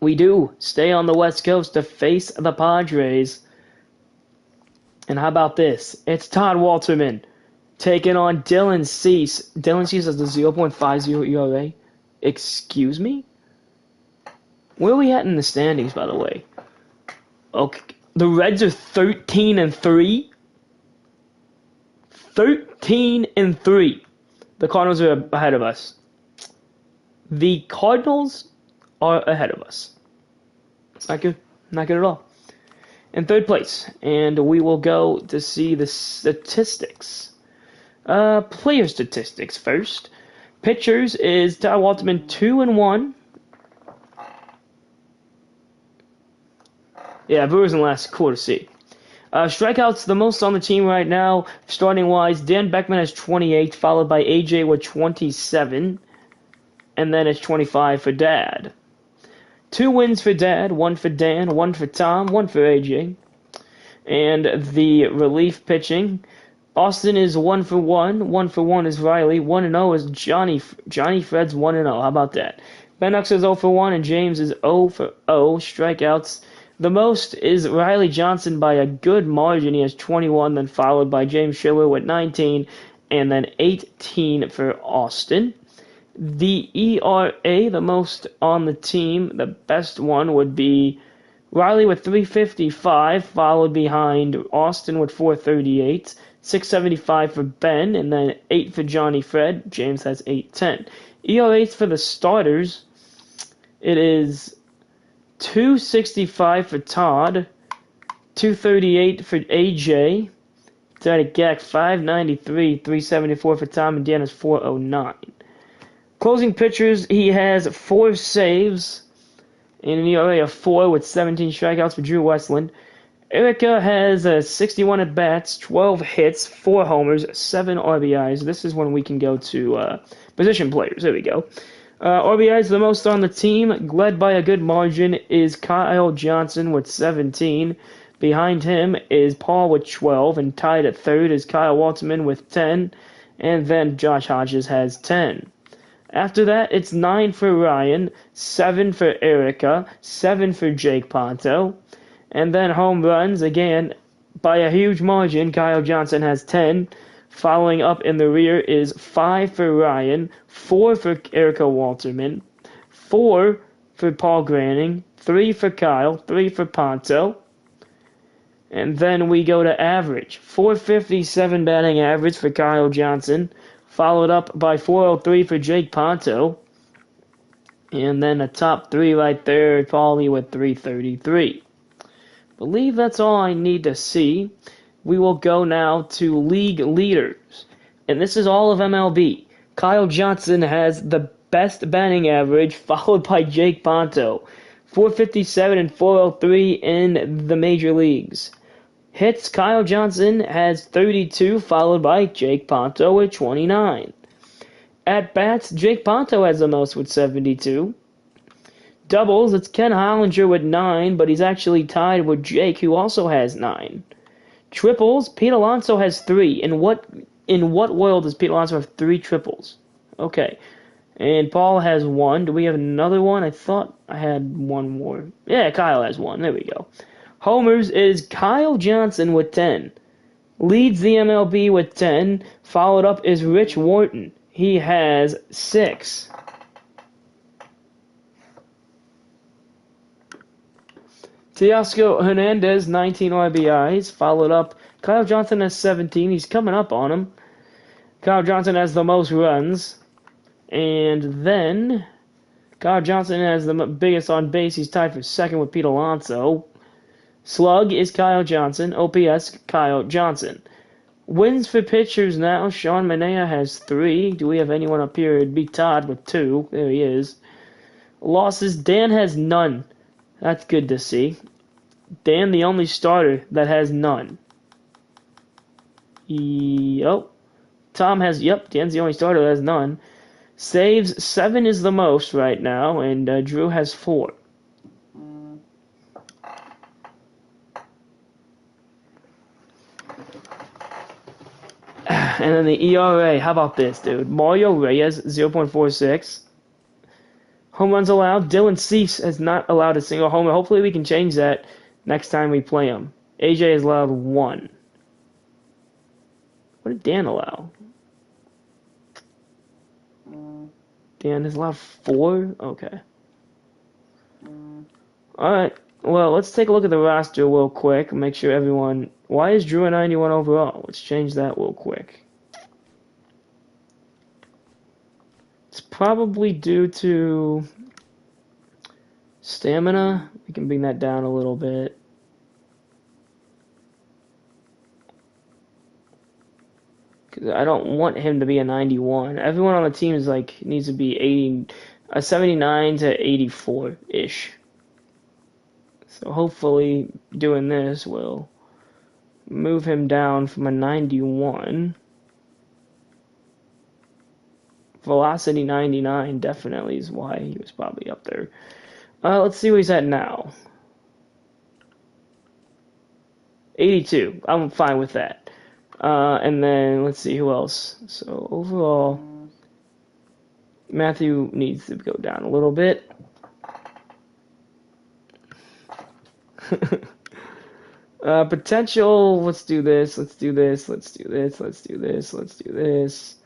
We do stay on the West Coast to face the Padres. And how about this? It's Todd Walterman taking on Dylan Cease. Dylan Cease has the 0.50 ERA. Excuse me? Where are we at in the standings, by the way? Okay, the Reds are 13-3. 13-3. The Cardinals are ahead of us. The Cardinals are ahead of us. It's not good. Not good at all. In third place, and we will go to see the statistics. Player statistics first. Pitchers is Todd Walterman 2-1. Yeah, Brewers in last. Cool to see. Strikeouts, the most on the team right now, starting-wise, Dan Beckman has 28, followed by AJ with 27, and then it's 25 for Dad. 2 wins for Dad, 1 for Dan, 1 for Tom, 1 for AJ. And the relief pitching, Austin is 1 for 1, 1 for 1 is Riley, 1-0 is Johnny Fred's 1-0. How about that? Ben Ucks is 0 for 1, and James is 0 for 0. Strikeouts. The most is Riley Johnson by a good margin. He has 21, then followed by James Schiller with 19, and then 18 for Austin. The ERA, the most on the team, the best one would be Riley with 3.55, followed behind Austin with 4.38, 6.75 for Ben, and then 8 for Johnny Fred. James has 8.10. ERAs for the starters, it is 265 for Todd, 238 for AJ, Danny Gak 593, 374 for Tom, and Dan is 409. Closing pitchers, he has 4 saves and an ERA of 4 with 17 strikeouts for Drew Westland. Erica has 61 at bats, 12 hits, 4 homers, 7 RBIs. This is when we can go to position players. There we go. RBIs, the most on the team, led by a good margin, is Kyle Johnson with 17. Behind him is Paul with 12, and tied at third is Kyle Walterman with 10, and then Josh Hodges has 10. After that, it's 9 for Ryan, 7 for Erica, 7 for Jake Ponto, and then home runs, again, by a huge margin, Kyle Johnson has 10. Following up in the rear is 5 for Ryan, 4 for Erica Walterman, 4 for Paul Granning, 3 for Kyle, 3 for Ponto. And then we go to average. 457 batting average for Kyle Johnson, followed up by 403 for Jake Ponto. And then the top 3 right there, Paulie with 333. Believe that's all I need to see. We will go now to league leaders. And this is all of MLB. Kyle Johnson has the best batting average, followed by Jake Ponto. 457 and 403 in the major leagues. Hits, Kyle Johnson has 32, followed by Jake Ponto with 29. At bats, Jake Ponto has the most with 72. Doubles, it's Ken Hollinger with 9, but he's actually tied with Jake, who also has 9. Triples, Pete Alonso has 3. In what world does Pete Alonso have 3 triples? Okay. And Paul has 1. Do we have another one? I thought I had one more. Yeah, Kyle has 1. There we go. Homers is Kyle Johnson with 10. Leads the MLB with 10. Followed up is Rich Wharton. He has 6. Teoscar Hernandez, 19 RBIs, followed up Kyle Johnson has 17. He's coming up on him. Kyle Johnson has the most runs. And then Kyle Johnson has the biggest on base. He's tied for second with Pete Alonso. Slug is Kyle Johnson. OPS, Kyle Johnson. Wins for pitchers now. Sean Manaea has 3. Do we have anyone up here? It'd be Todd with 2. There he is. Losses, Dan has none. That's good to see. Dan, the only starter that has none. Tom has, Dan's the only starter that has none. Saves, 7 is the most right now, and Drew has 4. And then the ERA, how about this, dude? Mario Reyes, 0.46. Home runs allowed. Dylan Cease has not allowed a single homer. Hopefully we can change that next time we play him. AJ has allowed 1. What did Dan allow? Dan has allowed 4? Okay. Alright. Well, let's take a look at the roster real quick. Make sure everyone... Why is Drew a 91 overall? Let's change that real quick. It's probably due to stamina. We can bring that down a little bit. Because I don't want him to be a 91. Everyone on the team is needs to be 79 to 84-ish. So hopefully doing this will move him down from a 91. Velocity 99 definitely is why he was probably up there. Let's see where he's at now. 82. I'm fine with that. And then let's see who else. So overall, Matthew needs to go down a little bit. Potential. Let's do this. Let's do this. Let's do this. Let's do this. Let's do this.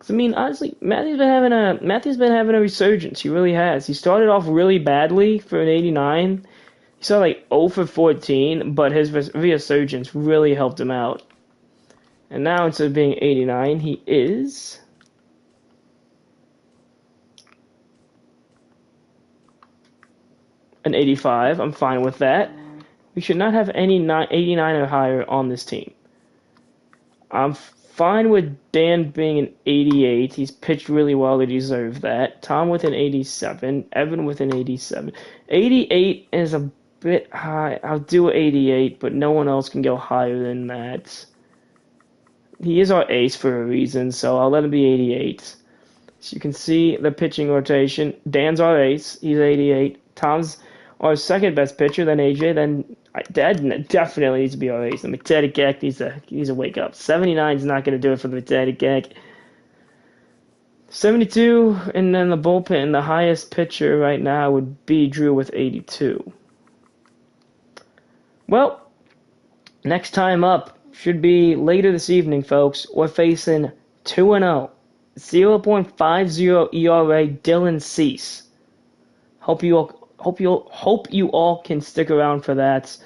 I mean, honestly, Matthew's been having a resurgence. He really has. He started off really badly for an 89. He saw 0 for 14, but his resurgence really helped him out. And now instead of being 89, he is an 85. I'm fine with that. We should not have any 89 or higher on this team. I'm fine with Dan being an 88. He's pitched really well to deserve that. Tom with an 87. Evan with an 87. 88 is a bit high. I'll do 88, but no one else can go higher than that. He is our ace for a reason, so I'll let him be 88. So you can see the pitching rotation. Dan's our ace. He's 88. Tom's our second best pitcher, then AJ, then Dad definitely needs to be our ace. The Mateta Gek needs to wake up. 79 is not going to do it for the Mateta Gek. 72, and then the bullpen, the highest pitcher right now would be Drew with 82. Well, next time up should be later this evening, folks. We're facing 2-0, 0.50 ERA Dylan Cease. Hope you all can stick around for that.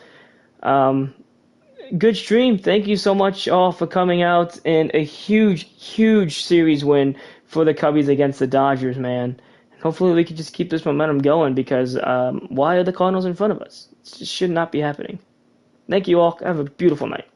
Good stream. Thank you so much all for coming out, and a huge series win for the Cubbies against the Dodgers, man. And hopefully we can just keep this momentum going, because why are the Cardinals in front of us? It just should not be happening. Thank you all. Have a beautiful night.